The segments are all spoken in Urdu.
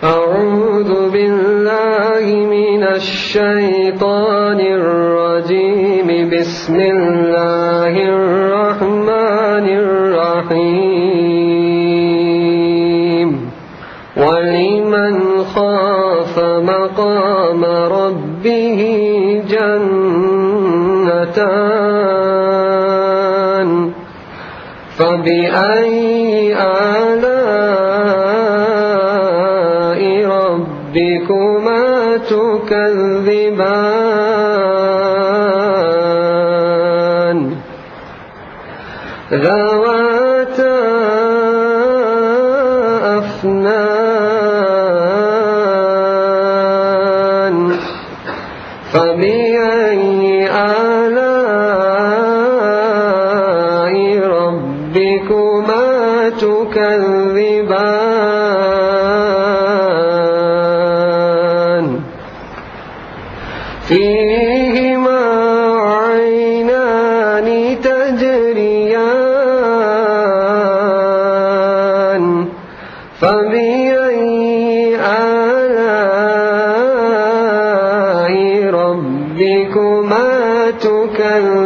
أعوذ بالله من الشيطان الرجيم. بسم الله الرحمن الرحيم. ولمن خاف مقام ربه جنتان فبأي آلاء ربكما تكذبان ذواتا أفنان فبأي آلاء ربكما تكذبان فيهما عينان تجريان فبأي آلاء ربكما تكذبان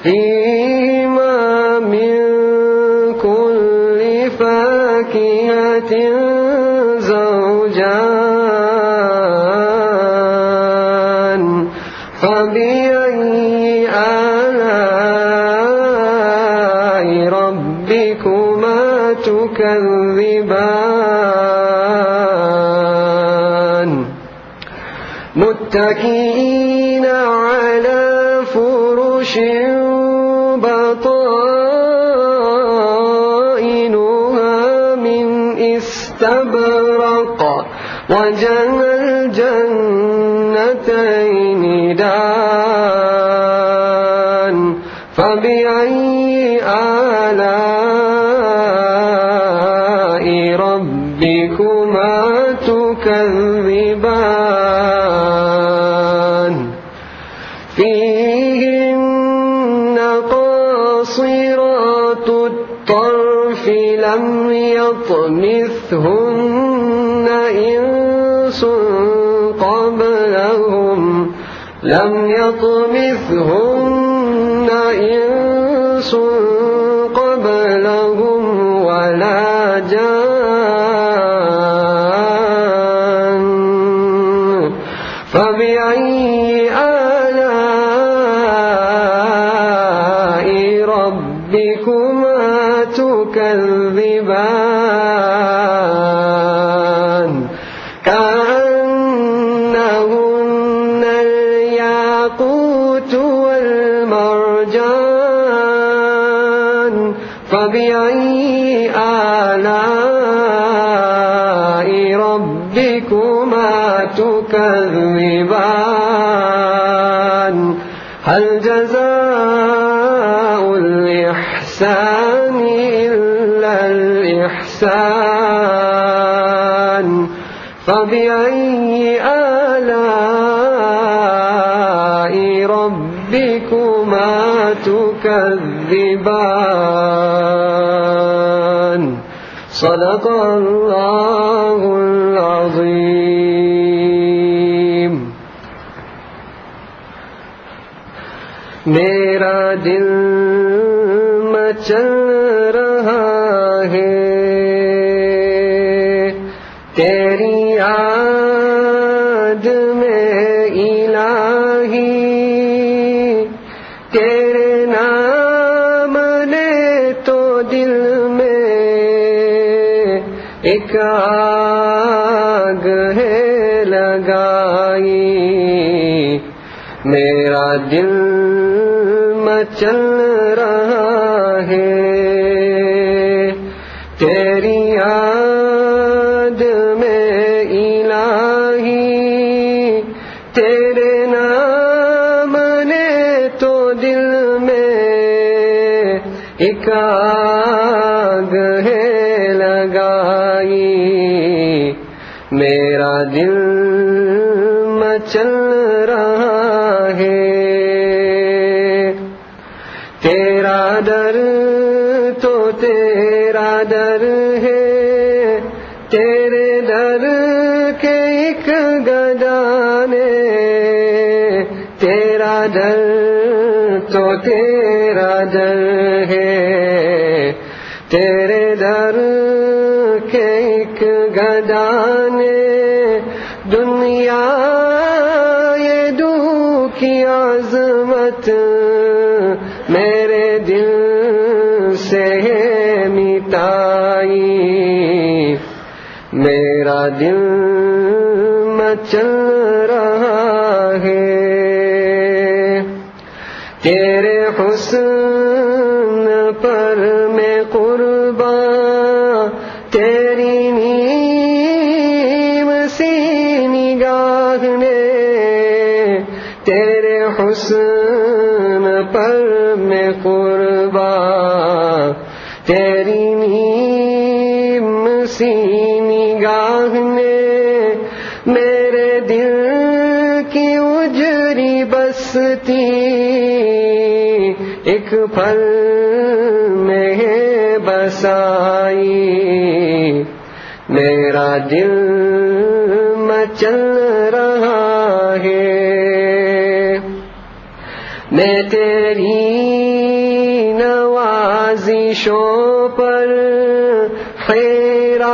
فيهما من كل فاكهة زوجان فبأي آلاء ربكما تكذبان متكئين على فرش بطائنها من استبرق وجنى الجنتين دان فبأي آلاء ربكما تكذبان فيهن قاصرات الطرف لم يطمثهن إنس قبلهم ولا جان فبأي آلاء ربكما تكذبان كأنهن الياقوت والمرجان فبأي آلاء ربكما تكذبان هل جزاء الإحسان إلا الإحسان فبأي آلاء ربكما تكذبان صدق الله العظيم. میرا دل مچل رہا ہے تیری یاد میں الہی تیرے نام نے تو دل میں ایک آگ ہے لگائی. میرا دل مچل رہا ہے تیری یاد میں الہی تیرے نام نے تو دل میں ایک آگ ہے لگائی. میرا دل مچل رہا ہے تیرا در تو تیرا در ہے، تیرے در کے ایک گدا نے، تیرا در تو تیرا در ہے، تیرے در کے ایک گدا نے دنیا یہ دو کی عظمت میرے دل سے ہے مٹائی، میرا دل مچل رہا ہے، تیرے حسن پر میں قربان، تیری نیم سی نگاہ نے، تیرے حسن پر میں قربان، تیری نیم سی نگاہ نے میرے دل کی اجری بستی ایک پھل میں ہے بسائی، میرا دل مچل رہا ہے، میں تیری نوازشوں پر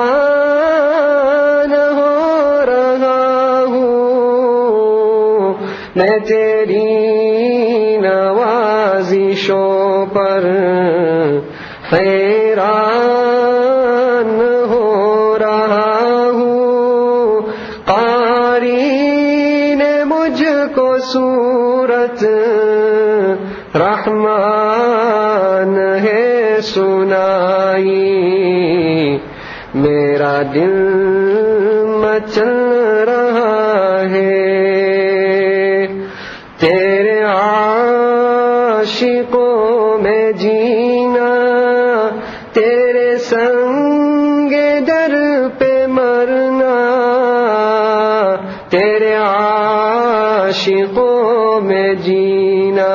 حیران ہو رہا ہوں، میں تیری نوازشوں پر حیران ہو رہا ہوں، قاری نے مجھ کو صورت رحمان ہے سنائی، میرا دل مچل رہا ہے، تیرے عاشقوں میں جینا، تیرے سنگ در پہ مرنا، تیرے عاشقوں میں جینا،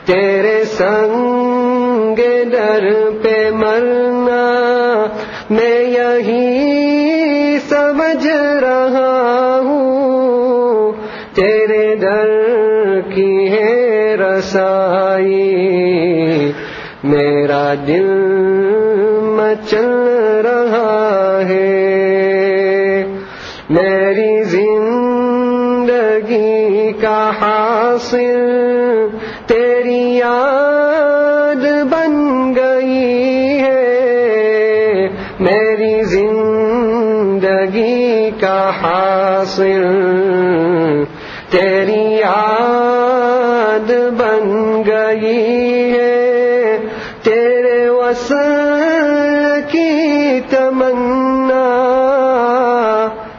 تیرے سنگ در پہ مرنا، میں یہی سمجھ رہا ہوں، تیرے در کی ہے رسائی، میرا دل مچل رہا ہے، میری زندگی کا حاصل تیری یاد بن گئی ہے، میری زندگی کا حاصل تیری یاد بن گئی ہے، تیرے وصل کی تمنا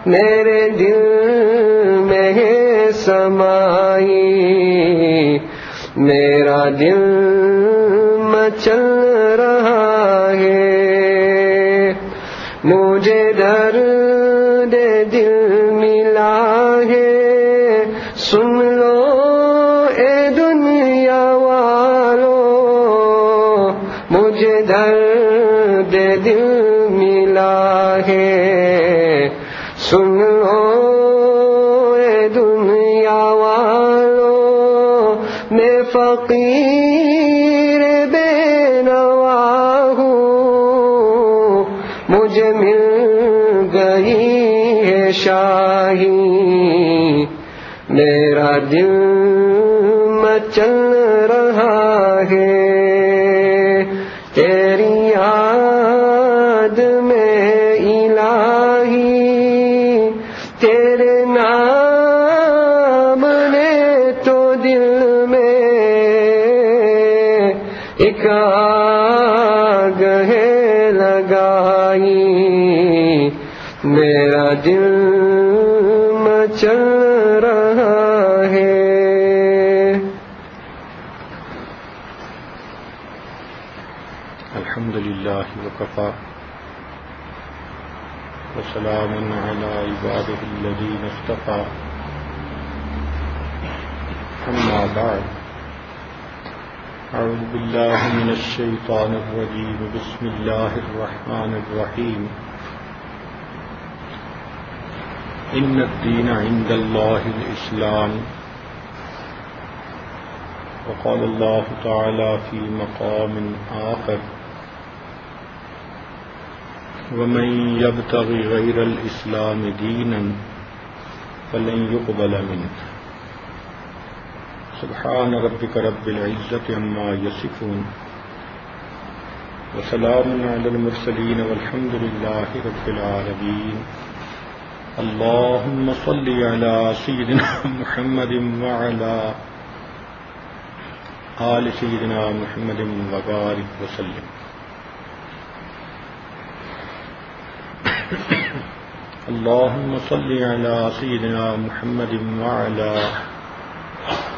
میرے دل میں ہے سمائی، میرا دل مچل رہا ہے، مجھے درد دل ملا ہے، سن لو اے دنیا والو، مجھے درد دل ملا ہے، سن لو اے دنیا والو، میں فقیر بے نوا ہوں، مجھے مل گئی ہے شاہی، میرا دل مچل رہا ہے، تیری یاد میں الہی، تیرے نام نے تو دل میں ایک آگ ہے لگائی، میرا دل مچل رہا ہے۔ الحمد للہ وکفی وسلام علی عبادہ الذین اصطفی، اما بعد أعوذ بالله من الشيطان الرجيم بسم الله الرحمن الرحيم إن الدين عند الله الإسلام وقال الله تعالى في مقام آخر ومن يبتغ غير الإسلام دينا فلن يقبل منه سبحان ربك رب العزة عما يصفون وسلام على المرسلين والحمد لله رب العالمين اللهم صل على سيدنا محمد وعلى آل سيدنا محمد وبارك وسلم اللهم صل على سيدنا محمد وعلى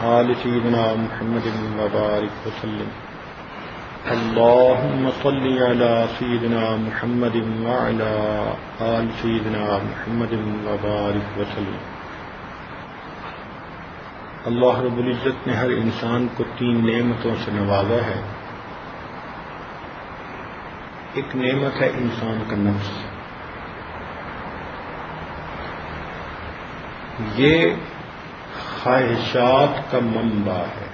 آل سيدنا محمد وبارك وسلم اللهم صل على سيدنا محمد وعلى آل سيدنا محمد وبارك وسلم اللہ رب العزت نے ہر انسان کو 3 نعمتوں سے نوازا ہے. ایک نعمت ہے انسان کا نفس. یہ خواہشات کا منبع ہے.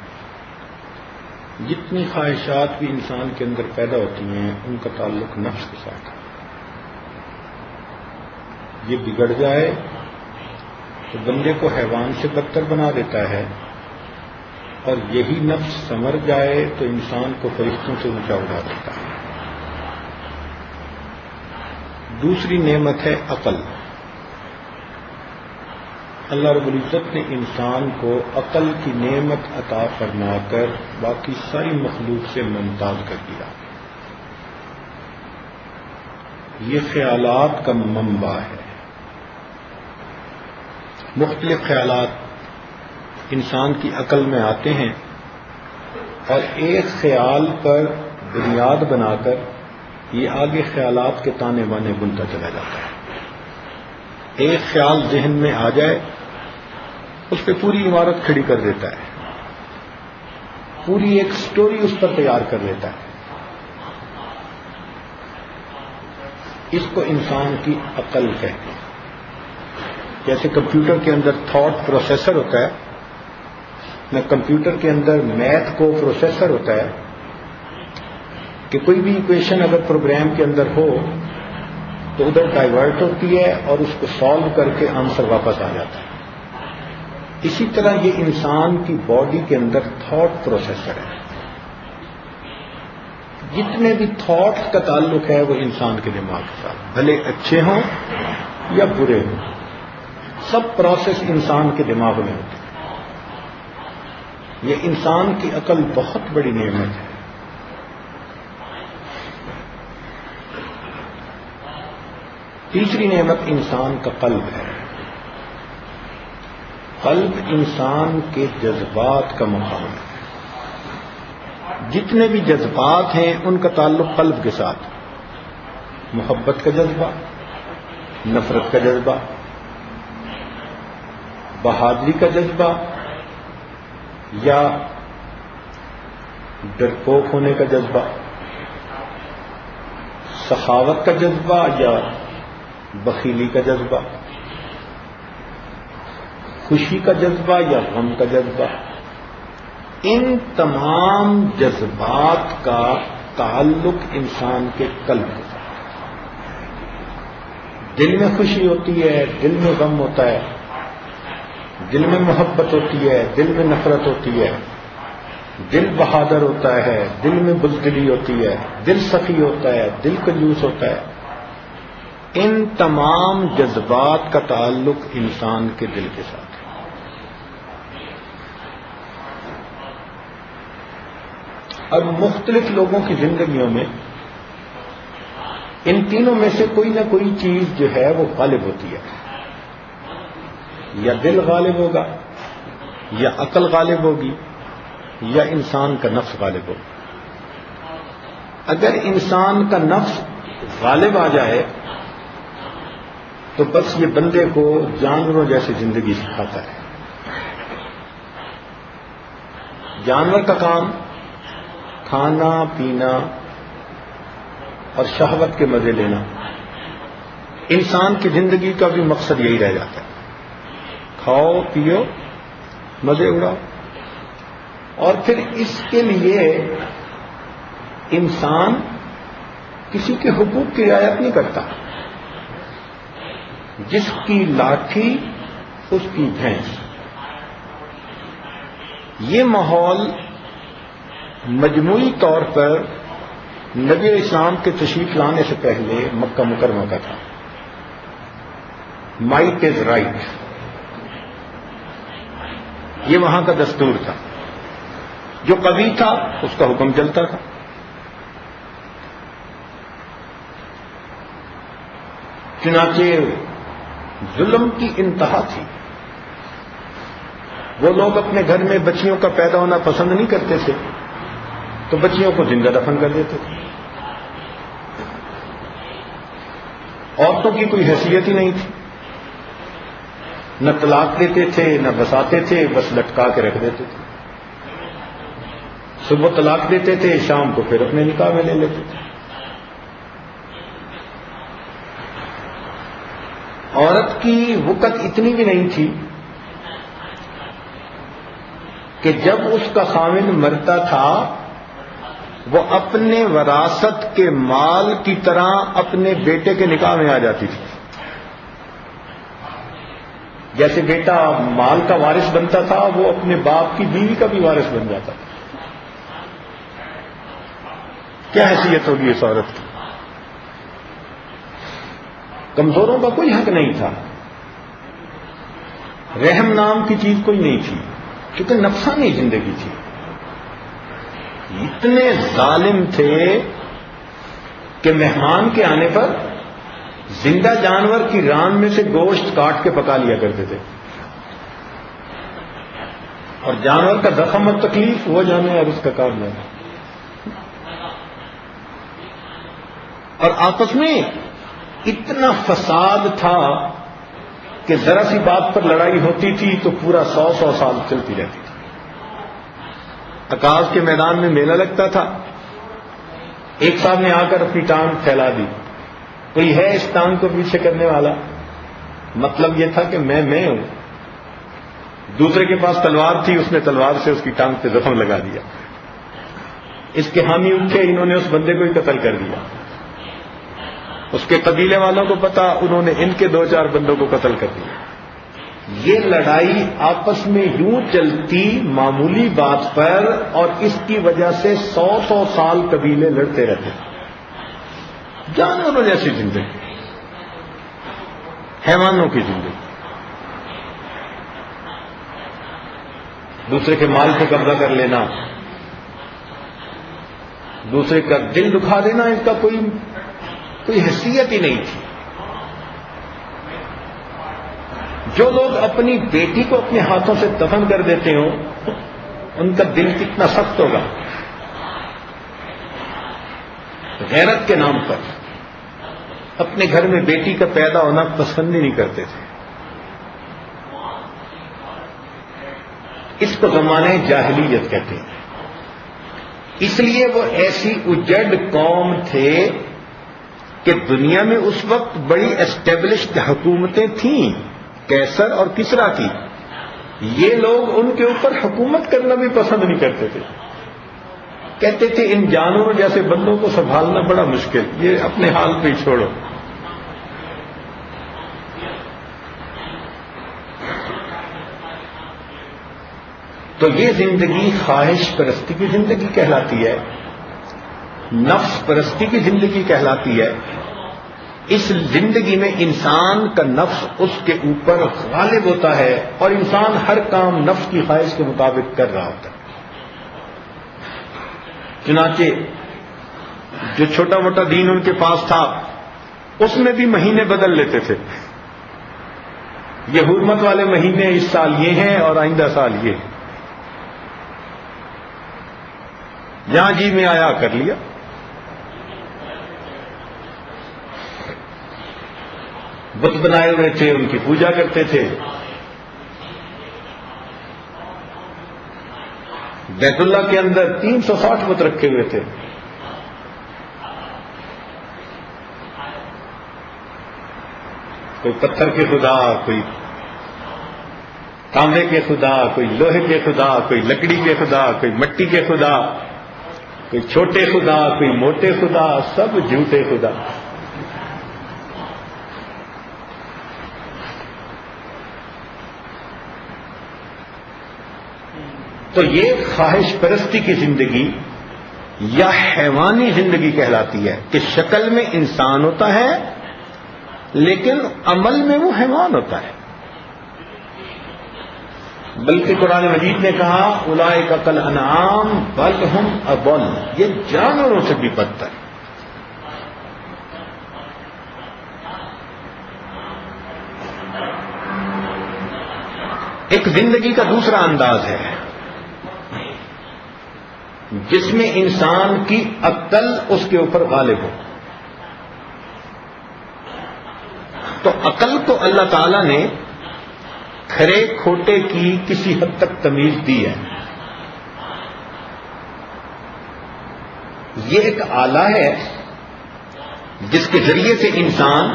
جتنی خواہشات بھی انسان کے اندر پیدا ہوتی ہیں ان کا تعلق نفس کے ساتھ ہے. یہ بگڑ جائے تو بندے کو حیوان سے بدتر بنا دیتا ہے، اور یہی نفس سنور جائے تو انسان کو فرشتوں سے اونچا اٹھا دیتا ہے. دوسری نعمت ہے عقل. اللہ رب العزت نے انسان کو عقل کی نعمت عطا فرما کر باقی ساری مخلوق سے ممتاز کر دیا. یہ خیالات کا منبع ہے. مختلف خیالات انسان کی عقل میں آتے ہیں اور ایک خیال پر بنیاد بنا کر یہ آگے خیالات کے تانے بانے بنتا چلا جاتا ہے. ایک خیال ذہن میں آ جائے اس پہ پوری عمارت کھڑی کر دیتا ہے، پوری ایک سٹوری اس پر تیار کر دیتا ہے. اس کو انسان کی عقل کہتے ہیں. جیسے کمپیوٹر کے اندر تھاٹ پروسیسر ہوتا ہے، میں کمپیوٹر کے اندر میتھ کو پروسیسر ہوتا ہے کہ کوئی بھی ایکویشن اگر پروگرام کے اندر ہو تو ادھر ڈائیورٹ ہوتی ہے اور اس کو سالو کر کے آنسر واپس آ جاتا ہے. اسی طرح یہ انسان کی باڈی کے اندر تھاٹ پروسیسر ہے. جتنے بھی تھاٹس کا تعلق ہے وہ انسان کے دماغ کے ساتھ، بھلے اچھے ہوں یا برے ہوں، سب پروسیس انسان کے دماغ میں ہوتے ہیں. یہ انسان کی عقل بہت بڑی نعمت ہے. تیسری نعمت انسان کا قلب ہے. قلب انسان کے جذبات کا مقام ہے. جتنے بھی جذبات ہیں ان کا تعلق قلب کے ساتھ. محبت کا جذبہ، نفرت کا جذبہ، بہادری کا جذبہ یا ڈرپوک ہونے کا جذبہ، سخاوت کا جذبہ یا بخیلی کا جذبہ، خوشی کا جذبہ یا غم کا جذبہ. ان تمام جذبات کا تعلق انسان کے قلب کے ساتھ. دل میں خوشی ہوتی ہے، دل میں غم ہوتا ہے، دل میں محبت ہوتی ہے، دل میں نفرت ہوتی ہے، دل بہادر ہوتا ہے، دل میں بزدلی ہوتی ہے، دل سخی ہوتا ہے، دل کنجوس ہوتا ہے. ان تمام جذبات کا تعلق انسان کے دل کے ساتھ ہے. اب مختلف لوگوں کی زندگیوں میں ان تینوں میں سے کوئی نہ کوئی چیز جو ہے وہ غالب ہوتی ہے. یا دل غالب ہوگا، یا عقل غالب ہوگی، یا انسان کا نفس غالب ہوگا. اگر انسان کا نفس غالب آ جائے تو بس یہ بندے کو جانوروں جیسی زندگی سکھاتا ہے. جانور کا کام کھانا پینا اور شہوت کے مزے لینا، انسان کی زندگی کا بھی مقصد یہی رہ جاتا ہے، کھاؤ پیو مزے اڑاؤ، اور پھر اس کے لیے انسان کسی کے حقوق کی رعایت نہیں کرتا، جس کی لاٹھی اس کی بھینس۔ یہ ماحول مجموعی طور پر نبی اسلام کے تشریف لانے سے پہلے مکہ مکرمہ کا تھا۔ مائٹ از رائٹ، یہ وہاں کا دستور تھا، جو قوی تھا اس کا حکم چلتا تھا۔ چنانچہ ظلم کی انتہا تھی، وہ لوگ اپنے گھر میں بچیوں کا پیدا ہونا پسند نہیں کرتے تھے تو بچیوں کو زندہ دفن کر دیتے تھے۔ عورتوں کی کوئی حیثیت ہی نہیں تھی، نہ طلاق دیتے تھے نہ بساتے تھے، بس لٹکا کے رکھ دیتے تھے۔ صبح طلاق دیتے تھے، شام کو پھر اپنے نکاح میں لے لیتے تھے۔ عورت کی وقت اتنی بھی نہیں تھی کہ جب اس کا خاوند مرتا تھا وہ اپنے وراثت کے مال کی طرح اپنے بیٹے کے نکاح میں آ جاتی تھی۔ جیسے بیٹا مال کا وارث بنتا تھا، وہ اپنے باپ کی بیوی کا بھی وارث بن جاتا تھا۔ کیا حیثیت ہوگی اس عورت کی؟ کمزوروں کا کوئی حق نہیں تھا، رحم نام کی چیز کوئی نہیں تھی، کیونکہ نفسانی زندگی تھی۔ اتنے ظالم تھے کہ مہمان کے آنے پر زندہ جانور کی ران میں سے گوشت کاٹ کے پکا لیا کرتے تھے، اور جانور کا زخم اور تکلیف وہ جانے اور اس کا کام جانے۔ اور آپس میں اتنا فساد تھا کہ ذرا سی بات پر لڑائی ہوتی تھی تو پورا 100 سال چلتی رہتی تھی۔ عکاظ کے میدان میں میلہ لگتا تھا، ایک صاحب نے آ کر اپنی ٹانگ پھیلا دی، کوئی ہے اس ٹانگ کو پیچھے کرنے والا؟ مطلب یہ تھا کہ میں ہوں۔ دوسرے کے پاس تلوار تھی، اس نے تلوار سے اس کی ٹانگ پہ زخم لگا دیا۔ اس کے حامی اٹھے، انہوں نے اس بندے کو ہی قتل کر دیا۔ اس کے قبیلے والوں کو پتا، انہوں نے ان کے 2-4 بندوں کو قتل کر دیا۔ یہ لڑائی آپس میں یوں چلتی معمولی بات پر، اور اس کی وجہ سے 100 سال قبیلے لڑتے رہتے، جانوروں جیسی زندگی، حیوانوں کی زندگی۔ دوسرے کے مال پہ قبضہ کر لینا، دوسرے کا دل دکھا دینا، اس کا کوئی حیثیت ہی نہیں تھی۔ جو لوگ اپنی بیٹی کو اپنے ہاتھوں سے دفن کر دیتے ہوں ان کا دل کتنا سخت ہوگا۔ غیرت کے نام پر اپنے گھر میں بیٹی کا پیدا ہونا پسند ہی نہیں کرتے تھے۔ اس کو زمانے جاہلیت کہتے ہیں۔ اس لیے وہ ایسی اجڑ قوم تھے کہ دنیا میں اس وقت بڑی اسٹیبلشڈ حکومتیں تھیں، کیسر اور کسرا کی۔ یہ لوگ ان کے اوپر حکومت کرنا بھی پسند نہیں کرتے تھے، کہتے تھے ان جانوروں جیسے بندوں کو سنبھالنا بڑا مشکل، یہ اپنے حال پہ ہی چھوڑو۔ تو یہ زندگی خواہش پرستی کی زندگی کہلاتی ہے، نفس پرستی کی زندگی کہلاتی ہے۔ اس زندگی میں انسان کا نفس اس کے اوپر غالب ہوتا ہے اور انسان ہر کام نفس کی خواہش کے مطابق کر رہا ہوتا ہے۔ چنانچہ جو چھوٹا موٹا دین ان کے پاس تھا اس میں بھی مہینے بدل لیتے تھے، یہ حرمت والے مہینے اس سال یہ ہیں اور آئندہ سال یہ ہیں، جہاں جی میں آیا کر لیا۔ بت بنائے ہوئے تھے، ان کی پوجا کرتے تھے، بیت اللہ کے اندر 360 بت رکھے ہوئے تھے. کوئی پتھر کے خدا، کوئی تانبے کے خدا، کوئی لوہے کے خدا، کوئی لکڑی کے خدا، کوئی مٹی کے خدا، کوئی چھوٹے خدا، کوئی موٹے خدا، سب جھوٹے خدا. تو یہ خواہش پرستی کی زندگی یا حیوانی زندگی کہلاتی ہے کہ شکل میں انسان ہوتا ہے لیکن عمل میں وہ حیوان ہوتا ہے. بلکہ قرآن مجید نے کہا اولئک کالانعام بل ہم اضل، یہ جانوروں سے بھی بدتر. ایک زندگی کا دوسرا انداز ہے جس میں انسان کی عقل اس کے اوپر غالب ہو. تو عقل کو اللہ تعالی نے کھرے کھوٹے کی کسی حد تک تمیز دی ہے. یہ ایک آلہ ہے جس کے ذریعے سے انسان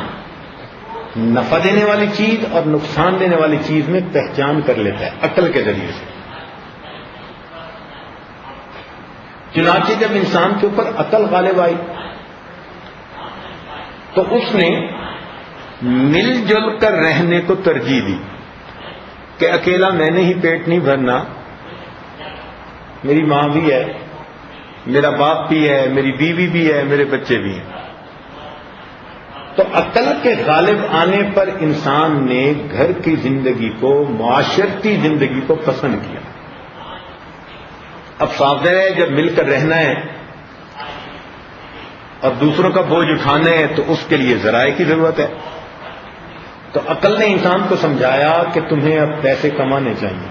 نفع دینے والی چیز اور نقصان دینے والی چیز میں پہچان کر لیتا ہے عقل کے ذریعے سے. چنانچہ جب انسان کے اوپر عقل غالب آئی تو اس نے مل جل کر رہنے کو ترجیح دی کہ اکیلا میں نے ہی پیٹ نہیں بھرنا، میری ماں بھی ہے، میرا باپ بھی ہے، میری بیوی بھی ہے، میرے بچے بھی ہیں. تو عقل کے غالب آنے پر انسان نے گھر کی زندگی کو، معاشرتی زندگی کو پسند کیا. اب صاف ہے جب مل کر رہنا ہے اور دوسروں کا بوجھ اٹھانا ہے تو اس کے لیے ذرائع کی ضرورت ہے. تو عقل نے انسان کو سمجھایا کہ تمہیں اب پیسے کمانے چاہیے.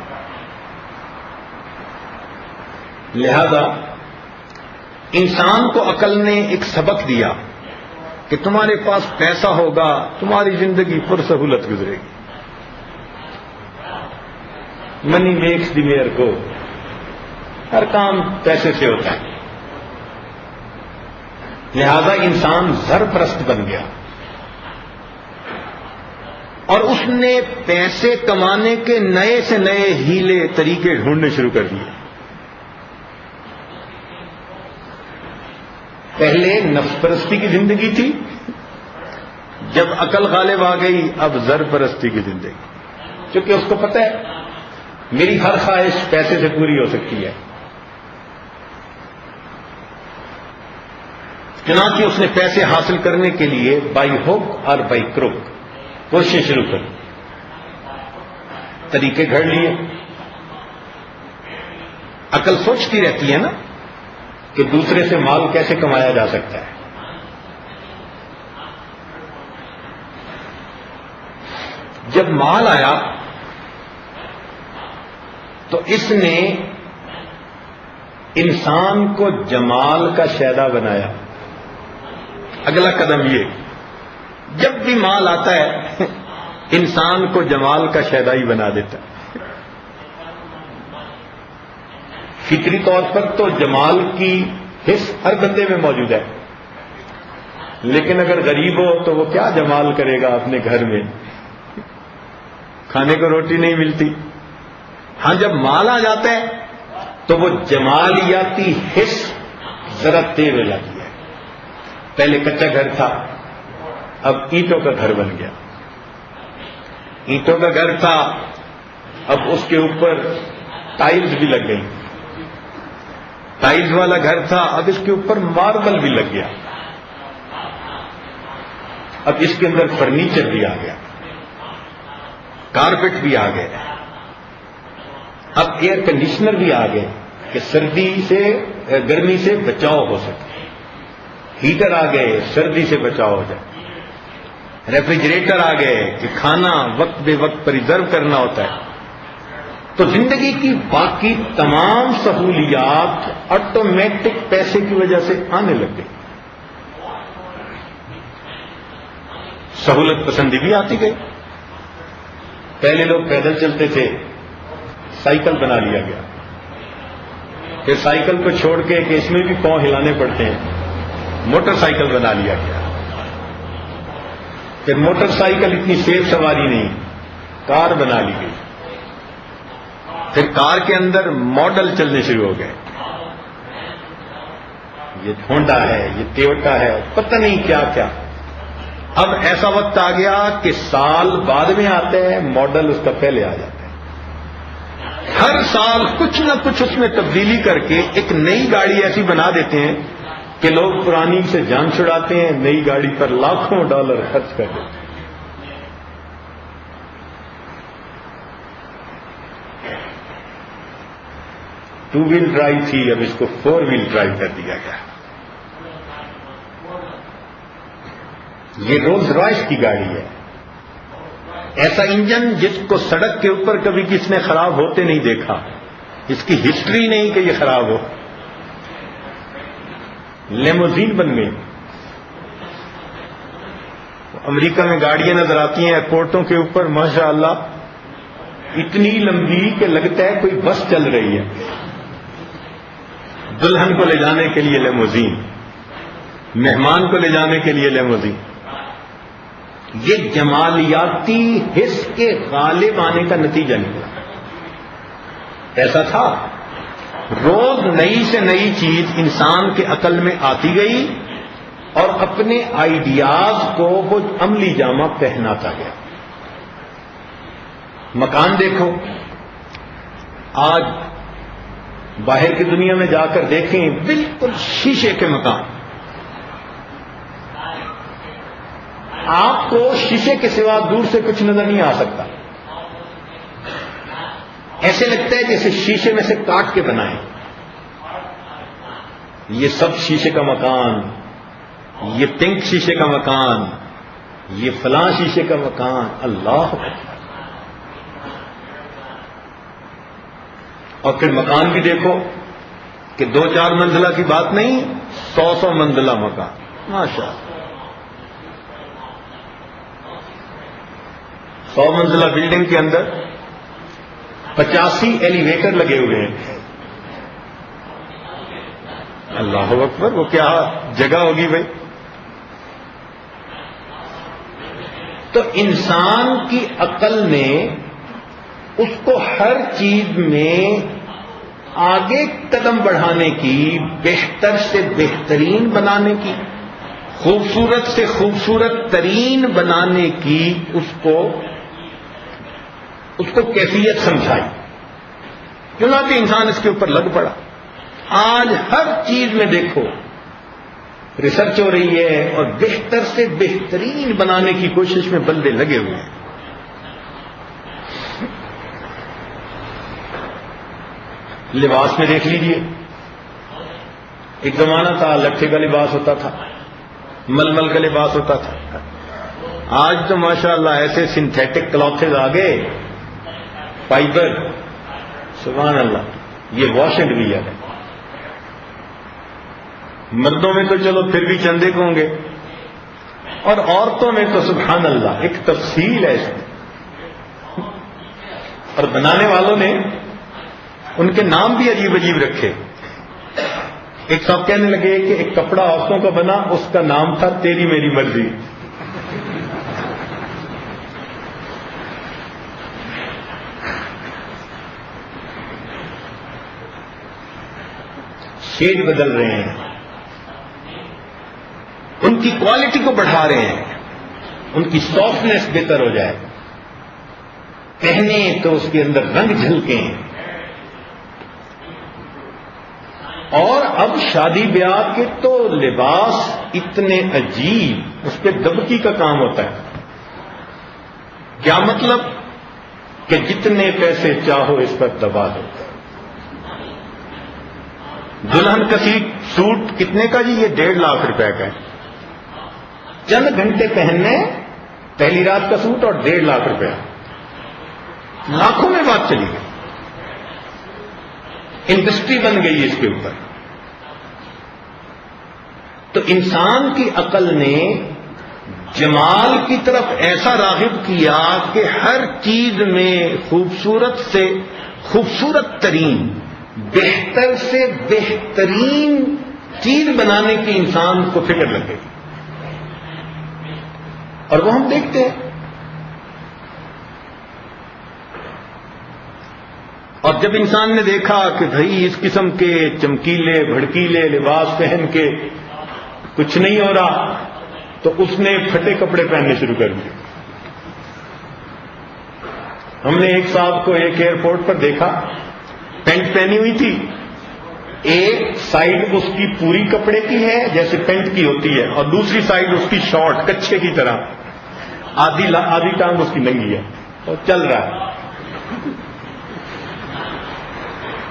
لہذا انسان کو عقل نے ایک سبق دیا کہ تمہارے پاس پیسہ ہوگا تمہاری زندگی پرسہولت گزرے گی. منی میکس دی میئر کو، ہر کام پیسے سے ہوتا ہے. لہذا انسان زر پرست بن گیا اور اس نے پیسے کمانے کے نئے سے نئے ہیلے طریقے ڈھونڈنے شروع کر دیے. پہلے نفس پرستی کی زندگی تھی، جب عقل غالب آ گئی اب زر پرستی کی زندگی. کیونکہ اس کو پتہ ہے میری ہر خواہش پیسے سے پوری ہو سکتی ہے. چنانچہ اس نے پیسے حاصل کرنے کے لیے بائی ہوک اور بائی کروک کوشش شروع کر، طریقے گھڑ لیے. عقل سوچتی رہتی ہے نا کہ دوسرے سے مال کیسے کمایا جا سکتا ہے. جب مال آیا تو اس نے انسان کو جمال کا شیدا بنایا. اگلا قدم یہ، جب بھی مال آتا ہے انسان کو جمال کا شیدا ہی بنا دیتا ہے. فطری طور پر تو جمال کی حص ہر بندے میں موجود ہے، لیکن اگر غریب ہو تو وہ کیا جمال کرے گا اپنے گھر میں، کھانے کو روٹی نہیں ملتی. ہاں جب مال آ جاتا ہے تو وہ جمالیاتی حص ذرا تیز ہو جاتی ہے. پہلے کچا گھر تھا، اب اینٹوں کا گھر بن گیا. اینٹوں کا گھر تھا، اب اس کے اوپر ٹائلز بھی لگ گئی. ٹائلز والا گھر تھا، اب اس کے اوپر ماربل بھی لگ گیا. اب اس کے اندر فرنیچر بھی آ گیا، کارپیٹ بھی آ گئے، اب ایئر کنڈیشنر بھی آ گئے کہ سردی سے گرمی سے بچاؤ ہو سکے. ہیٹر آ گئے سردی سے بچاؤ ہو جائے. ریفریجریٹر آ گئے کہ کھانا وقت بے وقت پریزرو کرنا ہوتا ہے. تو زندگی کی باقی تمام سہولیات آٹومیٹک پیسے کی وجہ سے آنے لگ گئی. سہولت پسندی بھی آتی گئی. پہلے لوگ پیدل چلتے تھے، سائیکل بنا لیا گیا. پھر سائیکل کو چھوڑ کے کہ اس میں بھی پاؤں ہلانے پڑتے ہیں، موٹر سائیکل بنا لیا گیا۔ پھر موٹر سائیکل اتنی سیف سواری نہیں، کار بنا لی گئی۔ پھر کار کے اندر ماڈل چلنے شروع ہو گئے، یہ ہونڈا ہے، یہ ٹویوٹا ہے، پتہ نہیں کیا کیا۔ اب ایسا وقت آ گیا کہ سال بعد میں آتے ہیں، ماڈل اس کا پہلے آ جاتا ہے۔ ہر سال کچھ نہ کچھ اس میں تبدیلی کر کے ایک نئی گاڑی ایسی بنا دیتے ہیں کہ لوگ پرانی سے جان چھڑاتے ہیں، نئی گاڑی پر لاکھوں ڈالر خرچ کر دیتے ہیں۔ ٹو ویل ڈرائیو تھی، اب اس کو 4 ویل ڈرائیو کر دیا گیا۔ یہ رولز رائس کی گاڑی ہے، ایسا انجن جس کو سڑک کے اوپر کبھی کس نے خراب ہوتے نہیں دیکھا، اس کی ہسٹری نہیں کہ یہ خراب ہو۔ لیموزین بن گئی۔ امریکہ میں گاڑیاں نظر آتی ہیں ایئرپورٹوں کے اوپر، ماشاء اللہ اتنی لمبی کہ لگتا ہے کوئی بس چل رہی ہے۔ دلہن کو لے جانے کے لیے لیموزین، مہمان کو لے جانے کے لیے لیموزین۔ یہ جمالیاتی حس کے غالب آنے کا نتیجہ نکلا۔ ایسا تھا، روز نئی سے نئی چیز انسان کے عقل میں آتی گئی اور اپنے آئیڈیاز کو وہ عملی جامہ پہناتا گیا۔ مکان دیکھو، آج باہر کی دنیا میں جا کر دیکھیں، بالکل شیشے کے مکان، آپ کو شیشے کے سوا دور سے کچھ نظر نہیں آ سکتا، ایسے لگتا ہے جیسے شیشے میں سے کاٹ کے بنائیں۔ یہ سب شیشے کا مکان، یہ پنک شیشے کا مکان، یہ فلاں شیشے کا مکان، اللہ اکبر۔ اور پھر مکان بھی دیکھو کہ 2-4 منزلہ کی بات نہیں، 100 منزلہ مکان، ماشاء اللہ۔ 100 منزلہ بلڈنگ کے اندر 85 ایلیویٹر لگے ہوئے ہیں، اللہ اکبر، وہ کیا جگہ ہوگی بھائی۔ تو انسان کی عقل نے اس کو ہر چیز میں آگے قدم بڑھانے کی، بہتر سے بہترین بنانے کی، خوبصورت سے خوبصورت ترین بنانے کی اس کو کیفیت سمجھائی، چنانچہ انسان اس کے اوپر لگ پڑا۔ آج ہر چیز میں دیکھو ریسرچ ہو رہی ہے اور بہتر سے بہترین بنانے کی کوشش میں بندے لگے ہوئے ہیں۔ لباس میں دیکھ لیجئے، ایک زمانہ تھا لٹھے کا لباس ہوتا تھا، ململ کا لباس ہوتا تھا، آج تو ماشاءاللہ ایسے سنتھیٹک کلاتھز آ گئے، فائبر، سبحان اللہ، یہ واش اینڈ ویئر ہے۔ مردوں میں تو چلو پھر بھی چندے کو ہوں گے، اور عورتوں میں تو سبحان اللہ ایک تفصیل ہے اس میں، اور بنانے والوں نے ان کے نام بھی عجیب عجیب رکھے۔ ایک صاحب کہنے لگے کہ ایک کپڑا عورتوں کا بنا، اس کا نام تھا تیری میری مرضی۔ شیڈ بدل رہے ہیں، ان کی کوالٹی کو بڑھا رہے ہیں، ان کی سافٹنس بہتر ہو جائے، پہنے تو اس کے اندر رنگ جھلکیں۔ اور اب شادی بیاہ کے تو لباس اتنے عجیب، اس پہ دبکی کا کام ہوتا ہے۔ کیا مطلب کہ جتنے پیسے چاہو اس پر دبا دو۔ دلہن کا سوٹ کتنے کا جی؟ یہ 1.5 لاکھ روپے کا ہے، چند گھنٹے پہننے، پہلی رات کا سوٹ اور 1.5 لاکھ روپے، لاکھوں میں بات چلی گئی، انڈسٹری بن گئی اس کے اوپر۔ تو انسان کی عقل نے جمال کی طرف ایسا راغب کیا کہ ہر چیز میں خوبصورت سے خوبصورت ترین، بہتر سے بہترین چیز بنانے کی انسان کو فکر لگے گی. اور وہ ہم دیکھتے ہیں. اور جب انسان نے دیکھا کہ بھائی اس قسم کے چمکیلے بھڑکیلے لباس پہن کے کچھ نہیں ہو رہا، تو اس نے پھٹے کپڑے پہننے شروع کر دیے. ہم نے ایک صاحب کو ایک ایئرپورٹ پر دیکھا، پینٹ پہنی ہوئی تھی، ایک سائڈ اس کی پوری کپڑے کی ہے جیسے پینٹ کی ہوتی ہے، اور دوسری سائڈ اس کی شارٹ کچھے کی طرح، آدھی ٹانگ اس کی ننگی ہے اور چل رہا ہے.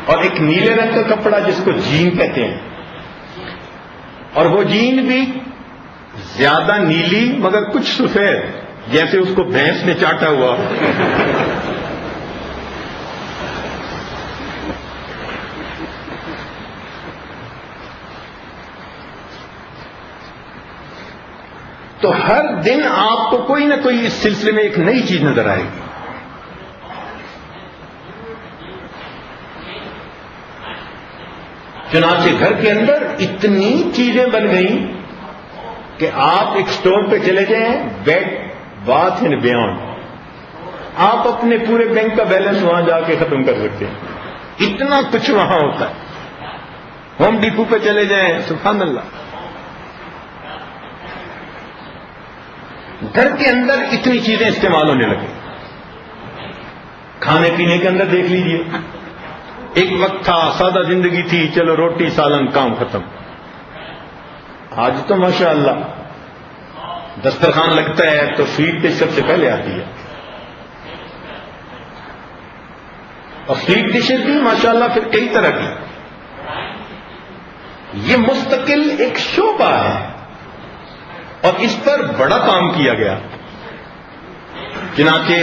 اور ایک نیلے رنگ کا کپڑا جس کو جین کہتے ہیں، اور وہ جین بھی زیادہ نیلی مگر کچھ سفید، جیسے اس کو بھینس نے چاٹا ہوا. تو ہر دن آپ کو کوئی نہ کوئی اس سلسلے میں ایک نئی چیز نظر آئے گی. چنانچہ گھر کے اندر اتنی چیزیں بن گئیں کہ آپ ایک اسٹور پہ چلے جائیں، بیڈ باتھ اینڈ بیونڈ، آپ اپنے پورے بینک کا بیلنس وہاں جا کے ختم کر سکتے ہیں. اتنا کچھ وہاں ہوتا ہے. ہوم ڈیپو پہ چلے جائیں، سبحان اللہ. گھر کے اندر اتنی چیزیں استعمال ہونے لگی. کھانے پینے کے اندر دیکھ لیجئے، ایک وقت تھا سادہ زندگی تھی، چلو روٹی سالن کام ختم. آج تو ماشاءاللہ دسترخوان لگتا ہے تو سویٹ ڈش سب سے پہلے آتی ہے، اور سویٹ ڈشز بھی ماشاءاللہ پھر کئی طرح کی. یہ مستقل ایک شعبہ ہے اور اس پر بڑا کام کیا گیا. چنانچہ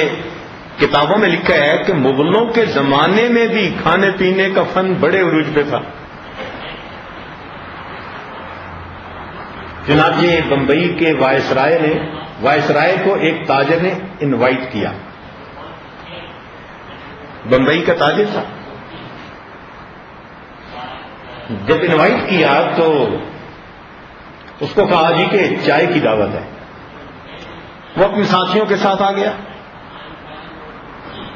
کتابوں میں لکھا ہے کہ مغلوں کے زمانے میں بھی کھانے پینے کا فن بڑے عروج پہ تھا. چنانچہ بمبئی کے وائسرائے کو ایک تاجر نے انوائٹ کیا. بمبئی کا تاجر تھا. جب انوائٹ کیا تو اس کو کہا جی کہ چائے کی دعوت ہے. وہ اپنے ساتھیوں کے ساتھ آ گیا.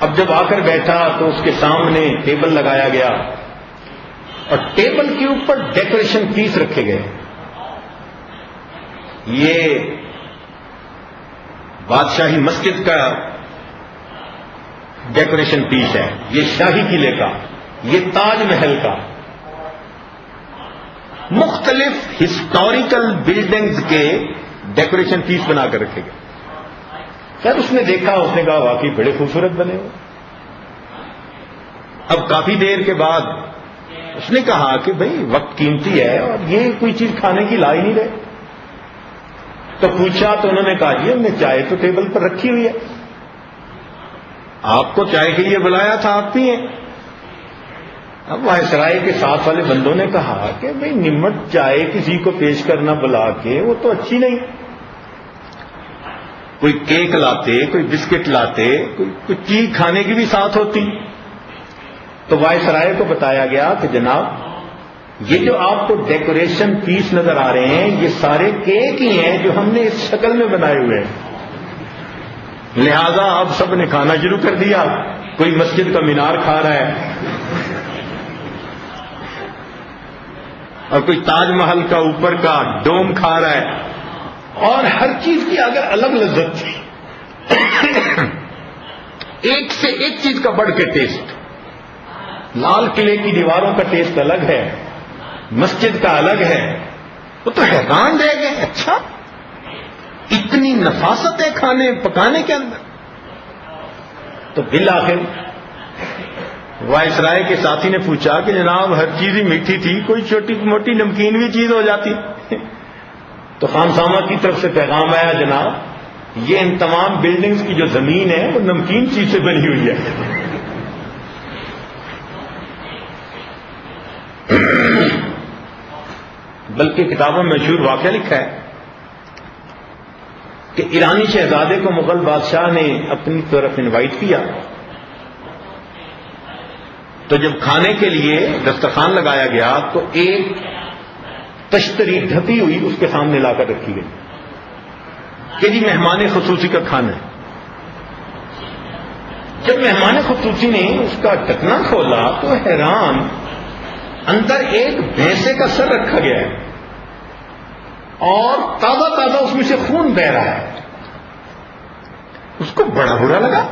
اب جب آ کر بیٹھا تو اس کے سامنے ٹیبل لگایا گیا اور ٹیبل کے اوپر ڈیکوریشن پیس رکھے گئے. یہ بادشاہی مسجد کا ڈیکوریشن پیس ہے، یہ شاہی قلعے کا، یہ تاج محل کا، مختلف ہسٹوریکل بلڈنگز کے ڈیکوریشن پیس بنا کر رکھے گئے. خیر اس نے دیکھا، اس نے کہا واقعی بڑے خوبصورت بنے ہوئے. اب کافی دیر کے بعد اس نے کہا کہ بھئی وقت قیمتی ہے اور یہ کوئی چیز کھانے کی لا ہی نہیں رہے. تو پوچھا تو انہوں نے کہا جی ہم نے چائے تو ٹیبل پر رکھی ہوئی ہے، آپ کو چائے کے لیے بلایا تھا، آپ پیئیں. اب وائسرائے کے ساتھ والے بندوں نے کہا کہ بھئی نمٹ چائے کسی کو پیش کرنا بلا کے وہ تو اچھی نہیں. کوئی کیک لاتے، کوئی بسکٹ لاتے، کوئی چیز کھانے کی بھی ساتھ ہوتی. تو وائسرائے کو بتایا گیا کہ جناب یہ جو آپ کو ڈیکوریشن پیس نظر آ رہے ہیں یہ سارے کیک ہی ہیں جو ہم نے اس شکل میں بنائے ہوئے ہیں. لہذا اب سب نے کھانا شروع کر دیا. کوئی مسجد کا مینار کھا رہا ہے اور کوئی تاج محل کا اوپر کا ڈوم کھا رہا ہے، اور ہر چیز کی اگر الگ لذت تھی. ایک سے ایک چیز کا بڑھ کے ٹیسٹ. لال قلعے کی دیواروں کا ٹیسٹ الگ ہے، مسجد کا الگ ہے. وہ تو حیران رہ گئے، اچھا اتنی نفاست ہے کھانے پکانے کے اندر. تو بالآخر وائسرائے کے ساتھی نے پوچھا کہ جناب ہر چیز ہی میٹھی تھی، کوئی چھوٹی موٹی نمکین بھی چیز ہو جاتی. تو خانسامہ کی طرف سے پیغام آیا جناب یہ ان تمام بلڈنگز کی جو زمین ہے وہ نمکین چیز سے بنی ہوئی ہے. بلکہ کتابوں میں مشہور واقعہ لکھا ہے کہ ایرانی شہزادے کو مغل بادشاہ نے اپنی طرف انوائٹ کیا تو جب کھانے کے لیے دسترخوان لگایا گیا تو ایک تشتری ڈھکی ہوئی اس کے سامنے لا کر رکھی گئی کہ جی مہمان خصوصی کا کھانا ہے. جب مہمان خصوصی نے اس کا ڈھکنا کھولا تو حیران، اندر ایک بھینسے کا سر رکھا گیا ہے اور تازہ تازہ اس میں سے خون بہ رہا ہے. اس کو بڑا برا لگا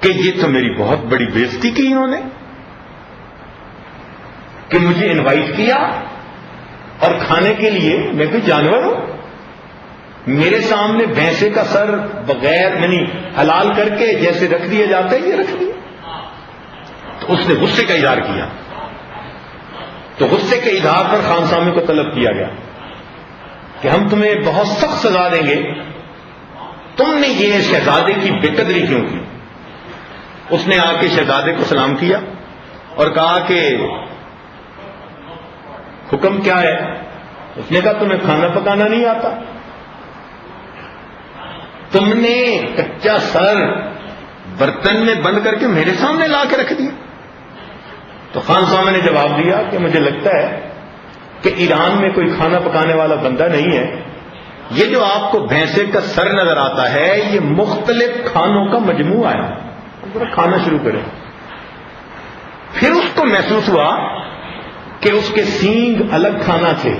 کہ یہ تو میری بہت بڑی بےزتی کی انہوں نے، کہ مجھے انوائٹ کیا اور کھانے کے لیے میں کوئی جانور ہوں، میرے سامنے بھینسے کا سر بغیر یعنی حلال کر کے جیسے رکھ دیا جاتا ہے یہ رکھ دیا. تو اس نے غصے کا اظہار کیا. تو غصے کے اظہار پر خان سامنے کو طلب کیا گیا کہ ہم تمہیں بہت سخت سزا دیں گے، تم نے یہ شہزادے کی بے قدری کیوں کی؟ اس نے آ کے شہزادے کو سلام کیا اور کہا کہ حکم کیا ہے؟ اس نے کہا تمہیں کھانا پکانا نہیں آتا، تم نے کچا سر برتن میں بند کر کے میرے سامنے لا کے رکھ دیا. تو خان صاحب نے جواب دیا کہ مجھے لگتا ہے کہ ایران میں کوئی کھانا پکانے والا بندہ نہیں ہے، یہ جو آپ کو بھینسے کا سر نظر آتا ہے یہ مختلف کھانوں کا مجموعہ ہے، ذرا کھانا شروع کریں. پھر اس کو محسوس ہوا کہ اس کے سینگ الگ کھانا تھے،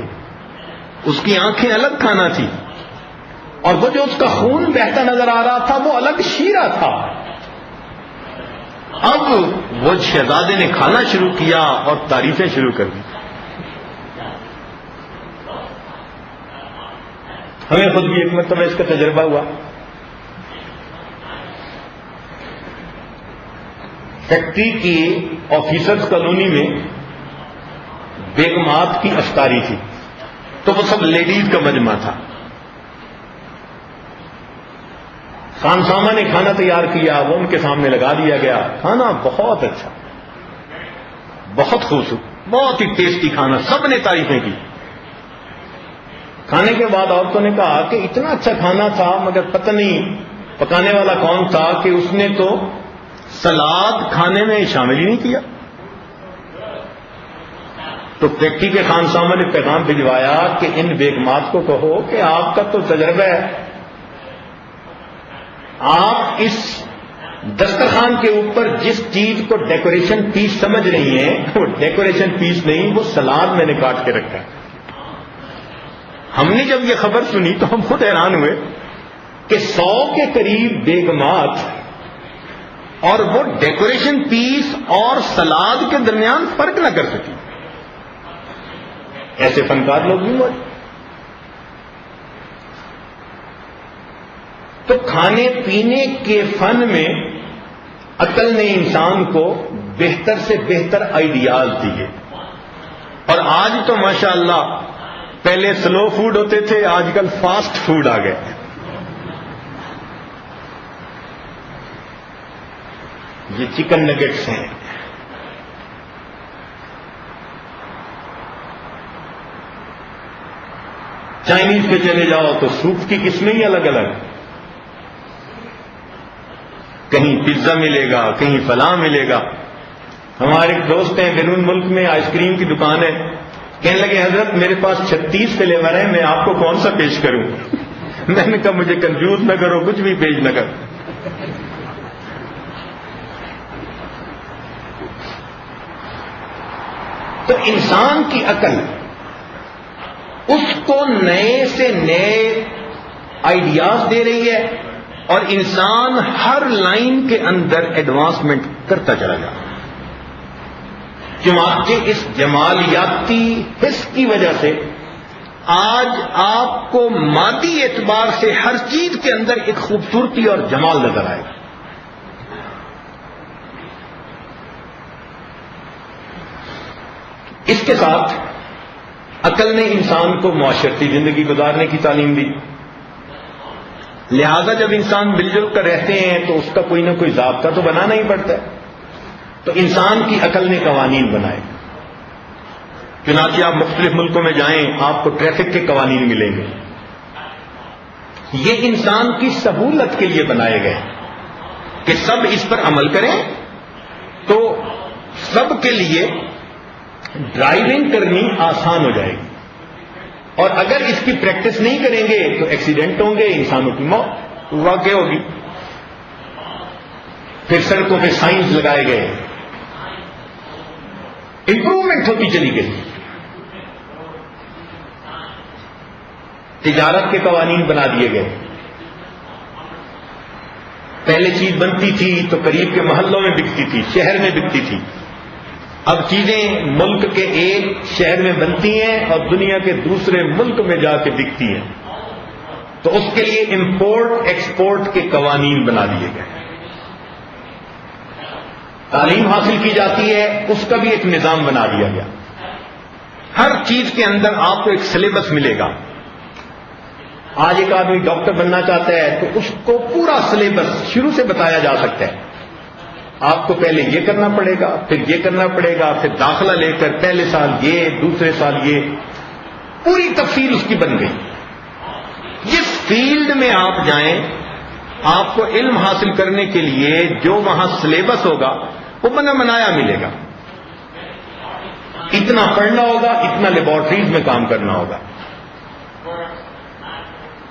اس کی آنکھیں الگ کھانا تھی، اور وہ جو اس کا خون بہتا نظر آ رہا تھا وہ الگ شیرہ تھا. اب وہ شہزادے نے کھانا شروع کیا اور تعریفیں شروع کر دی. ہمیں خود بھی ایک مرتبہ اس کا تجربہ ہوا. فیکٹری کی آفیسرز کالونی میں بیگمات کی افطاری تھی، تو وہ سب لیڈیز کا مجمع تھا. خان سامہ نے کھانا تیار کیا، وہ ان کے سامنے لگا دیا گیا. کھانا بہت اچھا، بہت خوبصورت، بہت ہی ٹیسٹی کھانا، سب نے تعریفیں کی. کھانے کے بعد عورتوں نے کہا کہ اتنا اچھا کھانا تھا مگر پتہ نہیں پکانے والا کون تھا کہ اس نے تو سلاد کھانے میں شامل ہی نہیں کیا. تو فیکٹری کے خان سامہ نے پیغام بھجوایا کہ ان بیگمات کو کہو کہ آپ کا تو تجربہ ہے، آپ اس دسترخوان کے اوپر جس چیز کو ڈیکوریشن پیس سمجھ رہی ہیں وہ ڈیکوریشن پیس نہیں، وہ سلاد میں نے کاٹ کے رکھا ہے. ہم نے جب یہ خبر سنی تو ہم خود حیران ہوئے کہ 100 کے قریب بیگمات اور وہ ڈیکوریشن پیس اور سلاد کے درمیان فرق نہ کر سکی. ایسے فنکار لوگ بھی موجود. تو کھانے پینے کے فن میں عقل نے انسان کو بہتر سے بہتر آئیڈیاز دیے. اور آج تو ماشاءاللہ پہلے سلو فوڈ ہوتے تھے، آج کل فاسٹ فوڈ آ گئے. یہ چکن نگیٹس ہیں، چائنیز پہ چلے جاؤ تو سوپ کی قسمیں ہی الگ الگ، کہیں پیزا ملے گا، کہیں فلاں ملے گا. ہمارے ایک دوست ہیں بیرون ملک میں آئس کریم کی دکان ہے، کہنے لگے حضرت میرے پاس 36 فلیور ہیں، میں آپ کو کون سا پیش کروں؟ میں نے کہا مجھے کنفیوز نہ کرو، کچھ بھی پیش نہ کرو. تو انسان کی عقل اس کو نئے سے نئے آئیڈیاز دے رہی ہے اور انسان ہر لائن کے اندر ایڈوانسمنٹ کرتا چلا جا رہا ہے. چنانچہ اس جمالیاتی حس کی وجہ سے آج آپ کو مادی اعتبار سے ہر چیز کے اندر ایک خوبصورتی اور جمال نظر آئے گا. اس کے ساتھ عقل نے انسان کو معاشرتی زندگی گزارنے کی تعلیم دی. لہذا جب انسان مل جل کر رہتے ہیں تو اس کا کوئی نہ کوئی ضابطہ تو بنانا ہی پڑتا ہے. تو انسان کی عقل نے قوانین بنائے. چنانچہ آپ مختلف ملکوں میں جائیں آپ کو ٹریفک کے قوانین ملیں گے. یہ انسان کی سہولت کے لیے بنائے گئے کہ سب اس پر عمل کریں تو سب کے لیے ڈرائیونگ کرنی آسان ہو جائے گی، اور اگر اس کی پریکٹس نہیں کریں گے تو ایکسیڈنٹ ہوں گے، انسانوں کی موت واقع ہوگی۔ پھر سڑکوں پہ سائنس لگائے گئے، امپروومنٹ ہوتی چلی گئی، تجارت کے قوانین بنا دیے گئے۔ پہلے چیز بنتی تھی تو قریب کے محلوں میں بکتی تھی، شہر میں بکتی تھی، اب چیزیں ملک کے ایک شہر میں بنتی ہیں اور دنیا کے دوسرے ملک میں جا کے بکتی ہیں، تو اس کے لیے امپورٹ ایکسپورٹ کے قوانین بنا دیے گئے۔ تعلیم حاصل کی جاتی ہے، اس کا بھی ایک نظام بنا دیا گیا۔ ہر چیز کے اندر آپ کو ایک سلیبس ملے گا۔ آج ایک آدمی ڈاکٹر بننا چاہتا ہے تو اس کو پورا سلیبس شروع سے بتایا جا سکتا ہے، آپ کو پہلے یہ کرنا پڑے گا، پھر یہ کرنا پڑے گا، پھر داخلہ لے کر پہلے سال یہ، دوسرے سال یہ، پوری تفصیل اس کی بن گئی۔ جس فیلڈ میں آپ جائیں، آپ کو علم حاصل کرنے کے لیے جو وہاں سلیبس ہوگا وہ بنا بنایا ملے گا، اتنا پڑھنا ہوگا، اتنا لیبارٹریز میں کام کرنا ہوگا۔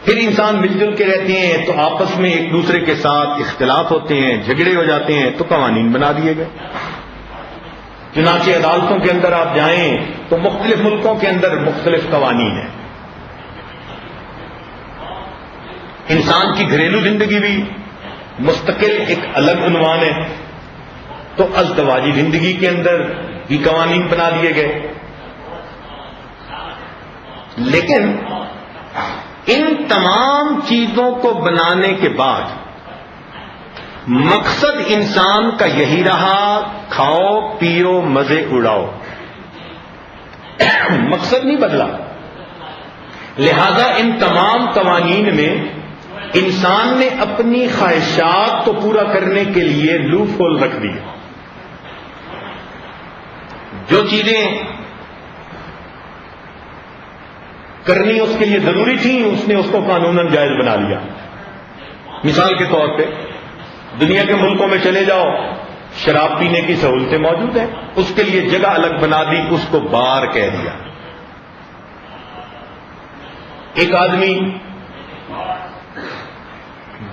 پھر انسان مل جل کے رہتے ہیں تو آپس میں ایک دوسرے کے ساتھ اختلاف ہوتے ہیں، جھگڑے ہو جاتے ہیں، تو قوانین بنا دیے گئے۔ چنانچہ عدالتوں کے اندر آپ جائیں تو مختلف ملکوں کے اندر مختلف قوانین ہیں۔ انسان کی گھریلو زندگی بھی مستقل ایک الگ عنوان ہے، تو ازدواجی زندگی کے اندر بھی قوانین بنا دیے گئے۔ لیکن ان تمام چیزوں کو بنانے کے بعد مقصد انسان کا یہی رہا، کھاؤ پیو مزے اڑاؤ، مقصد نہیں بدلا۔ لہذا ان تمام قوانین میں انسان نے اپنی خواہشات کو پورا کرنے کے لیے لوپ ہول رکھ دی۔ جو چیزیں کرنی اس کے لیے ضروری تھیں، اس نے اس کو قانوناً جائز بنا لیا۔ مثال کے طور پہ دنیا کے ملکوں میں چلے جاؤ، شراب پینے کی سہولتیں موجود ہیں، اس کے لیے جگہ الگ بنا دی، اس کو بار کہہ دیا۔ ایک آدمی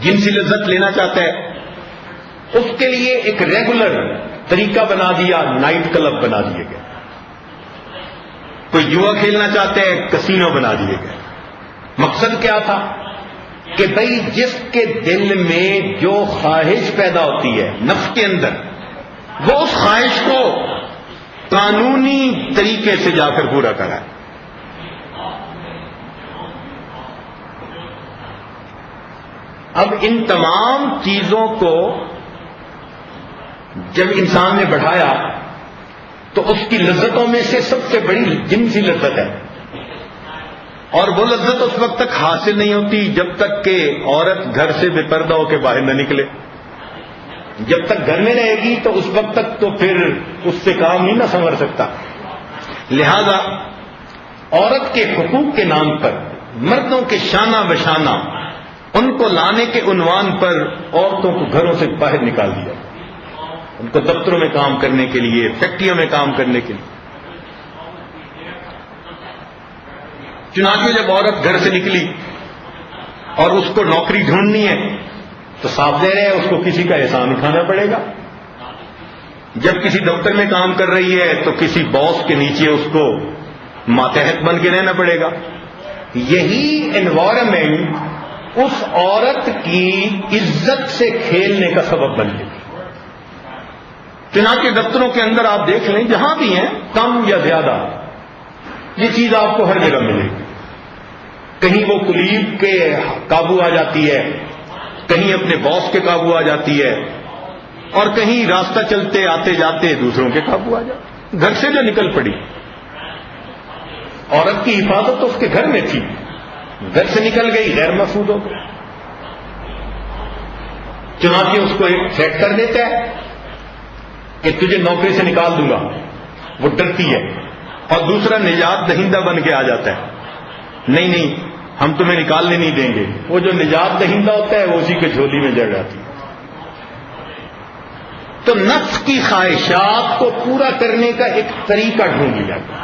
جنسی لذت لینا چاہتا ہے، اس کے لیے ایک ریگولر طریقہ بنا دیا، نائٹ کلب بنا دیے گئے۔ کوئی جوا کھیلنا چاہتے ہیں، کسینو بنا دیے گئے۔ مقصد کیا تھا کہ بھئی جس کے دل میں جو خواہش پیدا ہوتی ہے نفس کے اندر، وہ اس خواہش کو قانونی طریقے سے جا کر پورا کرائے۔ اب ان تمام چیزوں کو جب انسان نے بڑھایا تو اس کی لذتوں میں سے سب سے بڑی جنسی لذت ہے، اور وہ لذت اس وقت تک حاصل نہیں ہوتی جب تک کہ عورت گھر سے بے پردہ ہو کے باہر نہ نکلے۔ جب تک گھر میں رہے گی تو اس وقت تک تو پھر اس سے کام نہیں نہ سنور سکتا۔ لہذا عورت کے حقوق کے نام پر مردوں کے شانہ بشانہ ان کو لانے کے عنوان پر عورتوں کو گھروں سے باہر نکال دیا، ان کو دفتروں میں کام کرنے کے لیے، فیکٹریوں میں کام کرنے کے لیے۔ چنانچہ جب عورت گھر سے نکلی اور اس کو نوکری ڈھونڈنی ہے تو صاف ظاہر ہے اس کو کسی کا احسان اٹھانا پڑے گا۔ جب کسی دفتر میں کام کر رہی ہے تو کسی باس کے نیچے اس کو ماتحت بن کے رہنا پڑے گا۔ یہی انوائرمنٹ اس عورت کی عزت سے کھیلنے کا سبب بن گئی۔ چنانچہ دفتروں کے اندر آپ دیکھ لیں، جہاں بھی ہیں کم یا زیادہ یہ چیز آپ کو ہر جگہ ملے گی۔ کہیں وہ کلیگ کے قابو آ جاتی ہے، کہیں اپنے باس کے قابو آ جاتی ہے، اور کہیں راستہ چلتے آتے جاتے دوسروں کے قابو آ جاتے۔ گھر سے جو نکل پڑی، عورت کی حفاظت تو اس کے گھر میں تھی، گھر سے نکل گئی غیر محفوظ ہو گئی۔ چنانچہ اس کو ایک تھریٹ کر دیتا ہے کہ تجھے نوکری سے نکال دوں گا، وہ ڈرتی ہے، اور دوسرا نجات دہندہ بن کے آ جاتا ہے، نہیں نہیں ہم تمہیں نکالنے نہیں دیں گے۔ وہ جو نجات دہندہ ہوتا ہے وہ اسی کے جھولی میں جڑ جاتی ہے۔ تو نفس کی خواہشات کو پورا کرنے کا ایک طریقہ ڈھونڈ لیا گیا.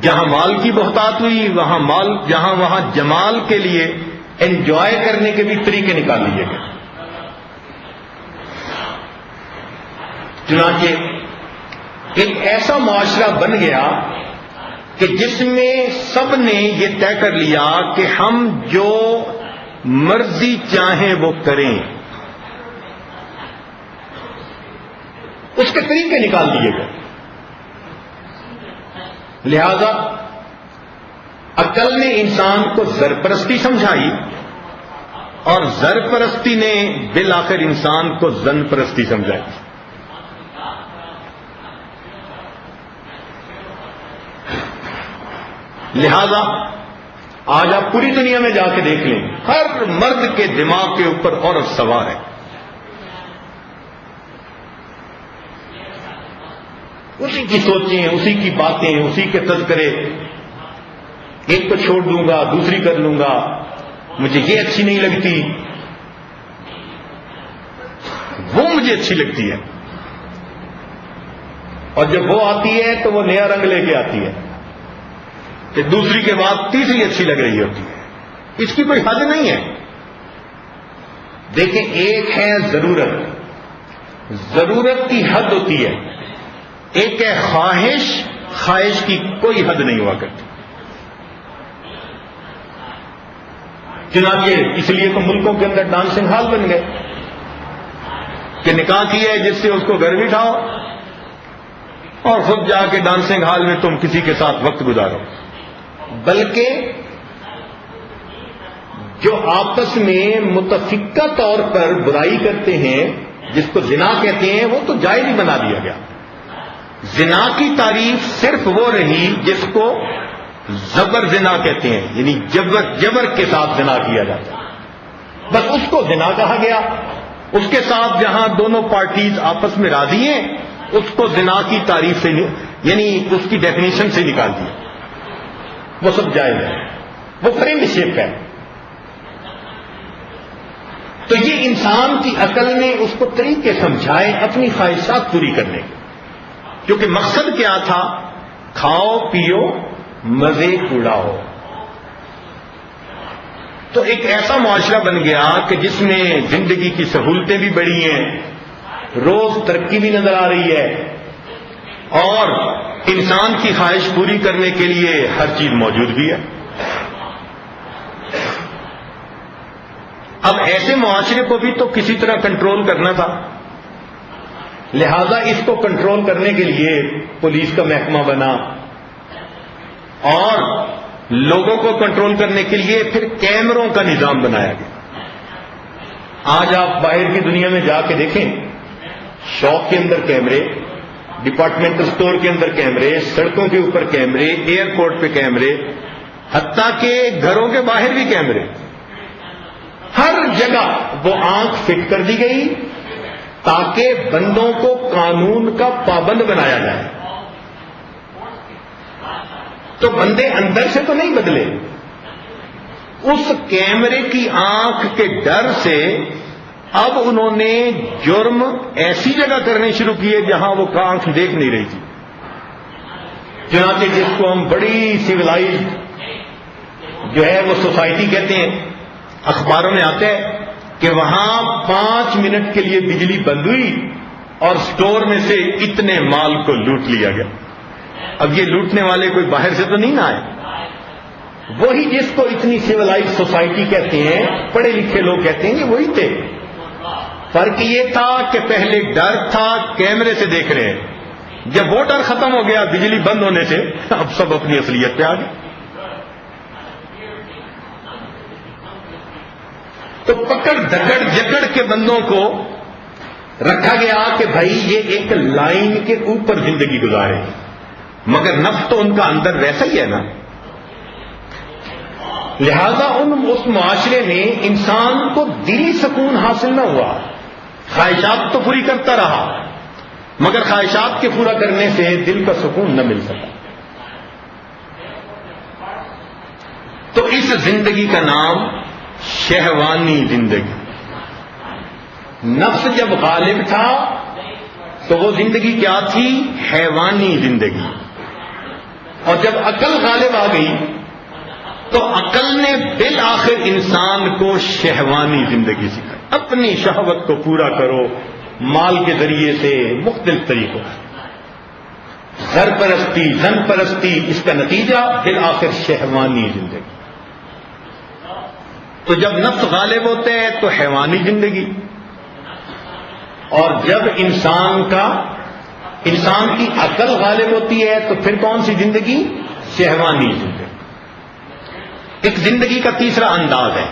جہاں مال کی بہتات ہوئی وہاں جمال کے لیے انجوائے کرنے کے بھی طریقے نکال لیے گئے. چنانچہ ایک ایسا معاشرہ بن گیا کہ جس میں سب نے یہ طے کر لیا کہ ہم جو مرضی چاہیں وہ کریں. اس کے طریقے نکال دیے گئے. لہذا عقل نے انسان کو زرپرستی سمجھائی اور زرپرستی نے بالآخر انسان کو زن پرستی سمجھائی. لہذا آج آپ پوری دنیا میں جا کے دیکھ لیں، ہر مرد کے دماغ کے اوپر عورت سوار ہے. اسی کی سوچیں، اسی کی باتیں، اسی کے تذکرے. ایک کو چھوڑ دوں گا، دوسری کر لوں گا، مجھے یہ اچھی نہیں لگتی، وہ مجھے اچھی لگتی ہے. اور جب وہ آتی ہے تو وہ نیا رنگ لے کے آتی ہے کہ دوسری کے بعد تیسری اچھی لگ رہی ہوتی ہے. اس کی کوئی حد نہیں ہے. دیکھیں، ایک ہے ضرورت کی حد ہوتی ہے، ایک ہے خواہش کی کوئی حد نہیں ہوا کرتی. چنانچہ اس لیے تو ملکوں کے اندر ڈانسنگ ہال بن گئے کہ نکاح کیا ہے جس سے اس کو گھر بٹھاؤ اور خود جا کے ڈانسنگ ہال میں تم کسی کے ساتھ وقت گزارو. بلکہ جو آپس میں متفقہ طور پر برائی کرتے ہیں، جس کو زنا کہتے ہیں، وہ تو جائز ہی بنا دیا گیا. زنا کی تعریف صرف وہ رہی جس کو زبر زنا کہتے ہیں، یعنی جبر کے ساتھ زنا کیا جاتا ہے، بس اس کو زنا کہا گیا. اس کے ساتھ جہاں دونوں پارٹیز آپس میں راضی ہیں اس کو زنا کی تعریف سے، یعنی اس کی ڈیفینیشن سے نکال دیا. وہ سب جائز ہے، وہ فرینڈ شپ ہے. تو یہ انسان کی عقل نے اس کو طریقے سمجھائے اپنی خواہشات پوری کرنے کے، کیونکہ مقصد کیا تھا؟ کھاؤ پیو مزے اڑاؤ. تو ایک ایسا معاشرہ بن گیا کہ جس میں زندگی کی سہولتیں بھی بڑھی ہیں، روز ترقی بھی نظر آ رہی ہے، اور انسان کی خواہش پوری کرنے کے لیے ہر چیز موجود بھی ہے. اب ایسے معاشرے کو بھی تو کسی طرح کنٹرول کرنا تھا. لہذا اس کو کنٹرول کرنے کے لیے پولیس کا محکمہ بنا، اور لوگوں کو کنٹرول کرنے کے لیے پھر کیمروں کا نظام بنایا گیا. آج آپ باہر کی دنیا میں جا کے دیکھیں، شاپ کے اندر کیمرے، ڈپارٹمنٹل اسٹور کے اندر کیمرے، سڑکوں کے اوپر کیمرے، ایئرپورٹ پہ کیمرے، حتیٰ کہ گھروں کے باہر بھی کیمرے. ہر جگہ وہ آنکھ فٹ کر دی گئی تاکہ بندوں کو قانون کا پابند بنایا جائے. تو بندے اندر سے تو نہیں بدلے، اس کیمرے کی آنکھ کے ڈر سے اب انہوں نے جرم ایسی جگہ کرنے شروع کیے جہاں وہ آنکھ دیکھ نہیں رہی تھی. چنانچہ جس کو ہم بڑی سویلائزڈ جو ہے وہ سوسائٹی کہتے ہیں، اخباروں میں آتا ہے کہ وہاں 5 منٹ کے لیے بجلی بند ہوئی اور سٹور میں سے اتنے مال کو لوٹ لیا گیا. اب یہ لوٹنے والے کوئی باہر سے تو نہیں نہ آئے، وہی جس کو اتنی سویلائز سوسائٹی کہتے ہیں، پڑھے لکھے لوگ کہتے ہیں، یہ وہی تھے. فرق یہ تھا کہ پہلے ڈر تھا، کیمرے سے دیکھ رہے ہیں. جب وہ ڈر ختم ہو گیا بجلی بند ہونے سے، اب سب اپنی اصلیت پہ آ گئے. تو پکڑ دھکڑ جکڑ کے بندوں کو رکھا گیا کہ بھائی یہ ایک لائن کے اوپر زندگی گزارے، مگر نفس تو ان کا اندر ویسا ہی ہے نا. لہذا اس معاشرے میں انسان کو دلی سکون حاصل نہ ہوا. خواہشات تو پوری کرتا رہا، مگر خواہشات کے پورا کرنے سے دل کا سکون نہ مل سکا. تو اس زندگی کا نام شہوانی زندگی، نفس جب غالب تھا تو وہ زندگی کیا تھی؟ حیوانی زندگی. اور جب عقل غالب آ گئی تو عقل نے بالآخر انسان کو شہوانی زندگی سکھائی. اپنی شہوت کو پورا کرو مال کے ذریعے سے، مختلف طریقوں سے. زر پرستی، زن پرستی، اس کا نتیجہ بالآخر شہوانی زندگی. تو جب نفس غالب ہوتے ہیں تو حیوانی زندگی، اور جب انسان کی عقل غالب ہوتی ہے تو پھر کون سی زندگی؟ شہوانی زندگی. ایک زندگی کا تیسرا انداز ہے.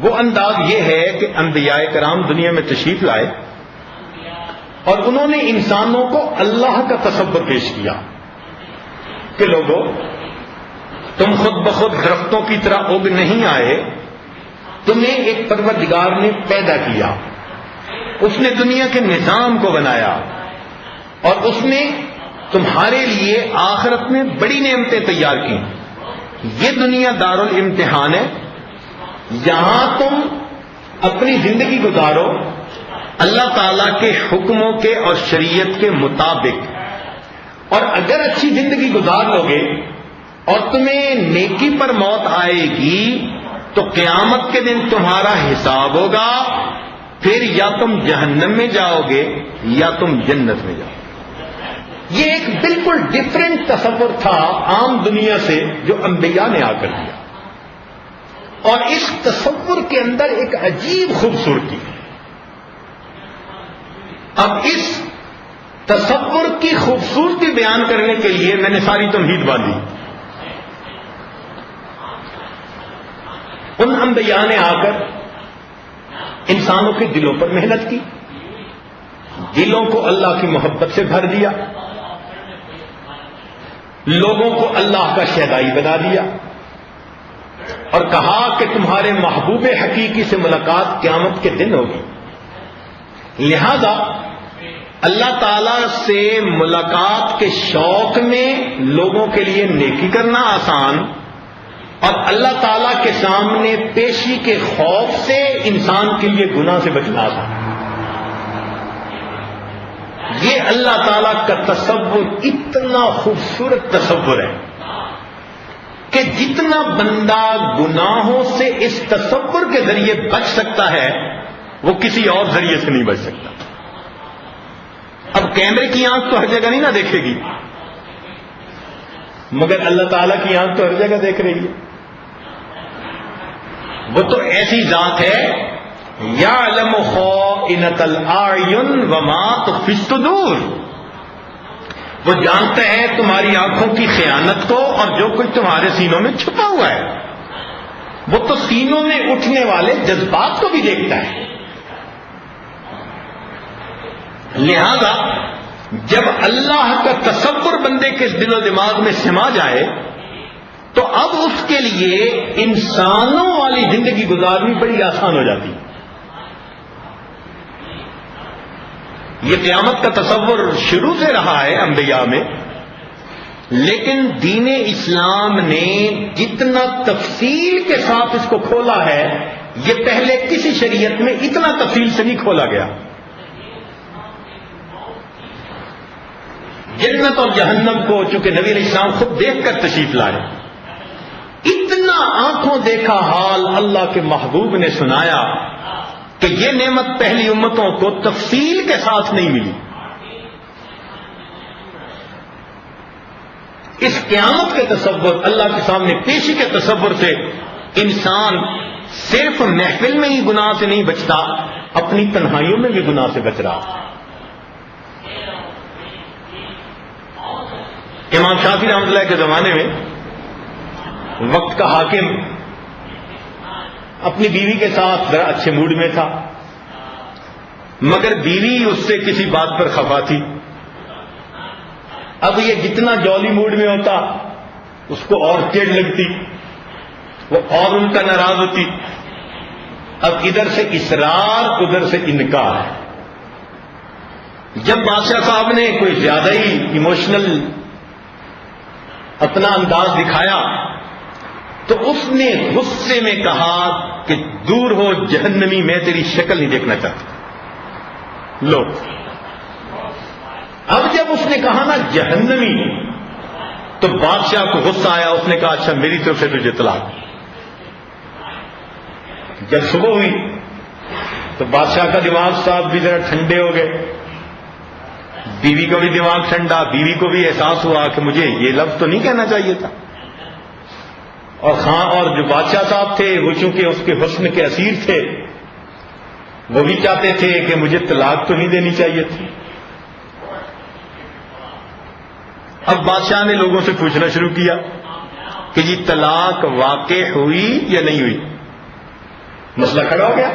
وہ انداز یہ ہے کہ انبیاء کرام دنیا میں تشریف لائے اور انہوں نے انسانوں کو اللہ کا تصور پیش کیا کہ لوگوں، تم خود بخود درختوں کی طرح اگ نہیں آئے، تمہیں ایک پروردگار نے پیدا کیا، اس نے دنیا کے نظام کو بنایا اور اس نے تمہارے لیے آخرت میں بڑی نعمتیں تیار کی. یہ دنیا دارالامتحان ہے، یہاں تم اپنی زندگی گزارو اللہ تعالی کے حکموں کے اور شریعت کے مطابق، اور اگر اچھی زندگی گزار لو گے اور تمہیں نیکی پر موت آئے گی تو قیامت کے دن تمہارا حساب ہوگا، پھر یا تم جہنم میں جاؤ گے یا تم جنت میں جاؤ گے. یہ ایک بالکل ڈفرینٹ تصور تھا عام دنیا سے جو انبیاء نے آ کر دیا، اور اس تصور کے اندر ایک عجیب خوبصورتی ہے. اب اس تصور کی خوبصورتی بیان کرنے کے لیے میں نے ساری تمہید باندھی. ان انبیاء نے آ کر انسانوں کے دلوں پر محنت کی، دلوں کو اللہ کی محبت سے بھر دیا، لوگوں کو اللہ کا شہدائی بنا دیا، اور کہا کہ تمہارے محبوب حقیقی سے ملاقات قیامت کے دن ہوگی. لہذا اللہ تعالی سے ملاقات کے شوق میں لوگوں کے لیے نیکی کرنا آسان، اور اللہ تعالی کے سامنے پیشی کے خوف سے انسان کے لیے گناہ سے بچنا آسان. یہ اللہ تعالی کا تصور اتنا خوبصورت تصور ہے کہ جتنا بندہ گناہوں سے اس تصور کے ذریعے بچ سکتا ہے وہ کسی اور ذریعے سے نہیں بچ سکتا. اب کیمرے کی آنکھ تو ہر جگہ نہیں نہ دیکھے گی، مگر اللہ تعالیٰ کی آنکھ تو ہر جگہ دیکھ رہی ہے. وہ تو ایسی ذات ہے یعلم خائنۃ الاعین وما تخفی الصدور. وہ جانتا ہے تمہاری آنکھوں کی خیانت کو اور جو کچھ تمہارے سینوں میں چھپا ہوا ہے. وہ تو سینوں میں اٹھنے والے جذبات کو بھی دیکھتا ہے. لہذا جب اللہ کا تصور بندے کے دل و دماغ میں سما جائے تو اب اس کے لیے انسانوں والی زندگی گزارنی بڑی آسان ہو جاتی ہے. یہ قیامت کا تصور شروع سے رہا ہے انبیاء میں، لیکن دین اسلام نے جتنا تفصیل کے ساتھ اس کو کھولا ہے یہ پہلے کسی شریعت میں اتنا تفصیل سے نہیں کھولا گیا. جنت اور جہنم کو چونکہ نبی علیہ السلام خود دیکھ کر تشریف لائے، اتنا آنکھوں دیکھا حال اللہ کے محبوب نے سنایا کہ یہ نعمت پہلی امتوں کو تفصیل کے ساتھ نہیں ملی. اس قیامت کے تصور، اللہ کے سامنے پیشی کے تصور سے انسان صرف محفل میں ہی گناہ سے نہیں بچتا، اپنی تنہائیوں میں بھی گناہ سے بچ رہا. امام شافعی رحمۃ اللہ کے زمانے میں وقت کا حاکم اپنی بیوی کے ساتھ ذرا اچھے موڈ میں تھا، مگر بیوی اس سے کسی بات پر خفا تھی. اب یہ جتنا جولی موڈ میں ہوتا اس کو اور چڑ لگتی، وہ اور ان کا ناراض ہوتی. اب ادھر سے اصرار ادھر سے انکار. جب بادشاہ صاحب نے کوئی زیادہ ہی ایموشنل اپنا انداز دکھایا تو اس نے غصے میں کہا کہ دور ہو جہنمی، میں تیری شکل نہیں دیکھنا چاہتا. لو، اب جب اس نے کہا نا جہنمی، تو بادشاہ کو غصہ آیا. اس نے کہا اچھا میری طرف سے تجھے طلاق. جب صبح ہوئی تو بادشاہ کا دماغ صاحب بھی ذرا ٹھنڈے ہو گئے، بیوی کا بھی دماغ ٹھنڈا، بیوی کو بھی احساس ہوا کہ مجھے یہ لفظ تو نہیں کہنا چاہیے تھا. اور جو بادشاہ صاحب تھے وہ چونکہ اس کے حسن کے اسیر تھے، وہ بھی چاہتے تھے کہ مجھے طلاق تو نہیں دینی چاہیے تھی. اب بادشاہ نے لوگوں سے پوچھنا شروع کیا کہ جی طلاق واقع ہوئی یا نہیں ہوئی. مسئلہ کھڑا ہو گیا.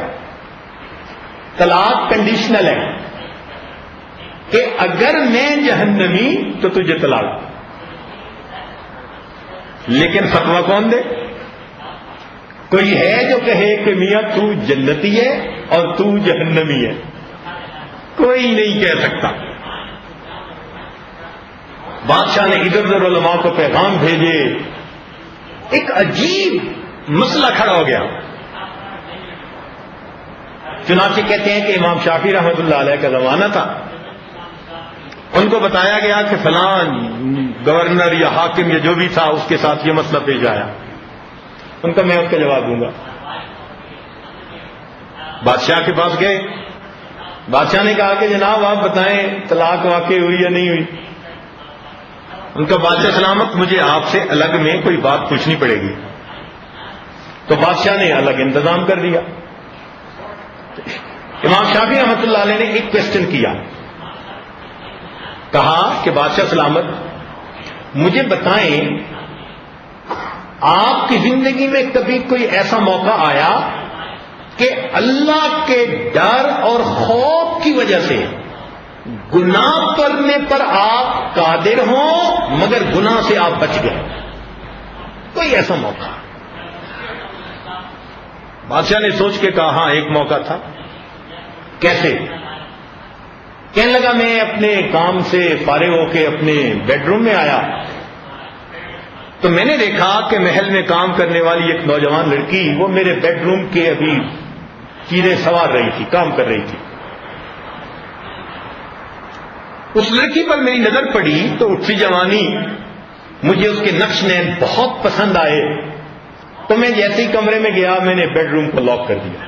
طلاق کنڈیشنل ہے کہ اگر میں جہنمی تو تجھے طلاق. لیکن فتویٰ کون دے؟ کوئی ہے جو کہے کہ میاں تو جنتی ہے اور تو جہنمی ہے؟ کوئی نہیں کہہ سکتا. بادشاہ نے ادھر ادھر علماء کو پیغام بھیجے. ایک عجیب مسئلہ کھڑا ہو گیا. چنانچہ کہتے ہیں کہ امام شافعی رحمۃ اللہ علیہ کا زمانہ تھا. ان کو بتایا گیا کہ فلاں گورنر یا حاکم یا جو بھی تھا اس کے ساتھ یہ مسئلہ پیش آیا. ان کا میں اس کا جواب دوں گا. بادشاہ کے پاس گئے. بادشاہ نے کہا کہ جناب آپ بتائیں طلاق واقع ہوئی یا نہیں ہوئی. ان کا بادشاہ سلامت مجھے آپ سے الگ میں کوئی بات پوچھنی پڑے گی. تو بادشاہ نے الگ انتظام کر دیا. امام شافعی رحمۃ اللہ علیہ نے ایک کوشچن کیا. کہا کہ بادشاہ سلامت مجھے بتائیں آپ کی زندگی میں کبھی کوئی ایسا موقع آیا کہ اللہ کے ڈر اور خوف کی وجہ سے گناہ کرنے پر آپ قادر ہوں مگر گناہ سے آپ بچ گئے؟ کوئی ایسا موقع؟ بادشاہ نے سوچ کے کہا ہاں ایک موقع تھا. کیسے؟ کہنے لگا میں اپنے کام سے فارغ ہو کے اپنے بیڈ روم میں آیا تو میں نے دیکھا کہ محل میں کام کرنے والی ایک نوجوان لڑکی وہ میرے بیڈ روم کے ابھی چیرے سوار رہی تھی، کام کر رہی تھی. اس لڑکی پر میری نظر پڑی تو اٹھتی جوانی مجھے اس کے نقش نین بہت پسند آئے. تو میں جیسے ہی کمرے میں گیا میں نے بیڈ روم کو لاک کر دیا.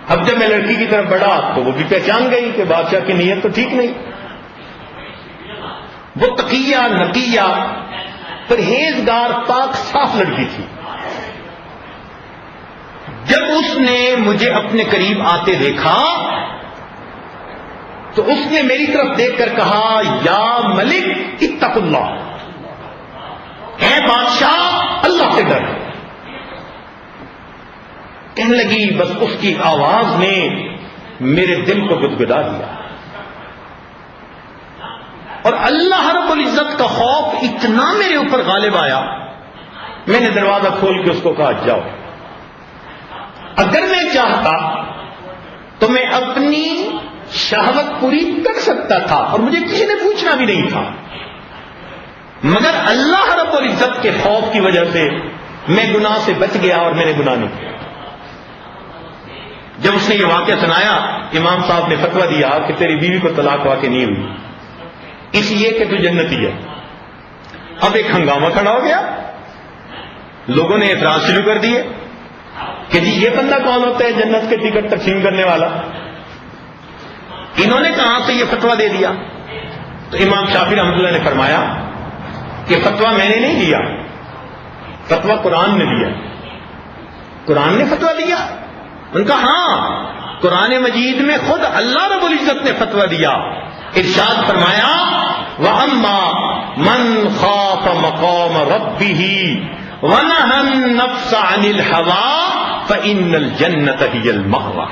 اب جب میں لڑکی کی طرف بڑھا تو وہ بھی پہچان گئی کہ بادشاہ کی نیت تو ٹھیک نہیں. وہ تقیہ نقیہ پرہیزگار پاک صاف لڑکی تھی. جب اس نے مجھے اپنے قریب آتے دیکھا تو اس نے میری طرف دیکھ کر کہا یا ملک اتق اللہ، اے بادشاہ اللہ سے ڈر. کہنے لگی بس اس کی آواز نے میرے دل کو گدگدا دیا اور اللہ رب العزت کا خوف اتنا میرے اوپر غالب آیا. میں نے دروازہ کھول کے اس کو کہا جاؤ. اگر میں چاہتا تو میں اپنی شہوت پوری کر سکتا تھا اور مجھے کسی نے پوچھنا بھی نہیں تھا، مگر اللہ رب العزت کے خوف کی وجہ سے میں گناہ سے بچ گیا اور میں نے گناہ نہیں کیا. جب اس نے یہ واقعہ سنایا امام صاحب نے فتویٰ دیا کہ تیری بیوی کو طلاق واقع نہیں ہوئی اس لیے کہ تو جنتی ہے. اب ایک ہنگامہ کھڑا ہو گیا. لوگوں نے اعتراض شروع کر دیے کہ جی یہ بندہ کون ہوتا ہے جنت کے ٹکٹ تقسیم کرنے والا؟ انہوں نے کہاں سے یہ فتویٰ دے دیا؟ تو امام شافعی رحمۃ اللہ نے فرمایا کہ فتویٰ میں نے نہیں دیا، فتویٰ قرآن نے دیا. قرآن نے فتویٰ دیا؟ ان کا ہاں، قرآن مجید میں خود اللہ رب العزت نے فتویٰ دیا. ارشاد فرمایا وَأَمَّا مَنْ خَافَ مَقَامَ رَبِّهِ وَنَهَى النَّفْسَ عَنِ الْهَوَىٰ فَإِنَّ الْجَنَّةَ هِيَ الْمَأْوَىٰ.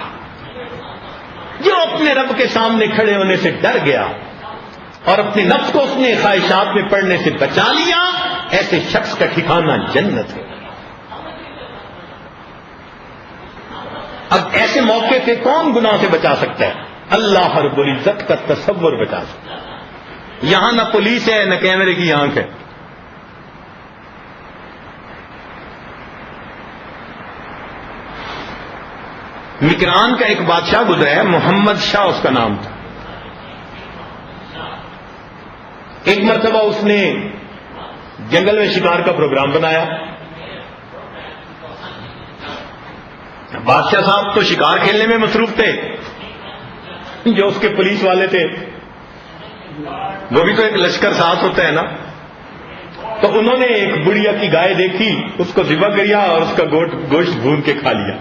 جو اپنے رب کے سامنے کھڑے ہونے سے ڈر گیا اور اپنے نفس کو اس نے خواہشات میں پڑنے سے بچا لیا، ایسے شخص کا ٹھکانہ جنت ہے. اب ایسے موقع سے کون گناہ سے بچا سکتا ہے؟ اللہ رب العزت کا تصور بچا سکتا ہے. یہاں نہ پولیس ہے نہ کیمرے کی آنکھ ہے. مکران کا ایک بادشاہ گزرا ہے، محمد شاہ اس کا نام تھا. ایک مرتبہ اس نے جنگل میں شکار کا پروگرام بنایا. بادشاہ صاحب تو شکار کھیلنے میں مصروف تھے، جو اس کے پولیس والے تھے وہ بھی تو ایک لشکر ساز ہوتا ہے نا. تو انہوں نے ایک بڑھیا کی گائے دیکھی، اس کو ذبح کیا اور اس کا گوشت بھون کے کھا لیا.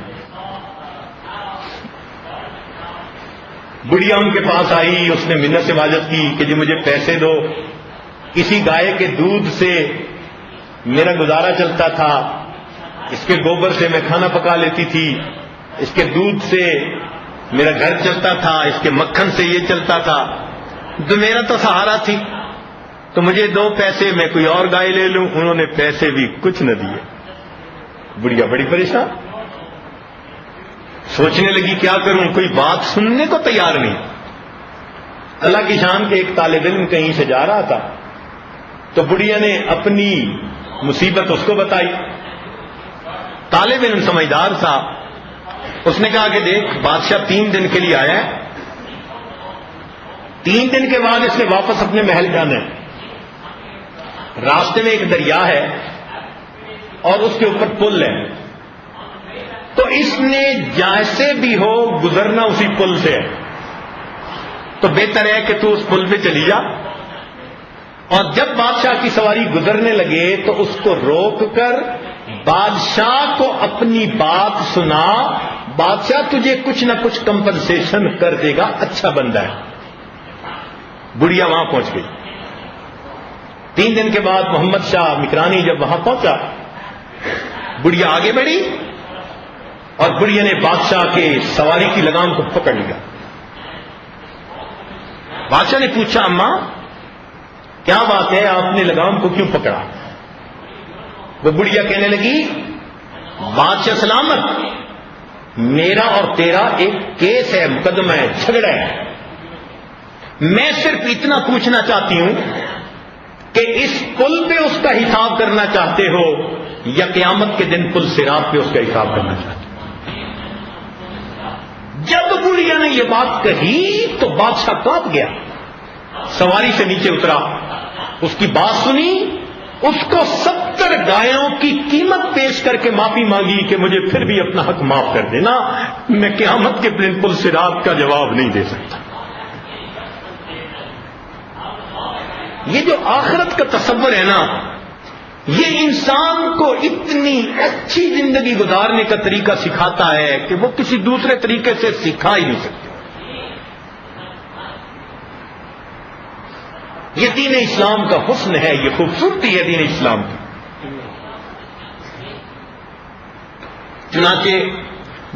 بڑھیا ان کے پاس آئی، اس نے منت سے واجب کی کہ جی مجھے پیسے دو، اسی گائے کے دودھ سے میرا گزارا چلتا تھا، اس کے گوبر سے میں کھانا پکا لیتی تھی، اس کے دودھ سے میرا گھر چلتا تھا، اس کے مکھن سے یہ چلتا تھا، تو میرا تو سہارا تھی، تو مجھے دو پیسے، میں کوئی اور گائے لے لوں. انہوں نے پیسے بھی کچھ نہ دیے. بڑھیا بڑی پریشان، سوچنے لگی کیا کروں، کوئی بات سننے کو تیار نہیں. اللہ کی شان کے ایک طالب علم کہیں سے جا رہا تھا، تو بڑھیا نے اپنی مصیبت اس کو بتائی. طالب علم سمجھدار تھا، اس نے کہا کہ دیکھ بادشاہ 3 دن کے لیے آیا ہے، 3 دن کے بعد اس نے واپس اپنے محل جانا ہے. راستے میں ایک دریا ہے اور اس کے اوپر پل ہے، تو اس نے جیسے بھی ہو گزرنا اسی پل سے ہے. تو بہتر ہے کہ تو اس پل پہ چلی جا، اور جب بادشاہ کی سواری گزرنے لگے تو اس کو روک کر بادشاہ کو اپنی بات سنا، بادشاہ تجھے کچھ نہ کچھ کمپنسیشن کر دے گا، اچھا بندہ ہے. بڑھیا وہاں پہنچ گئی. 3 دن کے بعد محمد شاہ مکرانی جب وہاں پہنچا، بڑھیا آگے بڑھی اور بڑھیا نے بادشاہ کے سواری کی لگام کو پکڑ لیا. بادشاہ نے پوچھا اماں کیا بات ہے، آپ نے لگام کو کیوں پکڑا؟ وہ بڑھیا کہنے لگی بادشاہ سلامت، میرا اور تیرا ایک کیس ہے، مقدمہ ہے، جھگڑا ہے. میں صرف اتنا پوچھنا چاہتی ہوں کہ اس پل پہ اس کا حساب کرنا چاہتے ہو یا قیامت کے دن پل صراط پہ اس کا حساب کرنا چاہتے ہو. جب بڑھیا نے یہ بات کہی تو بادشاہ کانپ گیا، سواری سے نیچے اترا، اس کی بات سنی، اس کو 70 گایوں کی قیمت پیش کر کے معافی مانگی کہ مجھے پھر بھی اپنا حق معاف کر دینا، میں قیامت کے دن پل صراط کا جواب نہیں دے سکتا. یہ جو آخرت کا تصور ہے نا، یہ انسان کو اتنی اچھی زندگی گزارنے کا طریقہ سکھاتا ہے کہ وہ کسی دوسرے طریقے سے سکھا ہی نہیں سکتے. یہ دین اسلام کا حسن ہے، یہ خوبصورتی ہے دین اسلام کی. چنانچہ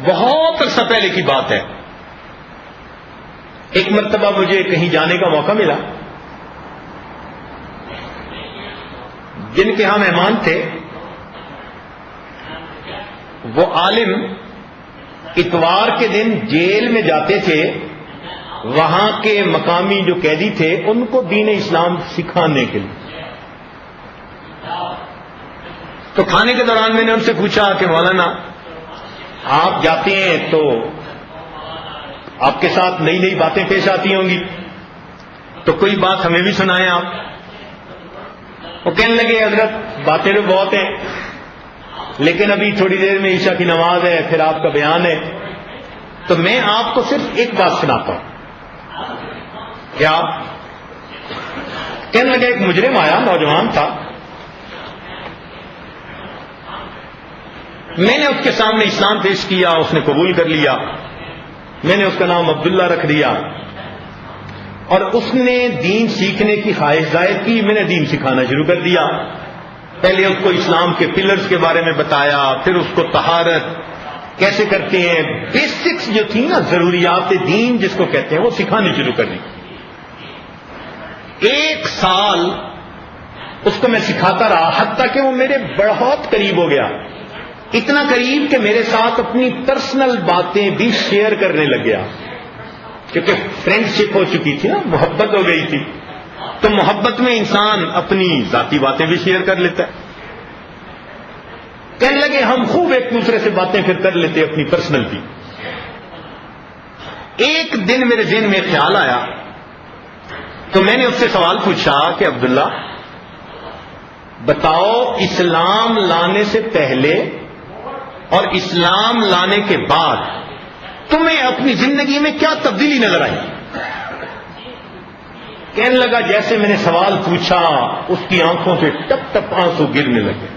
بہت عرصہ پہلے کی بات ہے، ایک مرتبہ مجھے کہیں جانے کا موقع ملا. جن کے ہاں مہمان تھے وہ عالم اتوار کے دن جیل میں جاتے تھے، وہاں کے مقامی جو قیدی تھے ان کو دین اسلام سکھانے کے لیے. تو کھانے کے دوران میں نے ان سے پوچھا کہ مولانا آپ جاتے ہیں تو آپ کے ساتھ نئی نئی باتیں پیش آتی ہوں گی، تو کوئی بات ہمیں بھی سنائیں آپ. وہ کہنے لگے حضرت باتیں تو بہت ہیں، لیکن ابھی تھوڑی دیر میں عشاء کی نماز ہے، پھر آپ کا بیان ہے، تو میں آپ کو صرف ایک بات سناتا ہوں. کیا؟ کہنے لگے ایک مجرم آیا، نوجوان تھا، میں نے اس کے سامنے اسلام پیش کیا، اس نے قبول کر لیا، میں نے اس کا نام عبداللہ رکھ دیا، اور اس نے دین سیکھنے کی خواہش ظاہر کی، میں نے دین سکھانا شروع کر دیا. پہلے اس کو اسلام کے پلرز کے بارے میں بتایا، پھر اس کو طہارت کیسے کرتے ہیں، بیسکس جو تھی نا، ضروریات دین جس کو کہتے ہیں، وہ سکھانی شروع کر دی. 1 سال اس کو میں سکھاتا رہا، حتیٰ کہ وہ میرے بہت قریب ہو گیا، اتنا قریب کہ میرے ساتھ اپنی پرسنل باتیں بھی شیئر کرنے لگ گیا، کیونکہ فرینڈ شپ ہو چکی تھی نا، محبت ہو گئی تھی. تو محبت میں انسان اپنی ذاتی باتیں بھی شیئر کر لیتا ہے. کہنے لگے ہم خوب ایک دوسرے سے باتیں پھر کر لیتے اپنی پرسنل بھی. ایک دن میرے ذہن میں خیال آیا تو میں نے اس سے سوال پوچھا کہ عبداللہ بتاؤ، اسلام لانے سے پہلے اور اسلام لانے کے بعد تمہیں اپنی زندگی میں کیا تبدیلی نظر آئی؟ کہنے لگا جیسے میں نے سوال پوچھا اس کی آنکھوں سے ٹپ ٹپ آنسو گرنے لگے.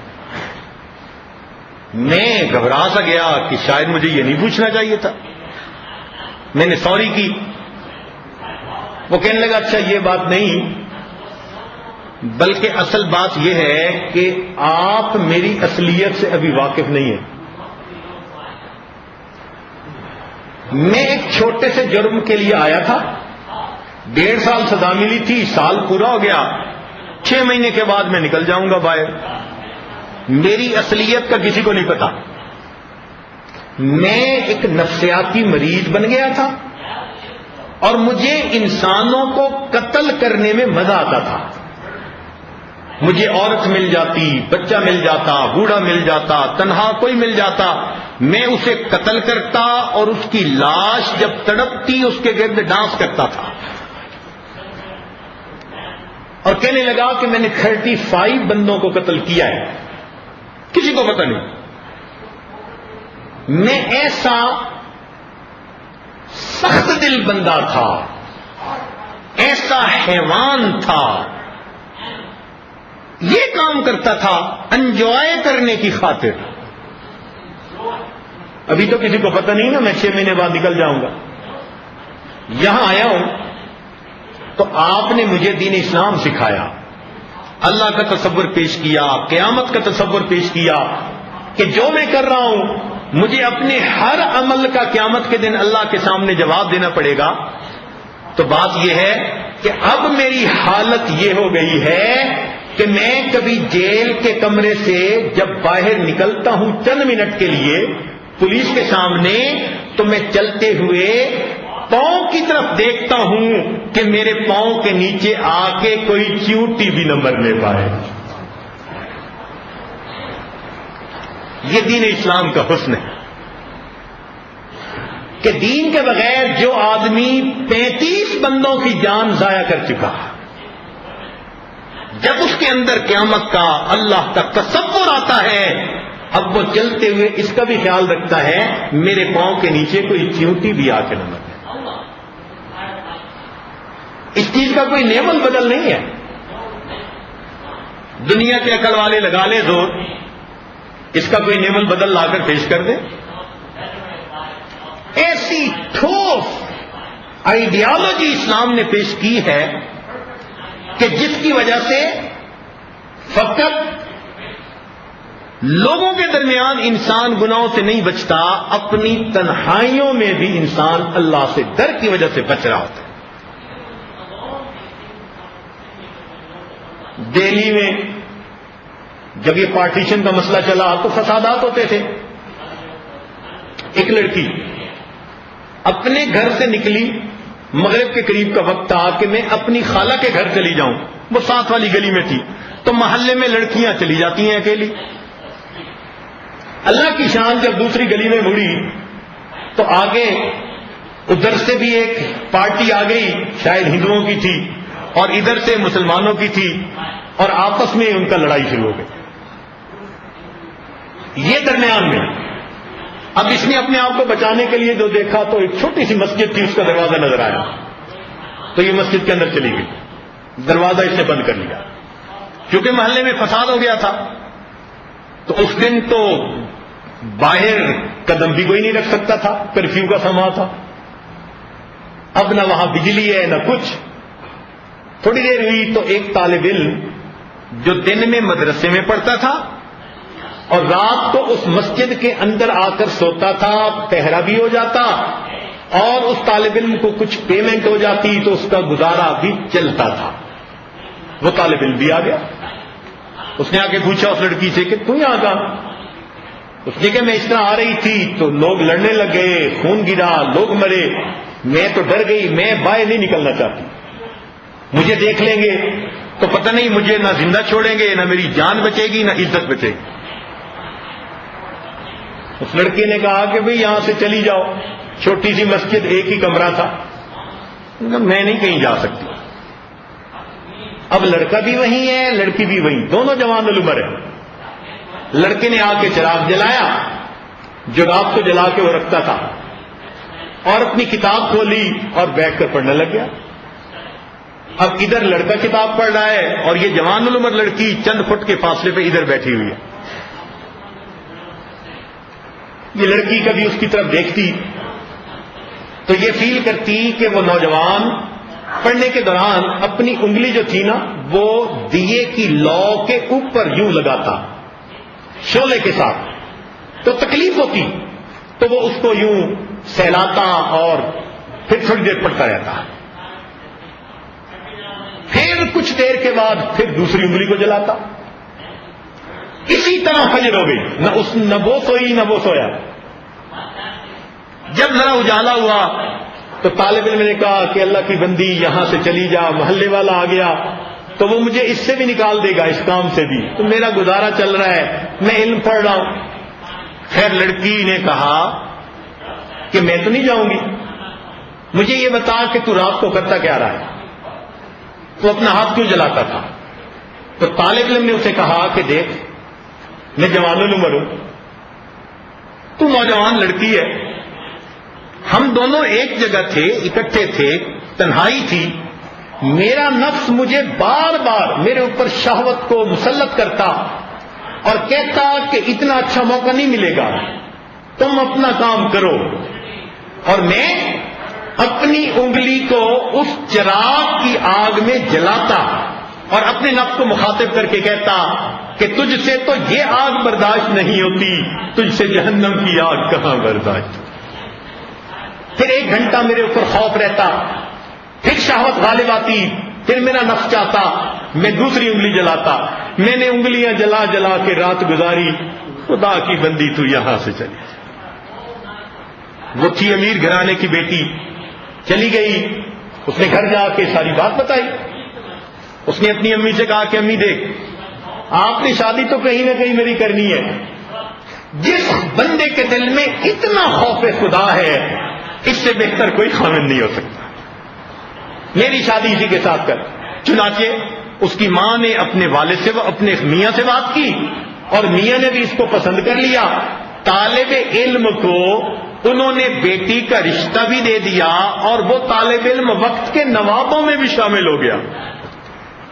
میں گھبرا سا گیا کہ شاید مجھے یہ نہیں پوچھنا چاہیے تھا. میں نے سوری کی. وہ کہنے لگا اچھا یہ بات نہیں، بلکہ اصل بات یہ ہے کہ آپ میری اصلیت سے ابھی واقف نہیں ہیں. میں ایک چھوٹے سے جرم کے لیے آیا تھا، 1.5 سال سزا ملی تھی، سال پورا ہو گیا، 6 مہینے کے بعد میں نکل جاؤں گا باہر. میری اصلیت کا کسی کو نہیں پتا. میں ایک نفسیاتی مریض بن گیا تھا اور مجھے انسانوں کو قتل کرنے میں مزہ آتا تھا. مجھے عورت مل جاتی، بچہ مل جاتا، بوڑھا مل جاتا، تنہا کوئی مل جاتا، میں اسے قتل کرتا اور اس کی لاش جب تڑپتی اس کے گرد ڈانس کرتا تھا. اور کہنے لگا کہ میں نے 35 بندوں کو قتل کیا ہے، کسی کو پتہ نہیں. میں ایسا سخت دل بندہ تھا، ایسا حیوان تھا، یہ کام کرتا تھا انجوائے کرنے کی خاطر. ابھی تو کسی کو پتہ نہیں نا، میں 6 مہینے بعد نکل جاؤں گا. یہاں آیا ہوں تو آپ نے مجھے دین اسلام سکھایا، اللہ کا تصور پیش کیا، قیامت کا تصور پیش کیا کہ جو میں کر رہا ہوں مجھے اپنے ہر عمل کا قیامت کے دن اللہ کے سامنے جواب دینا پڑے گا. تو بات یہ ہے کہ اب میری حالت یہ ہو گئی ہے کہ میں کبھی جیل کے کمرے سے جب باہر نکلتا ہوں چند منٹ کے لیے پولیس کے سامنے، تو میں چلتے ہوئے پاؤں کی طرف دیکھتا ہوں کہ میرے پاؤں کے نیچے آ کے کوئی چیوٹی بھی نہ مرنے پائے. یہ دین اسلام کا حسن ہے کہ دین کے بغیر جو آدمی 35 بندوں کی جان ضائع کر چکا، جب اس کے اندر قیامت کا اللہ کا تصور آتا ہے، اب وہ چلتے ہوئے اس کا بھی خیال رکھتا ہے میرے پاؤں کے نیچے کوئی چیونٹی بھی آ کے نہ مرے. اس چیز کا کوئی نیمل بدل نہیں ہے. دنیا کے عقل والے لگا لے زور، اس کا کوئی نیمل بدل لا کر پیش کر دے. ایسی ٹھوس آئیڈیالوجی اسلام نے پیش کی ہے کہ جس کی وجہ سے فقط لوگوں کے درمیان انسان گناہوں سے نہیں بچتا، اپنی تنہائیوں میں بھی انسان اللہ سے ڈر کی وجہ سے بچ رہا ہوتا ہے. دہلی میں جب یہ پارٹیشن کا مسئلہ چلا تو فسادات ہوتے تھے. ایک لڑکی اپنے گھر سے نکلی، مغرب کے قریب کا وقت تھا کہ میں اپنی خالہ کے گھر چلی جاؤں، وہ ساتھ والی گلی میں تھی. تو محلے میں لڑکیاں چلی جاتی ہیں اکیلی. اللہ کی شان جب دوسری گلی میں مڑی تو آگے ادھر سے بھی ایک پارٹی آ گئی، شاید ہندوؤں کی تھی، اور ادھر سے مسلمانوں کی تھی، اور آپس میں ان کا لڑائی شروع ہو گئی. یہ درمیان میں اب اس نے اپنے آپ کو بچانے کے لیے جو دیکھا تو ایک چھوٹی سی مسجد تھی، اس کا دروازہ نظر آیا تو یہ مسجد کے اندر چلی گئی. دروازہ اس نے بند کر لیا کیونکہ محلے میں فساد ہو گیا تھا. تو اس دن تو باہر قدم بھی کوئی نہیں رکھ سکتا تھا، کرفیو کا سما تھا. اب نہ وہاں بجلی ہے نہ کچھ. تھوڑی دیر ہوئی تو ایک طالب علم جو دن میں مدرسے میں پڑھتا تھا اور رات کو اس مسجد کے اندر آ کر سوتا تھا، پہرا بھی ہو جاتا اور اس طالب علم کو کچھ پیمنٹ ہو جاتی تو اس کا گزارا بھی چلتا تھا. وہ طالب علم بھی آ گیا. اس نے آ کے پوچھا اس لڑکی سے کہ تو یہاں کہاں؟ اس نے کہا میں اس طرح آ رہی تھی تو لوگ لڑنے لگ گئے، خون گرا، لوگ مرے، میں تو ڈر گئی، میں باہر نہیں نکلنا چاہتی. مجھے دیکھ لیں گے تو پتہ نہیں مجھے نہ زندہ چھوڑیں گے، نہ میری جان بچے گی، نہ عزت بچے گی. اس لڑکی نے کہا کہ بھئی یہاں سے چلی جاؤ. چھوٹی سی مسجد، ایک ہی کمرہ تھا، میں نہیں کہیں جا سکتی. اب لڑکا بھی وہیں ہے، لڑکی بھی وہیں، دونوں جوان العمر ہیں. لڑکے نے آ کے چراغ جلایا جو رات کو جلا کے وہ رکھتا تھا، اور اپنی کتاب کھولی اور بیٹھ کر پڑھنے لگ گیا. اب ادھر لڑکا کتاب پڑھ رہا ہے اور یہ جوان العمر لڑکی چند فٹ کے فاصلے پہ ادھر بیٹھی ہوئی ہے. یہ لڑکی کبھی اس کی طرف دیکھتی تو یہ فیل کرتی کہ وہ نوجوان پڑھنے کے دوران اپنی انگلی جو تھی نا وہ دیے کی لو کے اوپر یوں لگاتا شعلے کے ساتھ، تو تکلیف ہوتی تو وہ اس کو یوں سہلاتا اور پھر تھوڑی دیر پڑھتا رہتا. پھر کچھ دیر کے بعد پھر دوسری انگلی کو جلاتا. اسی طرح فجر ہو گئی، نہ وہ سوئی نہ وہ سویا. جب ذرا اجالا ہوا تو طالب علم نے کہا کہ اللہ کی بندی یہاں سے چلی جا، محلے والا آ گیا تو وہ مجھے اس سے بھی نکال دے گا، اس کام سے بھی، تو میرا گزارا چل رہا ہے، میں علم پڑھ رہا ہوں. خیر لڑکی نے کہا کہ میں تو نہیں جاؤں گی، مجھے یہ بتا کہ تو رات کو کرتا کیا رہا ہے، تو اپنا ہاتھ کیوں جلاتا تھا؟ تو طالب علم نے اسے کہا کہ دیکھ میں جوان العمر ہوں، تو نوجوان لڑکی ہے، ہم دونوں ایک جگہ تھے، اکٹھے تھے، تنہائی تھی، میرا نفس مجھے بار بار میرے اوپر شہوت کو مسلط کرتا اور کہتا کہ اتنا اچھا موقع نہیں ملے گا، تم اپنا کام کرو، اور میں اپنی انگلی کو اس چراغ کی آگ میں جلاتا اور اپنے نفس کو مخاطب کر کے کہتا کہ تجھ سے تو یہ آگ برداشت نہیں ہوتی، تجھ سے جہنم کی آگ کہاں برداشت. پھر 1 گھنٹہ میرے اوپر خوف رہتا، پھر شہوت غالب آتی، پھر میرا نفس چاہتا میں دوسری انگلی جلاتا. میں نے انگلیاں جلا جلا کے رات گزاری. خدا کی بندی تو یہاں سے چلی. وہ تھی امیر گھرانے کی بیٹی، چلی گئی، اس نے گھر جا کے ساری بات بتائی. اس نے اپنی امی سے کہا کہ امی دیکھ، آپ نے شادی تو کہیں نہ کہیں میری کرنی ہے، جس بندے کے دل میں اتنا خوف خدا ہے اس سے بہتر کوئی خامن نہیں ہو سکتا، میری شادی اسی کے ساتھ کر. چنانچہ اس کی ماں نے اپنے والد سے اپنے میاں سے بات کی اور میاں نے بھی اس کو پسند کر لیا. طالب علم کو انہوں نے بیٹی کا رشتہ بھی دے دیا اور وہ طالب علم وقت کے نوابوں میں بھی شامل ہو گیا.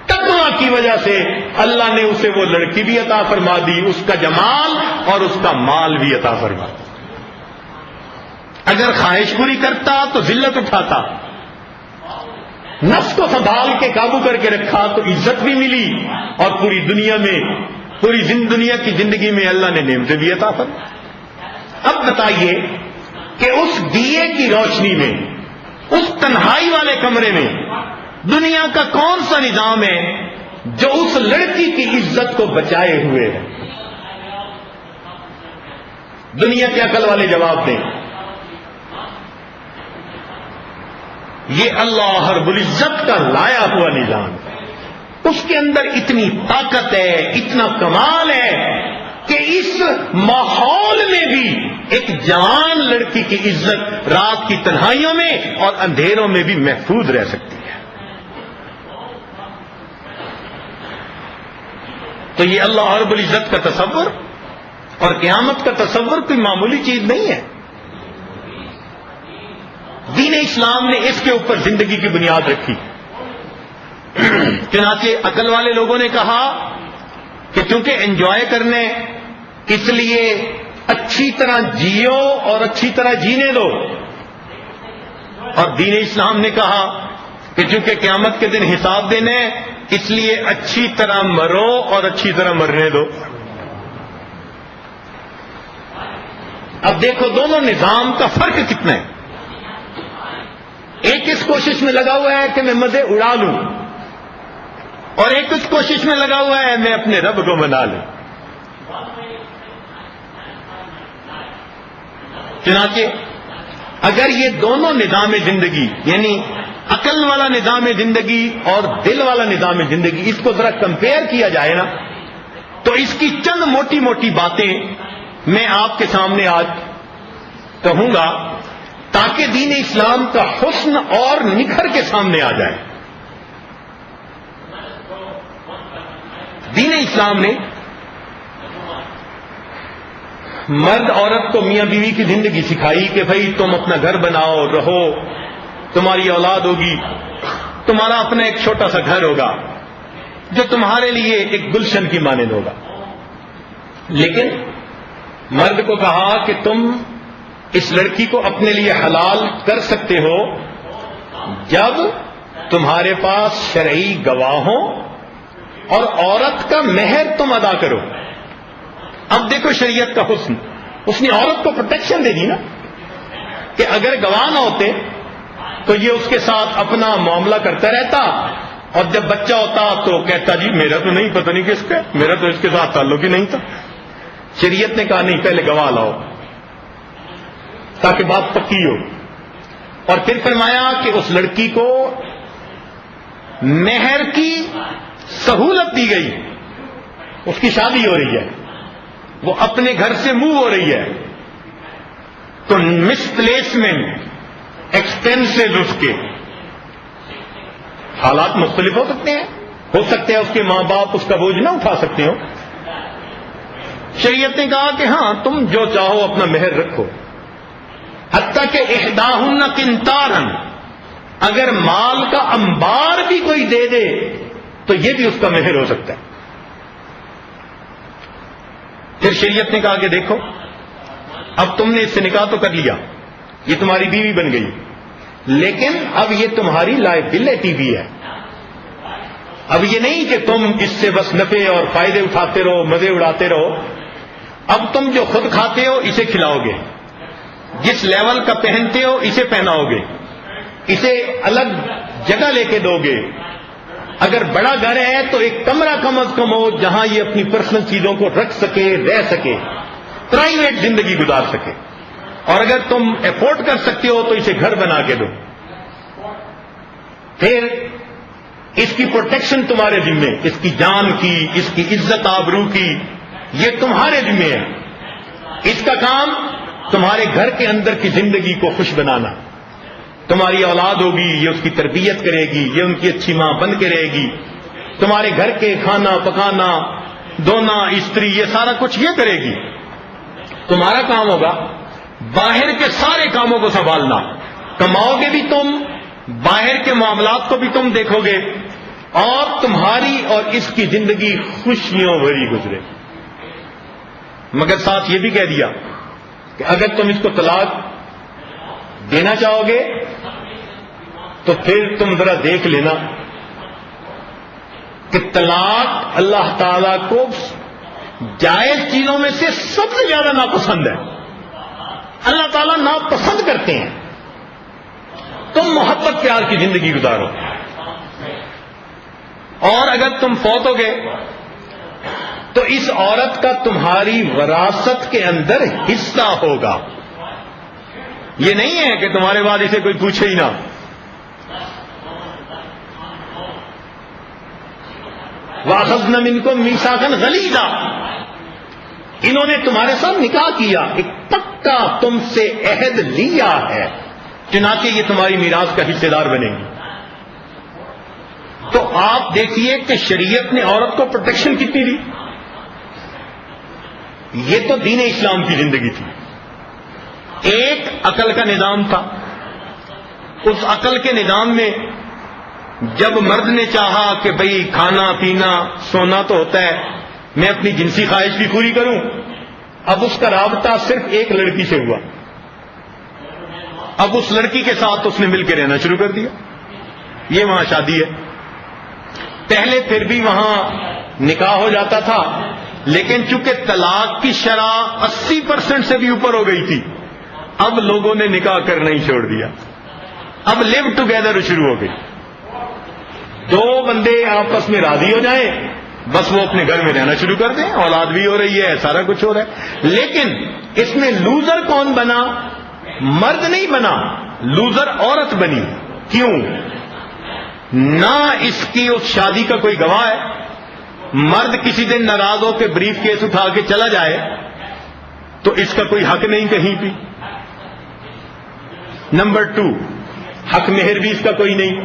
تقویٰ کی وجہ سے اللہ نے اسے وہ لڑکی بھی عطا فرما دی، اس کا جمال اور اس کا مال بھی عطا فرما دی. اگر خواہش پوری کرتا تو ذلت اٹھاتا، نفس کو سنبھال کے قابو کر کے رکھا تو عزت بھی ملی اور پوری دنیا میں، پوری دنیا کی زندگی میں اللہ نے نعمتیں بھی عطا فرمائی. اب بتائیے کہ اس دیے کی روشنی میں، اس تنہائی والے کمرے میں دنیا کا کون سا نظام ہے جو اس لڑکی کی عزت کو بچائے ہوئے ہے؟ دنیا کے عقل والے جواب دیں. یہ اللہ رب العزت کا لایا ہوا نظام ہے، اس کے اندر اتنی طاقت ہے، اتنا کمال ہے کہ اس ماحول میں بھی ایک جوان لڑکی کی عزت رات کی تنہائیوں میں اور اندھیروں میں بھی محفوظ رہ سکتی ہے. تو یہ اللہ رب العزت کا تصور اور قیامت کا تصور کوئی معمولی چیز نہیں ہے. دین اسلام نے اس کے اوپر زندگی کی بنیاد رکھی. چنانچہ عقل والے لوگوں نے کہا کہ چونکہ انجوائے کرنے اس لیے اچھی طرح جیو اور اچھی طرح جینے دو، اور دین اسلام نے کہا کہ چونکہ قیامت کے دن حساب دینے اس لیے اچھی طرح مرو اور اچھی طرح مرنے دو. اب دیکھو دونوں نظام کا فرق کتنا ہے. ایک اس کوشش میں لگا ہوا ہے کہ میں مزے اڑا لوں، اور ایک اس کوشش میں لگا ہوا ہے میں اپنے رب کو منا لوں. چنانچہ اگر یہ دونوں نظام زندگی، یعنی عقل والا نظام زندگی اور دل والا نظام زندگی، اس کو ذرا کمپیئر کیا جائے نا تو اس کی چند موٹی موٹی باتیں میں آپ کے سامنے آج کہوں گا تاکہ دین اسلام کا حسن اور نکھر کے سامنے آ جائے. دین اسلام نے مرد عورت کو میاں بیوی کی زندگی سکھائی کہ بھائی تم اپنا گھر بناؤ، رہو، تمہاری اولاد ہوگی، تمہارا اپنا ایک چھوٹا سا گھر ہوگا جو تمہارے لیے ایک گلشن کی مانند ہوگا. لیکن مرد کو کہا کہ تم اس لڑکی کو اپنے لیے حلال کر سکتے ہو جب تمہارے پاس شرعی گواہ ہوں اور عورت کا مہر تم ادا کرو. اب دیکھو شریعت کا حسن، اس نے عورت کو پروٹیکشن دے دی نا کہ اگر گواہ نہ ہوتے تو یہ اس کے ساتھ اپنا معاملہ کرتا رہتا، اور جب بچہ ہوتا تو کہتا جی میرا تو نہیں، پتہ نہیں کس کا، میرا تو اس کے ساتھ تعلق ہی نہیں تھا. شریعت نے کہا نہیں، پہلے گواہ لاؤ تاکہ بات پکی ہو. اور پھر فرمایا کہ اس لڑکی کو مہر کی سہولت دی گئی، اس کی شادی ہو رہی ہے، وہ اپنے گھر سے موو ہو رہی ہے، تو مس پلیسمنٹ ایکسپینسز اس کے حالات مختلف ہو سکتے ہیں، ہو سکتے ہیں اس کے ماں باپ اس کا بوجھ نہ اٹھا سکتے ہو. شریعت نے کہا کہ ہاں تم جو چاہو اپنا مہر رکھو، حتیٰ کہ احداہن قنطارا، اگر مال کا انبار بھی کوئی دے دے تو یہ بھی اس کا مہر ہو سکتا ہے. پھر شریعت نے کہا کہ دیکھو اب تم نے اس سے نکاح تو کر لیا، یہ تمہاری بیوی بن گئی، لیکن اب یہ تمہاری لائبلٹی بھی ہے. اب یہ نہیں کہ تم اس سے بس نفع اور فائدے اٹھاتے رہو، مزے اڑاتے رہو. اب تم جو خود کھاتے ہو اسے کھلاؤ گے، جس لیول کا پہنتے ہو اسے پہناؤ گے، اسے الگ جگہ لے کے دو گے. اگر بڑا گھر ہے تو ایک کمرہ کم از کم ہو جہاں یہ اپنی پرسنل چیزوں کو رکھ سکے، رہ سکے، پرائیویٹ زندگی گزار سکے. اور اگر تم افورڈ کر سکتے ہو تو اسے گھر بنا کے دو. پھر اس کی پروٹیکشن تمہارے ذمے، اس کی جان کی، اس کی عزت آبرو کی، یہ تمہارے ذمے ہے. اس کا کام تمہارے گھر کے اندر کی زندگی کو خوش بنانا. تمہاری اولاد ہوگی، یہ اس کی تربیت کرے گی، یہ ان کی اچھی ماں بن کے رہے گی. تمہارے گھر کے کھانا پکانا، دھونا، استری، یہ سارا کچھ یہ کرے گی. تمہارا کام ہوگا باہر کے سارے کاموں کو سنبھالنا. کماؤ گے بھی تم، باہر کے معاملات کو بھی تم دیکھو گے، اور تمہاری اور اس کی زندگی خوشیوں بھری گزرے. مگر ساتھ یہ بھی کہہ دیا کہ اگر تم اس کو طلاق دینا چاہو گے تو پھر تم ذرا دیکھ لینا کہ طلاق اللہ تعالی کو جائز چیزوں میں سے سب سے زیادہ ناپسند ہے. اللہ تعالیٰ ناپسند کرتے ہیں. تم محبت پیار کی زندگی گزارو، اور اگر تم فوت ہو گئے تو اس عورت کا تمہاری وراثت کے اندر حصہ ہوگا. یہ نہیں ہے کہ تمہارے بعد اسے کوئی پوچھے ہی نہ. وَأَخَذْنَا مِنْكُمْ مِيثَاقًا غَلِيظًا، انہوں نے تمہارے ساتھ نکاح کیا، ایک پکا تم سے عہد لیا ہے، چنانچہ یہ تمہاری میراث کا حصے دار بنیں گی. تو آپ دیکھیے کہ شریعت نے عورت کو پروٹیکشن کتنی دی. یہ تو دین اسلام کی زندگی تھی. ایک عقل کا نظام تھا. اس عقل کے نظام میں جب مرد نے چاہا کہ بھئی کھانا پینا سونا تو ہوتا ہے، میں اپنی جنسی خواہش بھی پوری کروں، اب اس کا رابطہ صرف ایک لڑکی سے ہوا. اب اس لڑکی کے ساتھ اس نے مل کے رہنا شروع کر دیا. یہ وہاں شادی ہے. پہلے پھر بھی وہاں نکاح ہو جاتا تھا، لیکن چونکہ طلاق کی شرح 80% سے بھی اوپر ہو گئی تھی، اب لوگوں نے نکاح کرنا ہی چھوڑ دیا. اب لیو ٹوگیدر شروع ہو گئی. دو بندے آپس میں راضی ہو جائیں، بس وہ اپنے گھر میں رہنا شروع کر دیں، اولاد بھی ہو رہی ہے، سارا کچھ ہو رہا ہے. لیکن اس میں لوزر کون بنا؟ مرد نہیں بنا، لوزر عورت بنی. کیوں؟ نہ اس کی اس شادی کا کوئی گواہ ہے. مرد کسی دن ناراض ہو کے بریف کیس اٹھا کے چلا جائے تو اس کا کوئی حق نہیں کہیں بھی. نمبر 2 حق مہر بھی اس کا کوئی نہیں،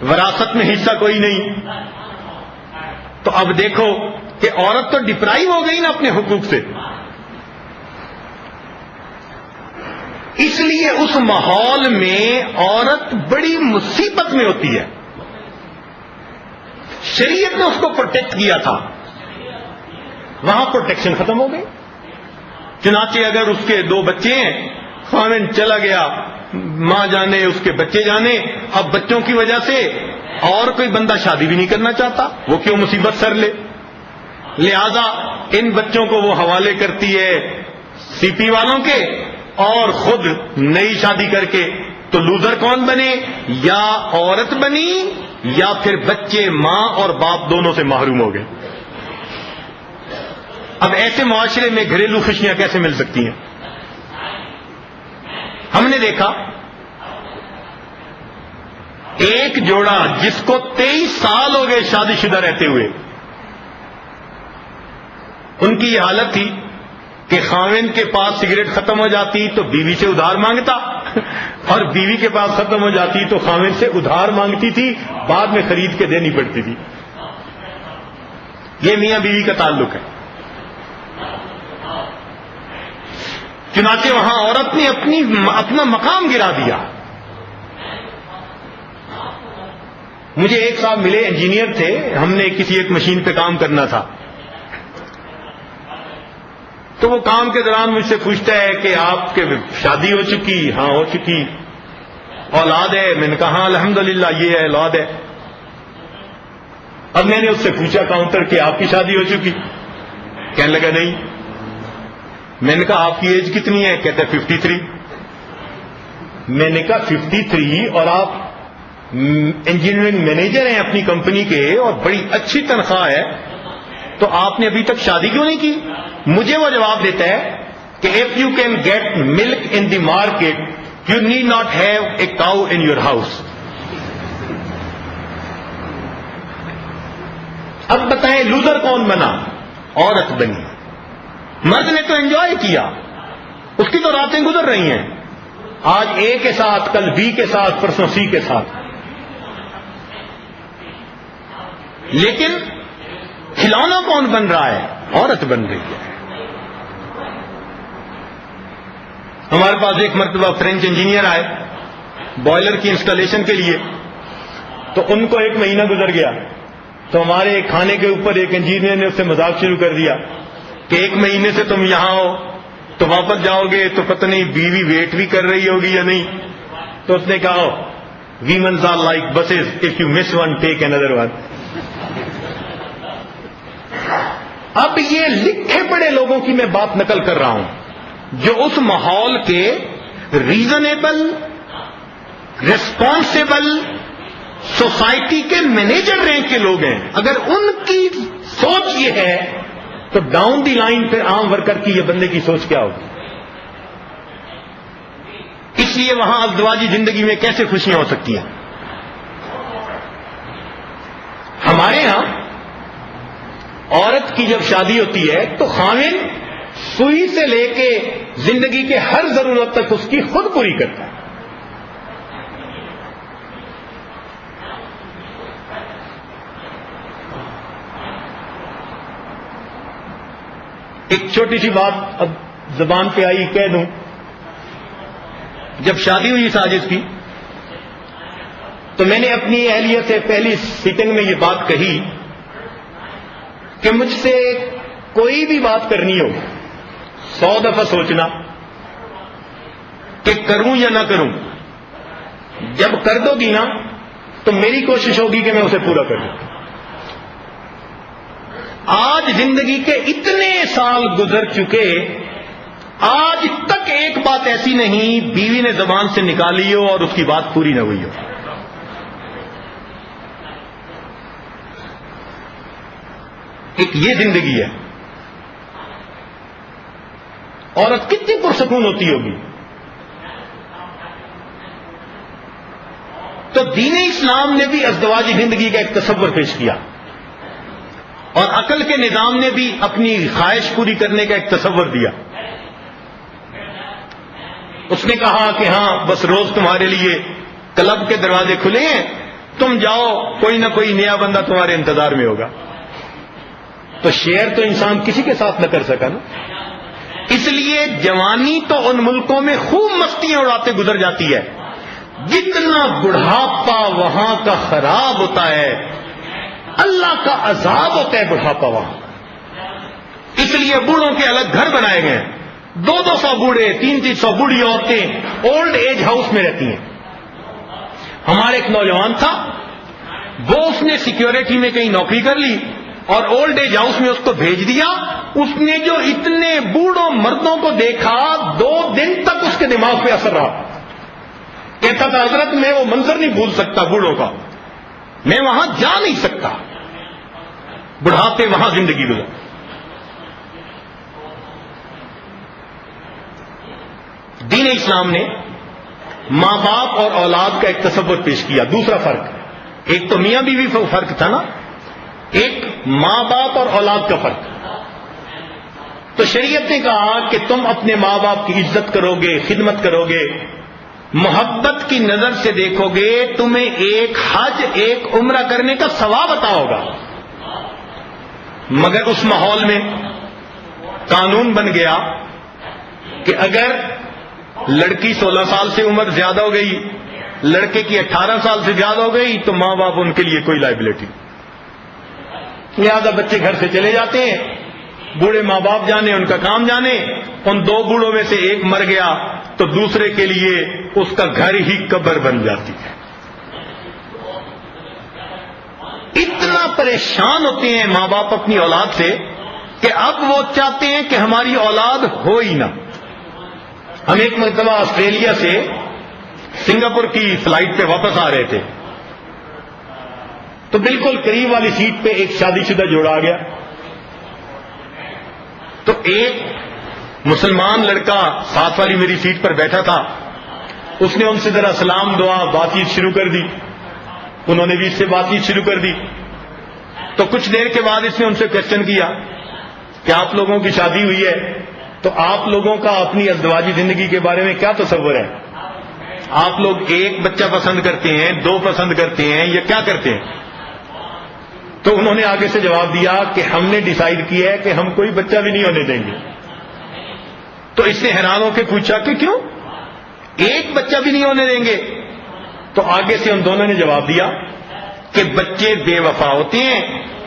وراثت میں حصہ کوئی نہیں. تو اب دیکھو کہ عورت تو ڈپرائیو ہو گئی نا اپنے حقوق سے. اس لیے اس ماحول میں عورت بڑی مصیبت میں ہوتی ہے. شریعت نے اس کو پروٹیکٹ کیا تھا، وہاں پروٹیکشن ختم ہو گئی. چنانچہ اگر اس کے 2 بچے ہیں، خاوند چلا گیا، ماں جانے اس کے بچے جانے، اب بچوں کی وجہ سے اور کوئی بندہ شادی بھی نہیں کرنا چاہتا، وہ کیوں مصیبت سر لے. لہذا ان بچوں کو وہ حوالے کرتی ہے سی پی والوں کے، اور خود نئی شادی کر کے. تو لوزر کون بنے؟ یا عورت بنی یا پھر بچے ماں اور باپ دونوں سے محروم ہو گئے. اب ایسے معاشرے میں گھریلو خوشیاں کیسے مل سکتی ہیں؟ ہم نے دیکھا ایک جوڑا جس کو 23 سال ہو گئے شادی شدہ رہتے ہوئے، ان کی یہ حالت تھی کہ خاوند کے پاس سگریٹ ختم ہو جاتی تو بیوی سے ادھار مانگتا، اور بیوی کے پاس ختم ہو جاتی تو خاوند سے ادھار مانگتی تھی، بعد میں خرید کے دینی پڑتی تھی. یہ میاں بیوی کا تعلق ہے. چنانچہ وہاں عورت نے اپنا مقام گرا دیا. مجھے ایک صاحب ملے، انجینئر تھے، ہم نے کسی ایک مشین پہ کام کرنا تھا. تو وہ کام کے دوران مجھ سے پوچھتا ہے کہ آپ کے شادی ہو چکی؟ ہاں ہو چکی. اولاد ہے؟ میں نے کہا ہاں الحمدللہ یہ ہے اولاد ہے. اب میں نے اس سے پوچھا کاؤنٹر کہ آپ کی شادی ہو چکی؟ کہنے لگا نہیں. میں نے کہا آپ کی ایج کتنی ہے؟ کہتے 53. میں نے کہا 53 اور آپ انجینئرنگ مینیجر ہیں اپنی کمپنی کے اور بڑی اچھی تنخواہ ہے، تو آپ نے ابھی تک شادی کیوں نہیں کی؟ مجھے وہ جواب دیتا ہے کہ if you can get milk in the market, you need not have a cow in your house. اب بتائیں لوزر کون بنا؟ عورت بنی. مرد نے تو انجوائے کیا، اس کی تو راتیں گزر رہی ہیں، آج اے کے ساتھ، کل بی کے ساتھ، پرسوں سی کے ساتھ. لیکن کھلونا کون بن رہا ہے؟ عورت بن رہی ہے. ہمارے پاس ایک مرتبہ فرینچ انجینئر آئے بوائلر کی انسٹالیشن کے لیے، تو ان کو 1 مہینہ گزر گیا. تو ہمارے کھانے کے اوپر ایک انجینئر نے اس سے مذاق شروع کر دیا کہ 1 مہینے سے تم یہاں ہو تو واپس جاؤ گے تو پتہ نہیں بیوی ویٹ بھی کر رہی ہوگی یا نہیں. تو اس نے کہا women's are like buses, if you miss one take another one. اب یہ لکھے پڑے لوگوں کی میں بات نقل کر رہا ہوں جو اس ماحول کے ریزنیبل، ریسپانسیبل سوسائٹی کے مینیجر رینک کے لوگ ہیں. اگر ان کی سوچ یہ ہے تو ڈاؤن دی لائن پھر عام ورکر کی یہ بندے کی سوچ کیا ہوگی؟ اس لیے وہاں ازدواجی زندگی میں کیسے خوشیاں ہو سکتی ہیں؟ ہمارے ہاں عورت کی جب شادی ہوتی ہے تو خاوند سوئی سے لے کے زندگی کے ہر ضرورت تک اس کی خود پوری کرتا ہے. ایک چھوٹی سی بات اب زبان پہ آئی کہہ دوں. جب شادی ہوئی ساجد کی تو میں نے اپنی اہلیہ سے پہلی سیٹنگ میں یہ بات کہی کہ مجھ سے کوئی بھی بات کرنی ہو 100 دفعہ سوچنا کہ کروں یا نہ کروں. جب کر دو گی نا تو میری کوشش ہوگی کہ میں اسے پورا کروں. آج زندگی کے اتنے سال گزر چکے، آج تک ایک بات ایسی نہیں بیوی نے زبان سے نکالی ہو اور اس کی بات پوری نہ ہوئی ہو. ایک یہ زندگی ہے. عورت کتنی پرسکون ہوتی ہوگی. تو دین اسلام نے بھی ازدواجی زندگی کا ایک تصور پیش کیا اور عقل کے نظام نے بھی اپنی خواہش پوری کرنے کا ایک تصور دیا. اس نے کہا کہ ہاں بس روز تمہارے لیے کلب کے دروازے کھلے ہیں، تم جاؤ، کوئی نہ کوئی نیا بندہ تمہارے انتظار میں ہوگا۔ تو شیئر تو انسان کسی کے ساتھ نہ کر سکا نا، اس لیے جوانی تو ان ملکوں میں خوب مستیاں اڑاتے گزر جاتی ہے، جتنا بڑھاپا وہاں کا خراب ہوتا ہے، اللہ کا عذاب ہوتا ہے بڑھاپا وہاں۔ اس لیے بوڑھوں کے الگ گھر بنائے گئے، 200 بوڑھے، 300 بوڑھی عورتیں اولڈ ایج ہاؤس میں رہتی ہیں۔ ہمارے ایک نوجوان تھا، وہ اس نے سیکیورٹی میں کہیں نوکری کر لی اور اولڈ ایج ہاؤس میں اس کو بھیج دیا۔ اس نے جو اتنے بوڑھوں مردوں کو دیکھا، 2 دن تک اس کے دماغ پہ اثر رہا۔ کہتا تھا حضرت میں وہ منظر نہیں بھول سکتا بوڑھوں کا، میں وہاں جا نہیں سکتا، بڑھاپے وہاں زندگی گزر۔ دین اسلام نے ماں باپ اور اولاد کا ایک تصور پیش کیا۔ دوسرا فرق، ایک تو میاں بیوی فرق تھا نا، ایک ماں باپ اور اولاد کا فرق۔ تو شریعت نے کہا کہ تم اپنے ماں باپ کی عزت کرو گے، خدمت کرو گے، محبت کی نظر سے دیکھو گے، تمہیں ایک حج ایک عمرہ کرنے کا ثواب عطا ہوگا۔ مگر اس ماحول میں قانون بن گیا کہ اگر لڑکی 16 سال سے عمر زیادہ ہو گئی، لڑکے کی 18 سال سے زیادہ ہو گئی، تو ماں باپ ان کے لیے کوئی لائبلٹی، لہذا بچے گھر سے چلے جاتے ہیں، بوڑھے ماں باپ جانے، ان کا کام جانے۔ ان 2 بوڑھوں میں سے ایک مر گیا تو دوسرے کے لیے اس کا گھر ہی قبر بن جاتی ہے۔ اتنا پریشان ہوتے ہیں ماں باپ اپنی اولاد سے کہ اب وہ چاہتے ہیں کہ ہماری اولاد ہو ہی نہ۔ ہم ایک مرتبہ آسٹریلیا سے سنگاپور کی فلائٹ پہ واپس آ رہے تھے، تو بالکل قریب والی سیٹ پہ ایک شادی شدہ جوڑا آ گیا۔ تو ایک مسلمان لڑکا ساتھ والی میری سیٹ پر بیٹھا تھا، اس نے ان سے ذرا سلام دعا بات چیت شروع کر دی، انہوں نے بھی اس سے بات چیت شروع کر دی۔ تو کچھ دیر کے بعد اس نے ان سے کوشچن کیا کہ آپ لوگوں کی شادی ہوئی ہے، تو آپ لوگوں کا اپنی ازدواجی زندگی کے بارے میں کیا تصور ہے؟ آپ لوگ 1 بچہ پسند کرتے ہیں، 2 پسند کرتے ہیں، یا کیا کرتے ہیں؟ تو انہوں نے آگے سے جواب دیا کہ ہم نے ڈیسائیڈ کیا ہے کہ ہم کوئی بچہ بھی نہیں ہونے دیں گے۔ تو اس نے حیران ہو کے پوچھا کہ کیوں 1 بچہ بھی نہیں ہونے دیں گے؟ تو آگے سے ان دونوں نے جواب دیا کہ بچے بے وفا ہوتے ہیں،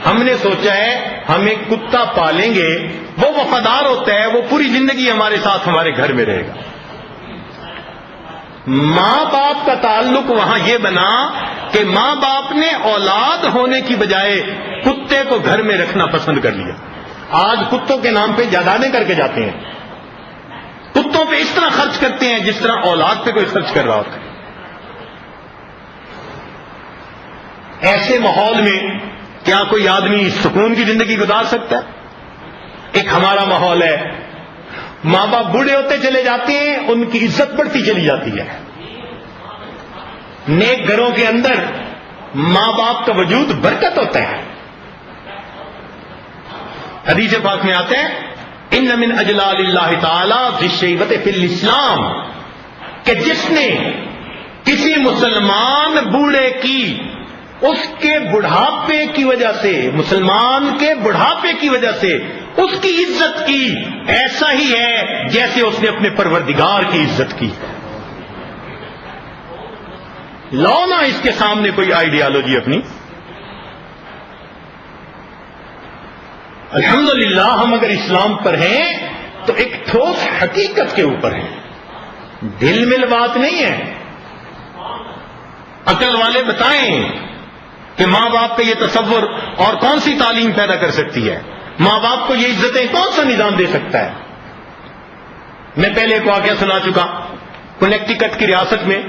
ہم نے سوچا ہے ہم ایک کتا پالیں گے، وہ وفادار ہوتا ہے، وہ پوری زندگی ہمارے ساتھ ہمارے گھر میں رہے گا۔ ماں باپ کا تعلق وہاں یہ بنا کہ ماں باپ نے اولاد ہونے کی بجائے کتے کو گھر میں رکھنا پسند کر لیا۔ آج کتوں کے نام پہ جائیدادیں کر کے جاتے ہیں، کتوں پہ اس طرح خرچ کرتے ہیں جس طرح اولاد پہ کوئی خرچ کر رہا ہوتا ہے۔ ایسے ماحول میں کیا کوئی آدمی سکون کی زندگی گزار سکتا ہے؟ ایک ہمارا ماحول ہے، ماں باپ بوڑھے ہوتے چلے جاتے ہیں، ان کی عزت بڑھتی چلی جاتی ہے۔ نیک گھروں کے اندر ماں باپ کا وجود برکت ہوتا ہے۔ حدیث پاک میں آتے ہیں ان من اجلال اللہ تعالی ذی الشیبۃ فی الاسلام، کہ جس نے کسی مسلمان بوڑھے کی اس کے بڑھاپے کی وجہ سے، مسلمان کے بڑھاپے کی وجہ سے اس کی عزت کی، ایسا ہی ہے جیسے اس نے اپنے پروردگار کی عزت کی۔ لاؤ نا اس کے سامنے کوئی آئیڈیالوجی اپنی۔ الحمدللہ ہم اگر اسلام پر ہیں تو ایک ٹھوس حقیقت کے اوپر ہیں، دل مل بات نہیں ہے۔ عقل والے بتائیں کہ ماں باپ کا یہ تصور اور کون سی تعلیم پیدا کر سکتی ہے؟ ماں باپ کو یہ عزتیں کون سا نظام دے سکتا ہے؟ میں پہلے ایک واقعہ سنا چکا، کنیکٹیکٹ کی ریاست میں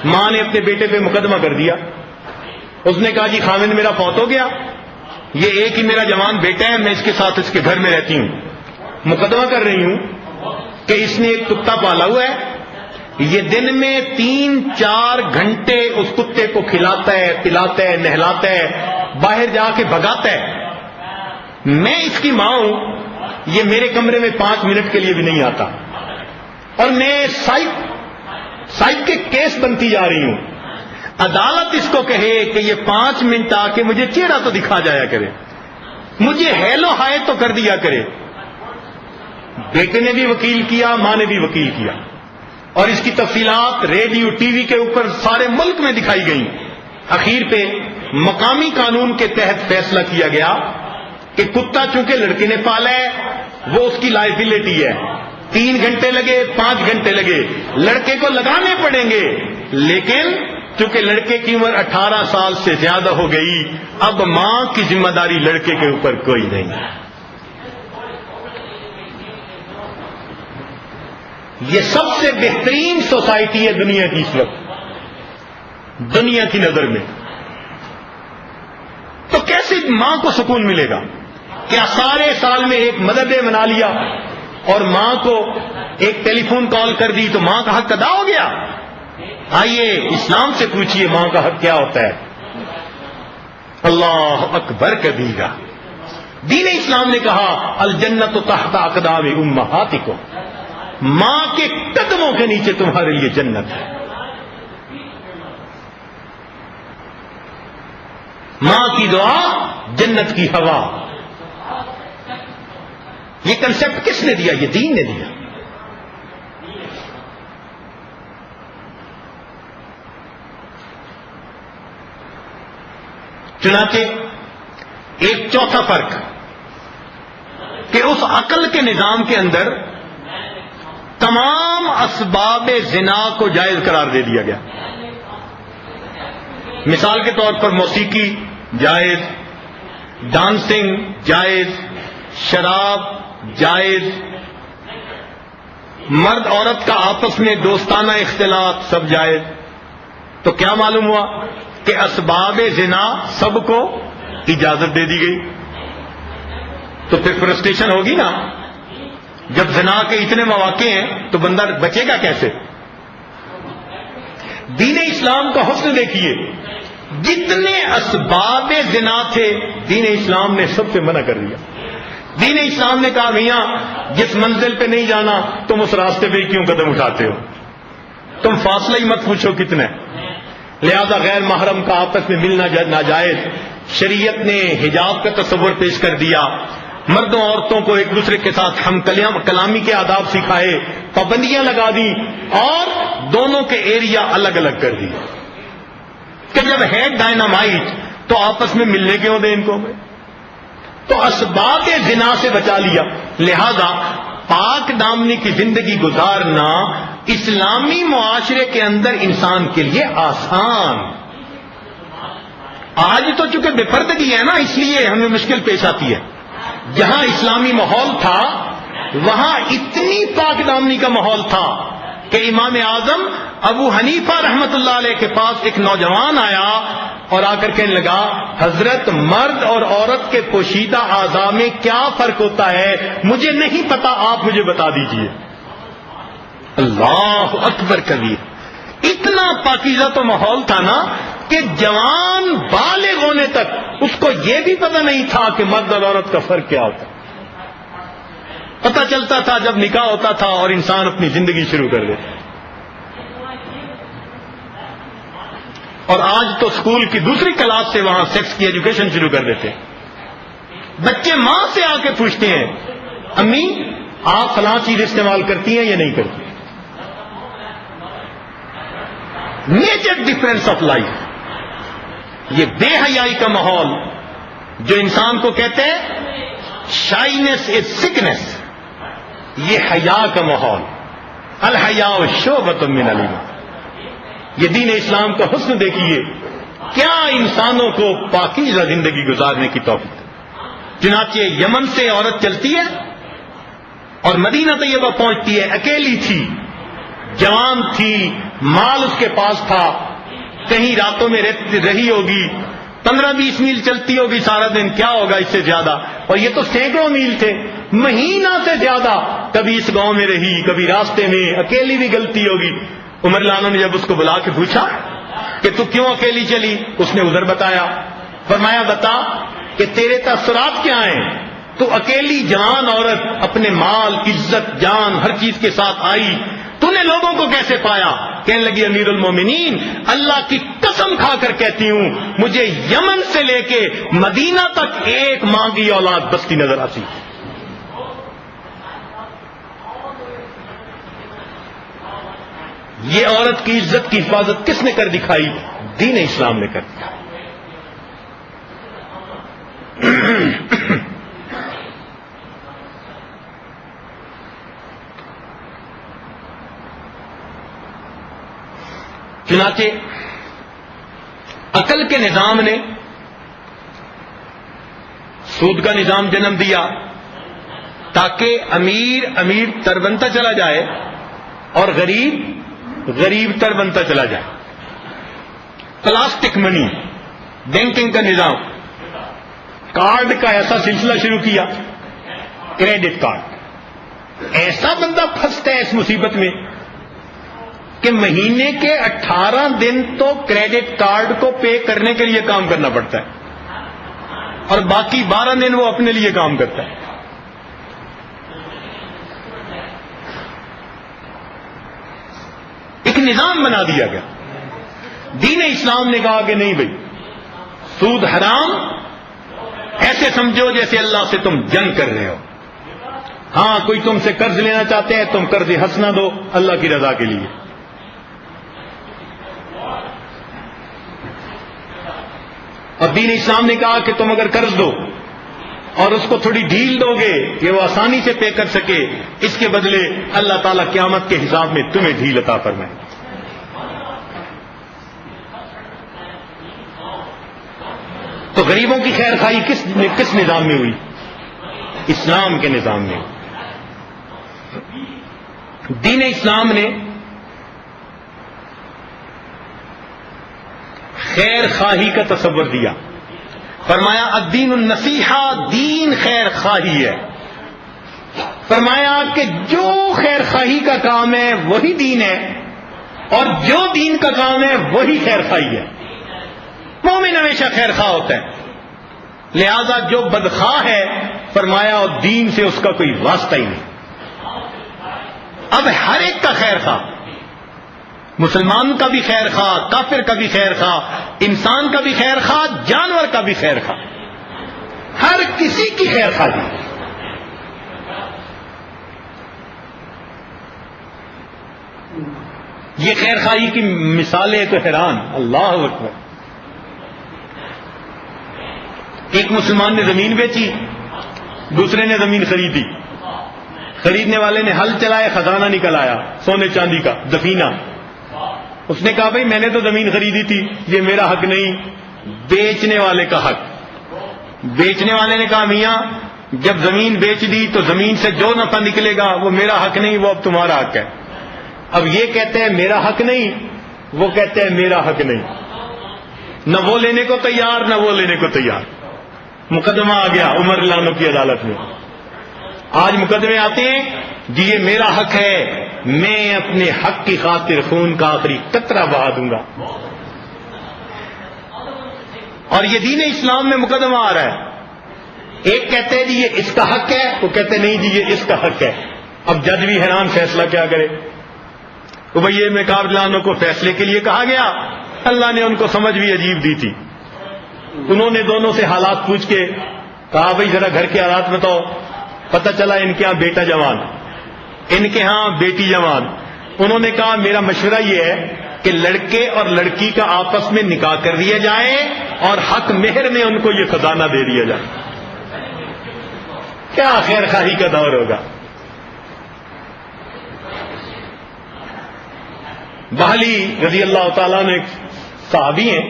ماں نے اپنے بیٹے پہ مقدمہ کر دیا۔ اس نے کہا جی خاوند میرا فوت ہو گیا، یہ ایک ہی میرا جوان بیٹا ہے، میں اس کے ساتھ اس کے گھر میں رہتی ہوں، مقدمہ کر رہی ہوں کہ اس نے ایک کتا پالا ہوا ہے، یہ دن میں 3-4 گھنٹے اس کتے کو کھلاتا ہے، پلاتا ہے، نہلاتا ہے، باہر جا کے بھگاتا ہے۔ میں اس کی ماں ہوں، یہ میرے کمرے میں 5 منٹ کے لیے بھی نہیں آتا، اور میں سائیک کے کیس بنتی جا رہی ہوں. عدالت اس کو کہے کہ یہ 5 منٹ آ کے مجھے چہرہ تو دکھا جایا کرے, مجھے ہیلو ہائے تو کر دیا کرے. بیٹے نے بھی وکیل کیا, ماں نے بھی وکیل کیا, اور اس کی تفصیلات ریڈیو ٹی وی کے اوپر سارے ملک میں دکھائی گئیں. اخیر پہ مقامی قانون کے تحت فیصلہ کیا گیا کہ کتا چونکہ لڑکے نے پالا ہے وہ اس کی لائبلٹی ہے. 3 گھنٹے لگے 5 گھنٹے لگے لڑکے کو لگانے پڑیں گے, لیکن چونکہ لڑکے کی عمر 18 سال سے زیادہ ہو گئی, اب ماں کی ذمہ داری لڑکے کے اوپر کوئی نہیں. یہ سب سے بہترین سوسائٹی ہے دنیا کی اس وقت, دنیا کی نظر میں. تو کیسے ماں کو سکون ملے گا؟ کیا سارے سال میں ایک مدد ڈے منا لیا اور ماں کو ایک ٹیلی فون کال کر دی تو ماں کا حق ادا ہو گیا؟ آئیے اسلام سے پوچھئے ماں کا حق کیا ہوتا ہے. اللہ اکبر کبیرہ. دین اسلام نے کہا الجنت تحت اقدام امہاتکم, ماں کے قدموں کے نیچے تمہارے لیے جنت ہے. ماں کی دعا جنت کی ہوا. یہ کنسپٹ کس نے دیا؟ یہ دین نے دیا. چنانچہ ایک چوتھا فرق کہ اس عقل کے نظام کے اندر تمام اسباب زنا کو جائز قرار دے دیا گیا. مثال کے طور پر موسیقی جائز, ڈانسنگ جائز, شراب جائز, مرد عورت کا آپس میں دوستانہ اختلاط سب جائز. تو کیا معلوم ہوا کہ اسباب زنا سب کو اجازت دے دی گئی. تو پھر فرسٹریشن ہوگی نا, جب زنا کے اتنے مواقع ہیں تو بندہ بچے گا کیسے؟ دین اسلام کا حسن دیکھیے, جتنے اسباب زنا تھے دین اسلام نے سب سے منع کر دیا. دین اسلام نے کہا میاں جس منزل پہ نہیں جانا تم اس راستے پہ کیوں قدم اٹھاتے ہو؟ تم فاصلہ ہی مت پوچھو کتنے. لہذا غیر محرم کا آپس میں ملنا ناجائز. شریعت نے حجاب کا تصور پیش کر دیا, مردوں عورتوں کو ایک دوسرے کے ساتھ ہم کلامی کے آداب سکھائے, پابندیاں لگا دی اور دونوں کے ایریا الگ الگ کر دی کہ جب ہے ڈائنامائٹ تو آپس میں ملنے کیوں دیں ان کو؟ تو اسباب زنا سے بچا لیا. لہذا پاک دامنی کی زندگی گزارنا اسلامی معاشرے کے اندر انسان کے لیے آسان. آج تو چونکہ بے پردگی ہے نا, اس لیے ہمیں مشکل پیش آتی ہے. جہاں اسلامی ماحول تھا وہاں اتنی پاک دامنی کا ماحول تھا کہ امام اعظم ابو حنیفہ رحمت اللہ علیہ کے پاس ایک نوجوان آیا اور آ کر کہنے لگا حضرت مرد اور عورت کے پوشیدہ اعضاء میں کیا فرق ہوتا ہے؟ مجھے نہیں پتا, آپ مجھے بتا دیجئے. اللہ اکبر کبیر. اتنا پاکیزہ تو ماحول تھا نا کہ جوان بالغ ہونے تک اس کو یہ بھی پتہ نہیں تھا کہ مرد اور عورت کا فرق کیا ہوتا. پتہ چلتا تھا جب نکاح ہوتا تھا اور انسان اپنی زندگی شروع کر دیتا. اور آج تو اسکول کی دوسری کلاس سے وہاں سیکس کی ایجوکیشن شروع کر دیتے. بچے ماں سے آ کے پوچھتے ہیں امی آپ فلاں چیز استعمال کرتی ہیں یا نہیں کرتی؟ Major difference of life. یہ بے حیائی کا ماحول جو انسان کو کہتے ہیں شائنس از سکنس, یہ حیا کا ماحول. الحیاء شعبۃ من الایمان. یہ دین اسلام کا حسن دیکھیے, کیا انسانوں کو پاکیزہ زندگی گزارنے کی توفیق. چنانچہ یمن سے عورت چلتی ہے اور مدینہ طیبہ پہنچتی ہے, اکیلی تھی, جوان تھی, مال اس کے پاس تھا, کہیں راتوں میں رہی ہوگی, 15-20 میل چلتی ہوگی سارا دن, کیا ہوگا اس سے زیادہ. اور یہ تو سینکڑوں میل تھے, مہینہ سے زیادہ. کبھی اس گاؤں میں رہی, کبھی راستے میں, اکیلی بھی غلطی ہوگی. عمر لانو نے جب اس کو بلا کے پوچھا کہ تو کیوں اکیلی چلی, اس نے عذر بتایا. فرمایا بتا کہ تیرے تاثرات کیا ہیں؟ تو اکیلی جوان عورت اپنے مال, عزت, جان, ہر چیز کے ساتھ آئی, تو نے لوگوں کو کیسے پایا؟ کہنے لگی امیر المومنین اللہ کی قسم کھا کر کہتی ہوں مجھے یمن سے لے کے مدینہ تک ایک ماں کی اولاد بستی نظر آتی. یہ عورت کی عزت کی حفاظت کس نے کر دکھائی؟ دین اسلام نے کر دیا. چنانچہ عقل کے نظام نے سود کا نظام جنم دیا تاکہ امیر تر بنتا چلا جائے اور غریب تر بنتا چلا جائے. پلاسٹک منی، بینکنگ کا نظام، کارڈ کا ایسا سلسلہ شروع کیا، کریڈٹ کارڈ. ایسا بندہ پھنستا ہے اس مصیبت میں کہ مہینے کے 18 دن تو کریڈٹ کارڈ کو پے کرنے کے لیے کام کرنا پڑتا ہے اور باقی 12 دن وہ اپنے لیے کام کرتا ہے. ایک نظام بنا دیا گیا. دین اسلام نے کہا کہ نہیں بھائی، سود حرام، ایسے سمجھو جیسے اللہ سے تم جنگ کر رہے ہو. ہاں کوئی تم سے قرض لینا چاہتے ہیں، تم قرض حسنہ دو اللہ کی رضا کے لیے. اور دین اسلام نے کہا کہ تم اگر قرض دو اور اس کو تھوڑی ڈھیل دو گے کہ وہ آسانی سے پے کر سکے، اس کے بدلے اللہ تعالیٰ قیامت کے حساب میں تمہیں ڈھیل عطا فرمائے. تو غریبوں کی خیر خواہی کس نظام میں ہوئی؟ اسلام کے نظام میں. دین اسلام نے خیر خواہی کا تصور دیا. فرمایا الدین النصیحہ، دین خیر خواہی ہے. فرمایا کہ جو خیر خواہی کا کام ہے وہی دین ہے اور جو دین کا کام ہے وہی خیر خواہی ہے. مومن ہمیشہ خیر خواہ ہوتا ہے، لہذا جو بدخواہ ہے فرمایا اور دین سے اس کا کوئی واسطہ ہی نہیں. اب ہر ایک کا خیر خواہ، مسلمان کا بھی خیر خواہ، کافر کا بھی خیر خواہ، انسان کا بھی خیر خواہ، جانور کا بھی خیر خواہ، ہر کسی کی خیر خواہی. یہ خیر خواہی کی مثالیں تو حیران. اللہ اکبر. ایک مسلمان نے زمین بیچی، دوسرے نے زمین خریدی. خریدنے والے نے ہل چلائے، خزانہ نکل آیا سونے چاندی کا دفینہ. اس نے کہا بھائی میں نے تو زمین خریدی تھی، یہ میرا حق نہیں، بیچنے والے کا حق. بیچنے والے نے کہا میاں جب زمین بیچ دی تو زمین سے جو نفع نکلے گا وہ میرا حق نہیں، وہ اب تمہارا حق ہے. اب یہ کہتے ہیں میرا حق نہیں، وہ کہتے ہیں میرا حق نہیں. نہ وہ لینے کو تیار نہ وہ لینے کو تیار. مقدمہ آ گیا عمر اللہ عنہ کی عدالت میں. آج مقدمے آتے ہیں جی یہ میرا حق ہے، میں اپنے حق کی خاطر خون کا آخری قطرہ بہا دوں گا. اور یہ دین اسلام میں مقدمہ آ رہا ہے. ایک کہتے ہیں جی یہ اس کا حق ہے، وہ کہتے ہیں نہیں جی یہ اس کا حق ہے. اب جج بھی حیران، فیصلہ کیا کرے. تو بھئی یہ مقابلانوں کو فیصلے کے لیے کہا گیا. اللہ نے ان کو سمجھ بھی عجیب دی تھی. انہوں نے دونوں سے حالات پوچھ کے کہا بھئی ذرا گھر کے حالات بتاؤ. پتہ چلا ان کے ہاں بیٹا جوان، ان کے ہاں بیٹی جوان. انہوں نے کہا میرا مشورہ یہ ہے کہ لڑکے اور لڑکی کا آپس میں نکاح کر دیا جائے اور حق مہر میں ان کو یہ خزانہ دے دیا جائے. کیا خیر خواہی کا دور ہوگا. بہلی رضی اللہ تعالیٰ نے صحابی ہیں،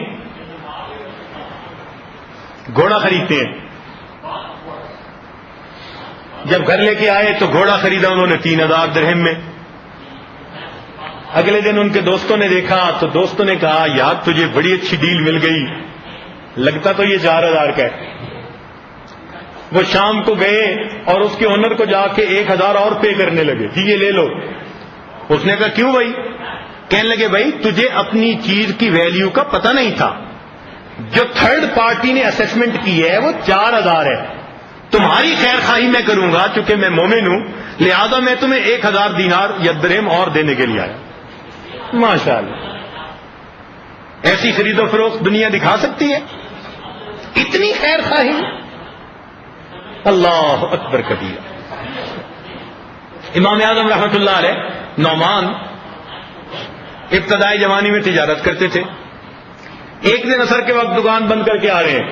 گھوڑا خریدتے ہیں. جب گھر لے کے آئے تو گھوڑا خریدا انہوں نے 3000 درہم میں. اگلے دن ان کے دوستوں نے دیکھا تو دوستوں نے کہا یار تجھے بڑی اچھی ڈیل مل گئی، لگتا تو یہ 4000 کا ہے. وہ شام کو گئے اور اس کے اونر کو جا کے 1000 اور پے کرنے لگے، جی یہ لے لو. اس نے کہا کیوں بھائی؟ کہنے لگے بھائی تجھے اپنی چیز کی ویلیو کا پتہ نہیں تھا. جو تھرڈ پارٹی نے اسیسمنٹ کی ہے وہ 4000 ہے. تمہاری خیر خواہی میں کروں گا چونکہ میں مومن ہوں، لہذا میں تمہیں 1000 دینار یا درہم اور دینے کے لیے آیا. ماشاءاللہ، ایسی خرید و فروخت دنیا دکھا سکتی ہے؟ اتنی خیر خواہی، اللہ اکبر کبیرہ۔ امام اعظم رحمۃ اللہ علیہ نعمان ابتدائی جوانی میں تجارت کرتے تھے۔ ایک دن عصر کے وقت دکان بند کر کے آ رہے ہیں،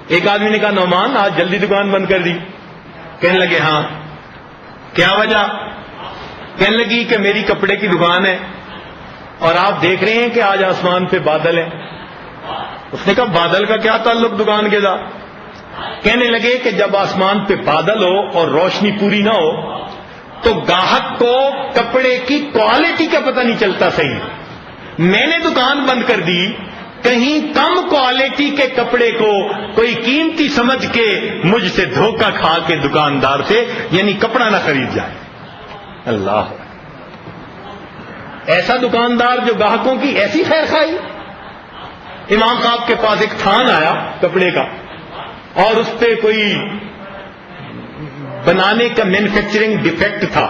ایک آدمی نے کہا نعمان آج جلدی دکان بند کر دی؟ کہنے لگے ہاں۔ کیا وجہ؟ کہنے لگی کہ میری کپڑے کی دکان ہے اور آپ دیکھ رہے ہیں کہ آج آسمان پہ بادل ہیں۔ اس نے کہا بادل کا کیا تعلق دکان کے ساتھ؟ کہنے لگے کہ جب آسمان پہ بادل ہو اور روشنی پوری نہ ہو تو گاہک کو کپڑے کی کوالٹی کا پتہ نہیں چلتا صحیح۔ میں نے دکان بند کر دی کہیں کم کوالٹی کے کپڑے کو کوئی قیمتی سمجھ کے مجھ سے دھوکہ کھا کے دکاندار سے یعنی کپڑا نہ خرید جائے۔ اللہ، ایسا دکاندار جو گاہکوں کی ایسی خیر خواہی۔ امام صاحب کے پاس ایک تھان آیا کپڑے کا اور اس پہ کوئی بنانے کا مینوفیکچرنگ ڈیفیکٹ تھا۔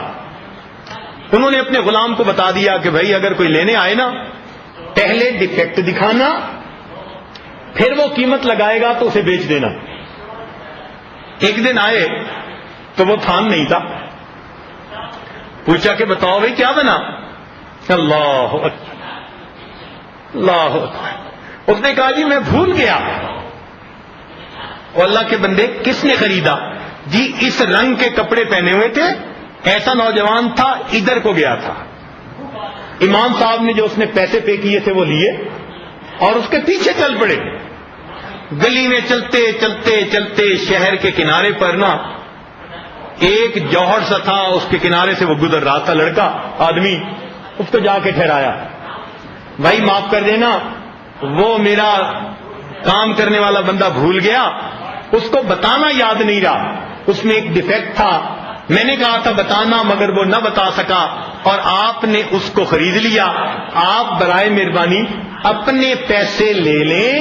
انہوں نے اپنے غلام کو بتا دیا کہ بھائی اگر کوئی لینے آئے نا پہلے ڈیفیکٹ دکھانا، پھر وہ قیمت لگائے گا تو اسے بیچ دینا۔ ایک دن آئے تو وہ تھان نہیں تھا، پوچھا کہ بتاؤ بھائی کیا بنا؟ اللہ اکبر، اللہ اکبر۔ اس نے کہا جی میں بھول گیا۔ اور اللہ کے بندے کس نے خریدا؟ جی اس رنگ کے کپڑے پہنے ہوئے تھے، ایسا نوجوان تھا، ادھر کو گیا تھا۔ امام صاحب نے جو اس نے پیسے پے کیے تھے وہ لیے اور اس کے پیچھے چل پڑے۔ گلی میں چلتے چلتے چلتے شہر کے کنارے پر نا ایک جوہر سا تھا، اس کے کنارے سے وہ گزر رہا تھا لڑکا آدمی، اس کو جا کے ٹھہرایا، بھائی معاف کر دینا وہ میرا کام کرنے والا بندہ بھول گیا، اس کو بتانا یاد نہیں رہا، اس میں ایک ڈیفیکٹ تھا، میں نے کہا تھا بتانا مگر وہ نہ بتا سکا اور آپ نے اس کو خرید لیا۔ آپ برائے مہربانی اپنے پیسے لے لیں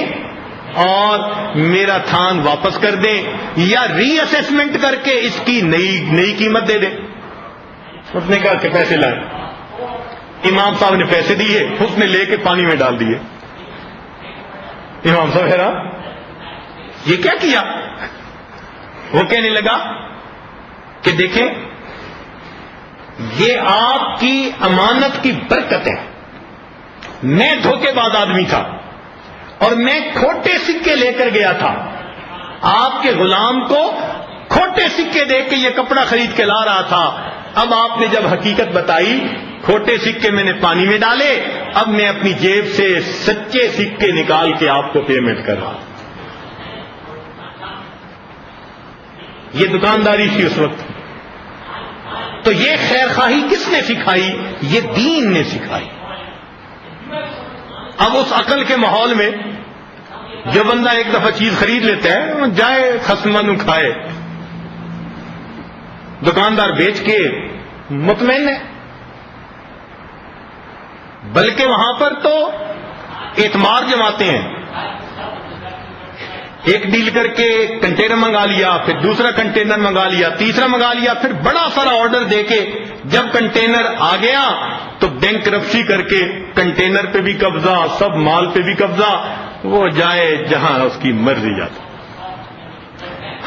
اور میرا تھان واپس کر دیں یا ری اسیسمنٹ کر کے اس کی نئی قیمت دے دیں۔ اس نے کہا کہ پیسے لائے۔ امام صاحب نے پیسے دیے، اس نے لے کے پانی میں ڈال دیے۔ امام صاحب حیران، یہ کیا کیا؟ وہ کہنے لگا کہ دیکھیں یہ آپ کی امانت کی برکت ہے، میں دھوکے باز آدمی تھا اور میں کھوٹے سکے لے کر گیا تھا، آپ کے غلام کو کھوٹے سکے دے کے یہ کپڑا خرید کے لا رہا تھا، اب آپ نے جب حقیقت بتائی کھوٹے سکے میں نے پانی میں ڈالے، اب میں اپنی جیب سے سچے سکے نکال کے آپ کو پیمنٹ کر رہا ہوں۔ یہ دکانداری تھی اس وقت۔ تو یہ خیر خواہی کس نے سکھائی؟ یہ دین نے سکھائی۔ اب اس عقل کے ماحول میں جو بندہ ایک دفعہ چیز خرید لیتا ہے وہ جائے خصمن کھائے، دکاندار بیچ کے مطمئن ہے، بلکہ وہاں پر تو اعتماد جماتے ہیں، ایک ڈیل کر کے کنٹینر منگا لیا، پھر دوسرا کنٹینر منگا لیا، تیسرا منگا لیا، پھر بڑا سارا آرڈر دے کے جب کنٹینر آ گیا تو بینک رفسی کر کے کنٹینر پہ بھی قبضہ، سب مال پہ بھی قبضہ، وہ جائے جہاں اس کی مرضی جاتا۔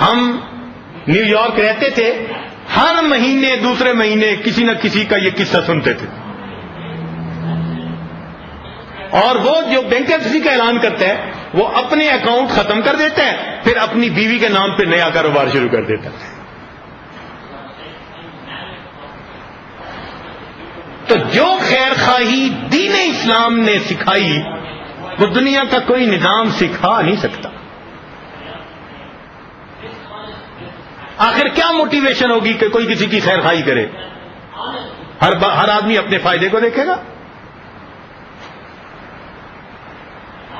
ہم نیو یارک رہتے تھے، ہر مہینے دوسرے مہینے کسی نہ کسی کا یہ قصہ سنتے تھے، اور وہ جو بینکرپسی کا اعلان کرتا ہے وہ اپنے اکاؤنٹ ختم کر دیتا ہے، پھر اپنی بیوی کے نام پہ نیا کاروبار شروع کر دیتا ہے۔ تو جو خیر خواہی دین اسلام نے سکھائی وہ دنیا کا کوئی نظام سکھا نہیں سکتا۔ آخر کیا موٹیویشن ہوگی کہ کوئی کسی کی خیر خواہی کرے؟ ہر آدمی اپنے فائدے کو دیکھے گا۔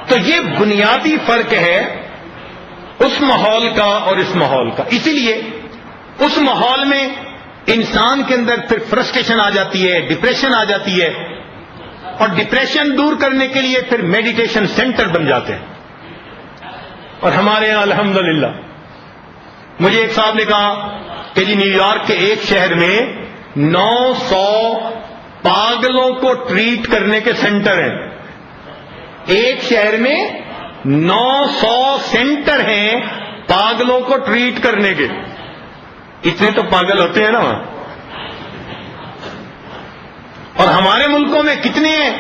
تو یہ بنیادی فرق ہے اس ماحول کا اور اس ماحول کا۔ اسی لیے اس ماحول میں انسان کے اندر پھر فرسٹریشن آ جاتی ہے، ڈپریشن آ جاتی ہے، اور ڈپریشن دور کرنے کے لیے پھر میڈیٹیشن سینٹر بن جاتے ہیں۔ اور ہمارے یہاں الحمدللہ، مجھے ایک صاحب نے کہا کہ جی نیو یارک کے ایک شہر میں پاگلوں کو ٹریٹ کرنے کے سینٹر ہیں. ایک شہر میں 900 سینٹر ہیں پاگلوں کو ٹریٹ کرنے کے. اتنے تو پاگل ہوتے ہیں نا وہاں. اور ہمارے ملکوں میں کتنے ہیں؟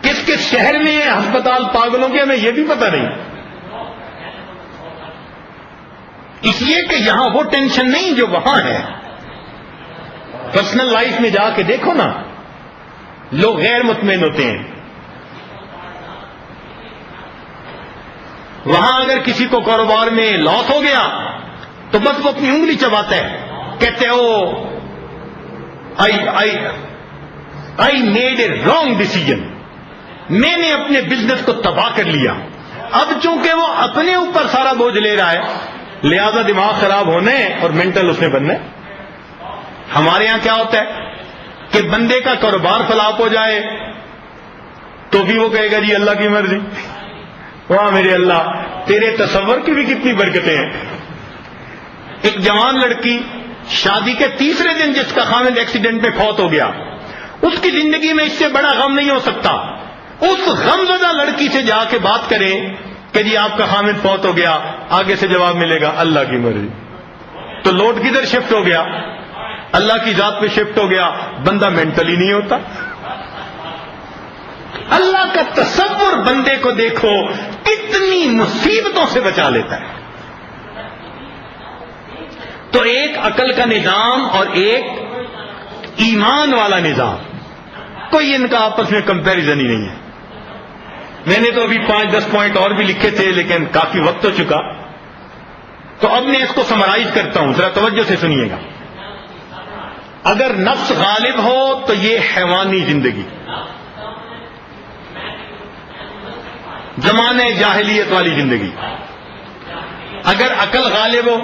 کس کس شہر میں ہیں ہسپتال پاگلوں کے؟ ہمیں یہ بھی پتہ نہیں. اس لیے کہ یہاں وہ ٹینشن نہیں جو وہاں ہے. پرسنل لائف میں جا کے دیکھو نا, لوگ غیر مطمئن ہوتے ہیں. وہاں اگر کسی کو کاروبار میں لاس ہو گیا تو بس وہ اپنی انگلی چباتا ہے, کہتے ہو I made a wrong decision, میں نے اپنے بزنس کو تباہ کر لیا. اب چونکہ وہ اپنے اوپر سارا بوجھ لے رہا ہے, لہذا دماغ خراب ہونے اور مینٹل اس نے بننا ہے. ہمارے ہاں کیا ہوتا ہے کہ بندے کا کاروبار فلاپ ہو جائے تو بھی وہ کہے گا جی اللہ کی مرضی. واہ میرے اللہ, تیرے تصور کی بھی کتنی برکتیں ہیں. ایک جوان لڑکی شادی کے تیسرے دن جس کا خاوند ایکسیڈنٹ میں فوت ہو گیا, اس کی زندگی میں اس سے بڑا غم نہیں ہو سکتا. اس غم زدہ لڑکی سے جا کے بات کریں کہ جی آپ کا خاوند فوت ہو گیا, آگے سے جواب ملے گا اللہ کی مرضی. تو لوڈ کدھر شفٹ ہو گیا؟ اللہ کی ذات پہ شفٹ ہو گیا. بندہ مینٹلی نہیں ہوتا. اللہ کا تصور بندے کو دیکھو کتنی مصیبتوں سے بچا لیتا ہے. تو ایک عقل کا نظام اور ایک ایمان والا نظام, کوئی ان کا آپس میں کمپیریزن ہی نہیں ہے. میں نے تو ابھی 5-10 پوائنٹ اور بھی لکھے تھے لیکن کافی وقت ہو چکا, تو اب میں اس کو سمرائز کرتا ہوں, ذرا توجہ سے سنیے گا. اگر نفس غالب ہو تو یہ حیوانی زندگی, زمانے جاہلیت والی زندگی. اگر عقل غالب ہو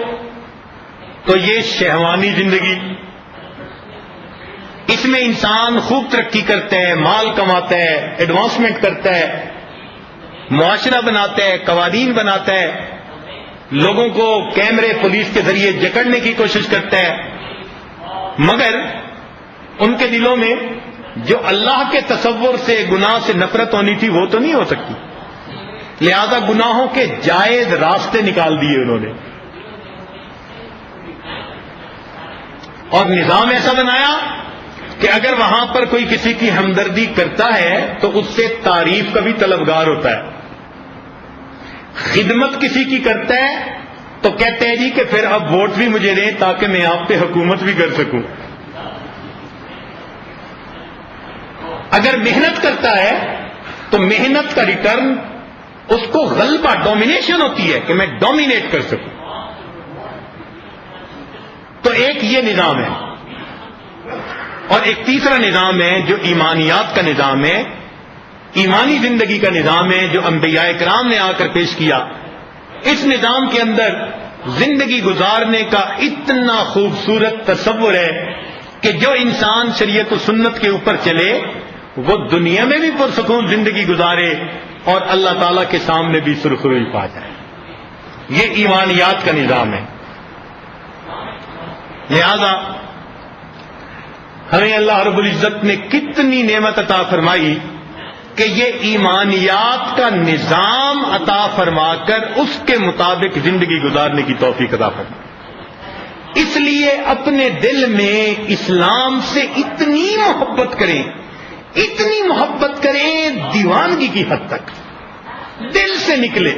تو یہ شہوانی زندگی. اس میں انسان خوب ترقی کرتا ہے, مال کماتا ہے, ایڈوانسمنٹ کرتا ہے, معاشرہ بناتا ہے, قوانین بناتا ہے, لوگوں کو کیمرے پولیس کے ذریعے جکڑنے کی کوشش کرتا ہے. مگر ان کے دلوں میں جو اللہ کے تصور سے گناہ سے نفرت ہونی تھی وہ تو نہیں ہو سکتی. لہذا گناہوں کے جائز راستے نکال دیے انہوں نے, اور نظام ایسا بنایا کہ اگر وہاں پر کوئی کسی کی ہمدردی کرتا ہے تو اس سے تعریف کا بھی طلبگار ہوتا ہے. خدمت کسی کی کرتا ہے تو کہتے ہیں جی کہ پھر اب ووٹ بھی مجھے دیں تاکہ میں آپ پہ حکومت بھی کر سکوں. اگر محنت کرتا ہے تو محنت کا ریٹرن اس کو غلبہ, ڈومینیشن ہوتی ہے کہ میں ڈومینیٹ کر سکوں. تو ایک یہ نظام ہے. اور ایک تیسرا نظام ہے جو ایمانیات کا نظام ہے, ایمانی زندگی کا نظام ہے, جو انبیاء کرام نے آ کر پیش کیا. اس نظام کے اندر زندگی گزارنے کا اتنا خوبصورت تصور ہے کہ جو انسان شریعت و سنت کے اوپر چلے وہ دنیا میں بھی پرسکون زندگی گزارے اور اللہ تعالیٰ کے سامنے بھی سرخروئی پا جائے. یہ ایمانیات کا نظام ہے. لہذا ہمیں اللہ رب العزت نے کتنی نعمت عطا فرمائی کہ یہ ایمانیات کا نظام عطا فرما کر اس کے مطابق زندگی گزارنے کی توفیق عطا فرمائی. اس لیے اپنے دل میں اسلام سے اتنی محبت کریں, اتنی محبت کریں دیوانگی کی حد تک, دل سے نکلے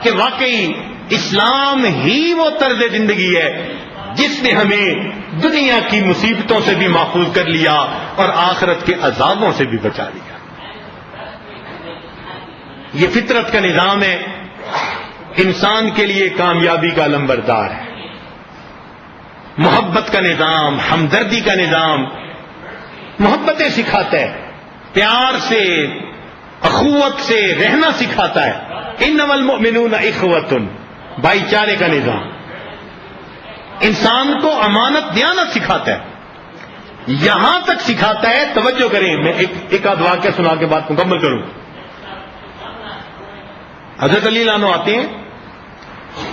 کہ واقعی اسلام ہی وہ طرز زندگی ہے جس نے ہمیں دنیا کی مصیبتوں سے بھی محفوظ کر لیا اور آخرت کے عذابوں سے بھی بچا لیا. یہ فطرت کا نظام ہے, انسان کے لیے کامیابی کا لمبردار ہے. محبت کا نظام, ہمدردی کا نظام, محبتیں سکھاتا ہے, پیار سے اخوت سے رہنا سکھاتا ہے. انما المؤمنون اخوۃ, بھائی چارے کا نظام. انسان کو امانت دیانت سکھاتا ہے, یہاں تک سکھاتا ہے. توجہ کریں, میں ایک آدھ واقعہ سنا کے بات مکمل کروں. حضرت علی لانو آتے ہیں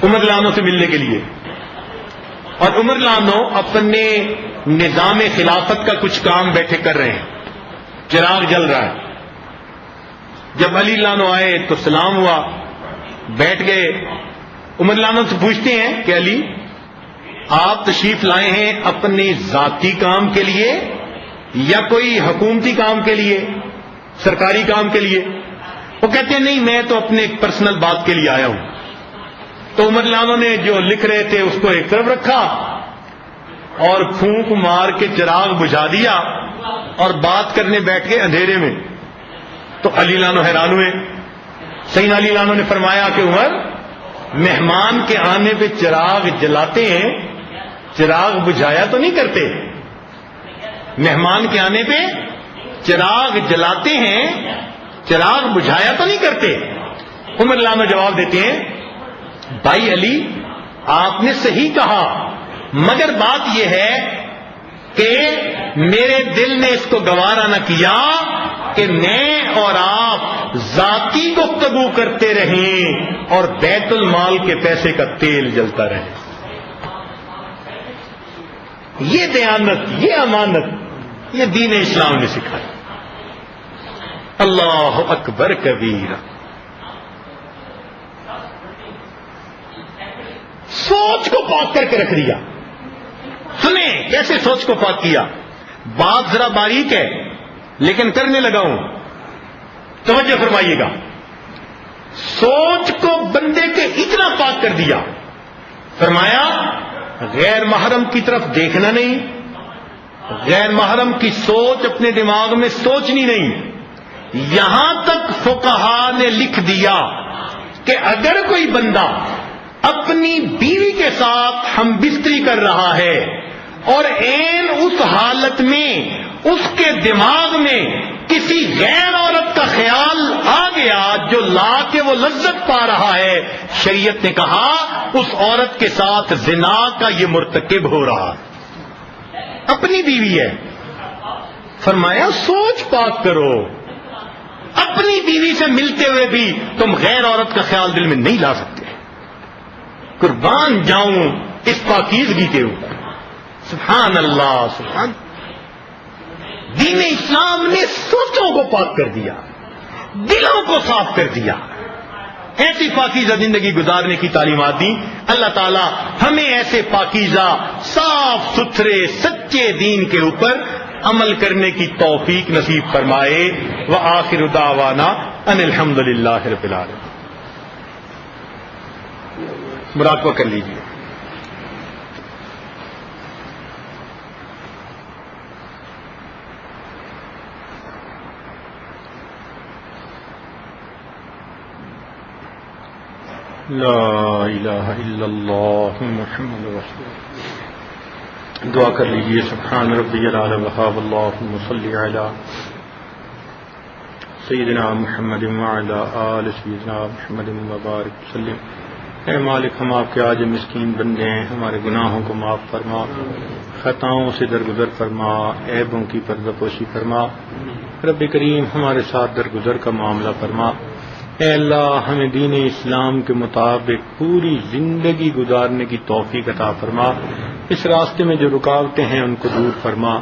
عمر لانو سے ملنے کے لیے, اور عمر لانو اپنے نظام خلافت کا کچھ کام بیٹھے کر رہے ہیں، چراغ جل رہا ہے. جب علی لانو آئے تو سلام ہوا، بیٹھ گئے. عمر لانو سے پوچھتے ہیں کہ علی آپ تشریف لائے ہیں اپنے ذاتی کام کے لیے یا کوئی حکومتی کام کے لیے، سرکاری کام کے لیے؟ وہ کہتے ہیں نہیں، میں تو اپنے ایک پرسنل بات کے لیے آیا ہوں. تو عمر لانو نے جو لکھ رہے تھے اس کو ایک طرف رکھا اور پھونک مار کے چراغ بجھا دیا اور بات کرنے بیٹھ گئے اندھیرے میں. تو علی لانو حیران ہوئے. سیدنا علی لانو نے فرمایا کہ عمر، مہمان کے آنے پہ چراغ جلاتے ہیں، چراغ بجھایا تو نہیں کرتے. مہمان کے آنے پہ چراغ جلاتے ہیں، چراغ بجھایا تو نہیں کرتے. عمر لانو جواب دیتے ہیں بھائی علی آپ نے صحیح کہا، مگر بات یہ ہے کہ میرے دل نے اس کو گوارا نہ کیا کہ میں اور آپ ذاتی گفتگو کرتے رہیں اور بیت المال کے پیسے کا تیل جلتا رہے. یہ دیانت، یہ امانت، یہ دین اسلام نے سکھائی. اللہ اکبر کبیرہ. سوچ کو پاک کر کے رکھ دیا. سنیں کیسے سوچ کو پاک کیا. بات ذرا باریک ہے لیکن کرنے لگا ہوں، توجہ فرمائیے گا. سوچ کو بندے کے اتنا پاک کر دیا، فرمایا غیر محرم کی طرف دیکھنا نہیں، غیر محرم کی سوچ اپنے دماغ میں سوچنی نہیں. یہاں تک فقہا نے لکھ دیا کہ اگر کوئی بندہ اپنی بیوی کے ساتھ ہم بستری کر رہا ہے اور عین اس حالت میں اس کے دماغ میں کسی غیر عورت کا خیال آ گیا جو لا کے وہ لذت پا رہا ہے، شریعت نے کہا اس عورت کے ساتھ زنا کا یہ مرتکب ہو رہا. اپنی بیوی ہے، فرمایا سوچ پاک کرو. اپنی بیوی سے ملتے ہوئے بھی تم غیر عورت کا خیال دل میں نہیں لا سکتے. قربان جاؤں اس پاکیزگی کے اوپر. سبحان اللہ، سبحان. دین اسلام نے سوچوں کو پاک کر دیا، دلوں کو صاف کر دیا. ایسی پاکیزہ زندگی گزارنے کی تعلیمات دی. اللہ تعالی ہمیں ایسے پاکیزہ صاف ستھرے سچے دین کے اوپر عمل کرنے کی توفیق نصیب فرمائے. وآخر دعوانا ان الحمد للہ رب العالمین. مراقبہ کر لیجیے. لا الہ الا اللہ محمد رسول اللہ. دعا کر لیجیے. سبحان ربی الاعلی وہاب اللہم صلی علی سیدنا محمد وعلی آل سیدنا محمد وبارک وسلم. اے مالک، ہم آپ کے عاجز مسکین بندے ہیں، ہمارے گناہوں کو معاف فرما، خطاؤں سے درگزر فرما، عیبوں کی پردہ پوشی فرما. رب کریم ہمارے ساتھ درگزر کا معاملہ فرما. اے اللہ ہمیں دین اسلام کے مطابق پوری زندگی گزارنے کی توفیق عطا فرما. اس راستے میں جو رکاوٹیں ہیں ان کو دور فرما.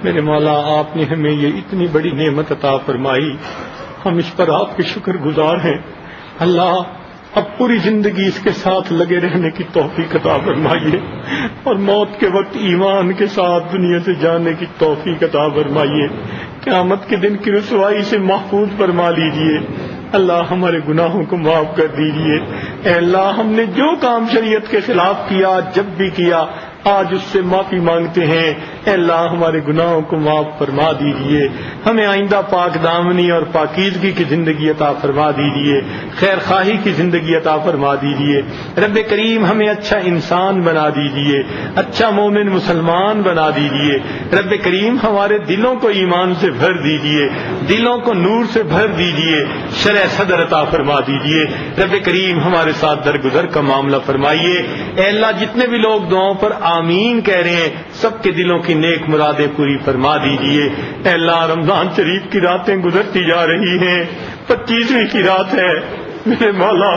میرے مولا، آپ نے ہمیں یہ اتنی بڑی نعمت عطا فرمائی، ہم اس پر آپ کے شکر گزار ہیں. اللہ اب پوری زندگی اس کے ساتھ لگے رہنے کی توفیق عطا فرمائیے اور موت کے وقت ایمان کے ساتھ دنیا سے جانے کی توفیق عطا فرمائیے. قیامت کے دن کی رسوائی سے محفوظ فرما لیجیے. اللہ ہمارے گناہوں کو معاف کر دیجیے. اے اللہ ہم نے جو کام شریعت کے خلاف کیا، جب بھی کیا، آج اس سے معافی مانگتے ہیں. اے اللہ ہمارے گناہوں کو معاف فرما دیجیے. ہمیں آئندہ پاک دامنی اور پاکیزگی کی زندگی عطا فرما دیجیے، خیر خواہی کی زندگی عطا فرما دیجیے. رب کریم ہمیں اچھا انسان بنا دیجیے، اچھا مومن مسلمان بنا دیجیے. رب کریم ہمارے دلوں کو ایمان سے بھر دیجیے، دلوں کو نور سے بھر دیجیے، شرح صدر عطا فرما دیجیے. رب کریم ہمارے ساتھ درگزر کا معاملہ فرمائیے. اے اللہ جتنے بھی لوگ دعاؤں پر آمین کہہ رہے ہیں، سب کے دلوں کی نیک مرادیں پوری فرما دیجیے. اے اللہ رمضان شریف کی راتیں گزرتی جا رہی ہیں، 25ویں کی رات ہے. میرے مولا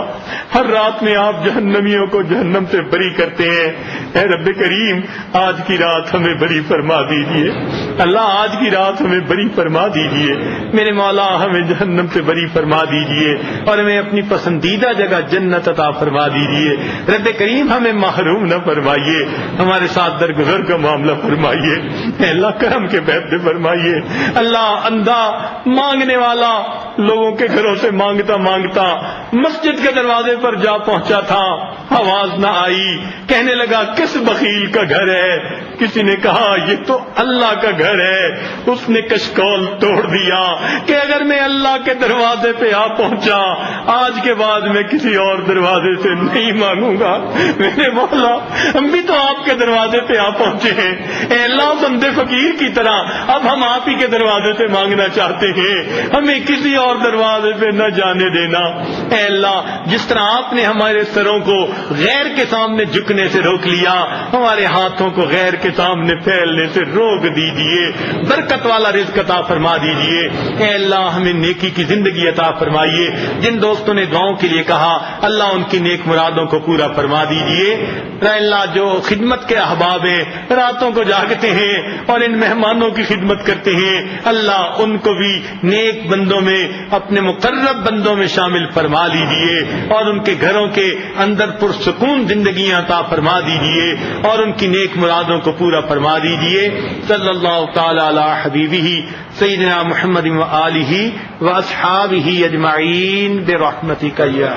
ہر رات میں آپ جہنمیوں کو جہنم سے بری کرتے ہیں. اے رب کریم آج کی رات ہمیں بری فرما دیجیے، اللہ آج کی رات ہمیں بری فرما دیجیے، میرے مولا ہمیں جہنم سے بری فرما دیجیے اور ہمیں اپنی پسندیدہ جگہ جنت عطا فرما دیجیے۔ رب کریم ہمیں محروم نہ فرمائیے، ہمارے ساتھ درگزر کا معاملہ فرمائیے، اے اللہ کرم کے فیصلے فرمائیے۔ اللہ اندھا مانگنے والا لوگوں کے گھروں سے مانگتا مانگتا مسجد کے دروازے پر جا پہنچا تھا، آواز نہ آئی، کہنے لگا کس بخیل کا گھر ہے؟ کسی نے کہا یہ تو اللہ کا گھر ہے۔ اس نے کشکول توڑ دیا کہ اگر میں اللہ کے دروازے پہ آ پہنچا آج کے بعد میں کسی اور دروازے سے نہیں مانگوں گا۔ میرے مولا ہم بھی تو آپ کے دروازے پہ آ پہنچے ہیں، اے اللہ بندے فقیر کی طرح اب ہم آپ ہی کے دروازے سے مانگنا چاہتے ہیں، ہمیں کسی اور دروازے پہ نہ جانے دینا۔ اے اللہ جس طرح آپ نے ہمارے سروں کو غیر کے سامنے جھکنے سے روک لیا، ہمارے ہاتھوں کو غیر کے سامنے پھیلنے سے روک دیجیے، برکت والا رزق عطا فرما دیجیے۔ اے اللہ ہمیں نیکی کی زندگی عطا فرمائیے۔ جن دوستوں نے دعاؤں کے لیے کہا اللہ ان کی نیک مرادوں کو پورا فرما دیجیے۔ اے اللہ جو خدمت کے احباب ہیں، راتوں کو جاگتے ہیں اور ان مہمانوں کی خدمت کرتے ہیں، اللہ ان کو بھی نیک بندوں میں، اپنے مقرب بندوں میں شامل فرما لیجیے اور ان کے گھروں کے اندر پرسکون زندگیاں عطا فرما دیجیے اور ان کی نیک مرادوں کو پورا فرما دیجیے۔ صلی اللہ تعالی علی حبیبہ سیدنا محمد و آلہ و اصحابہ اجمعین برحمتک یا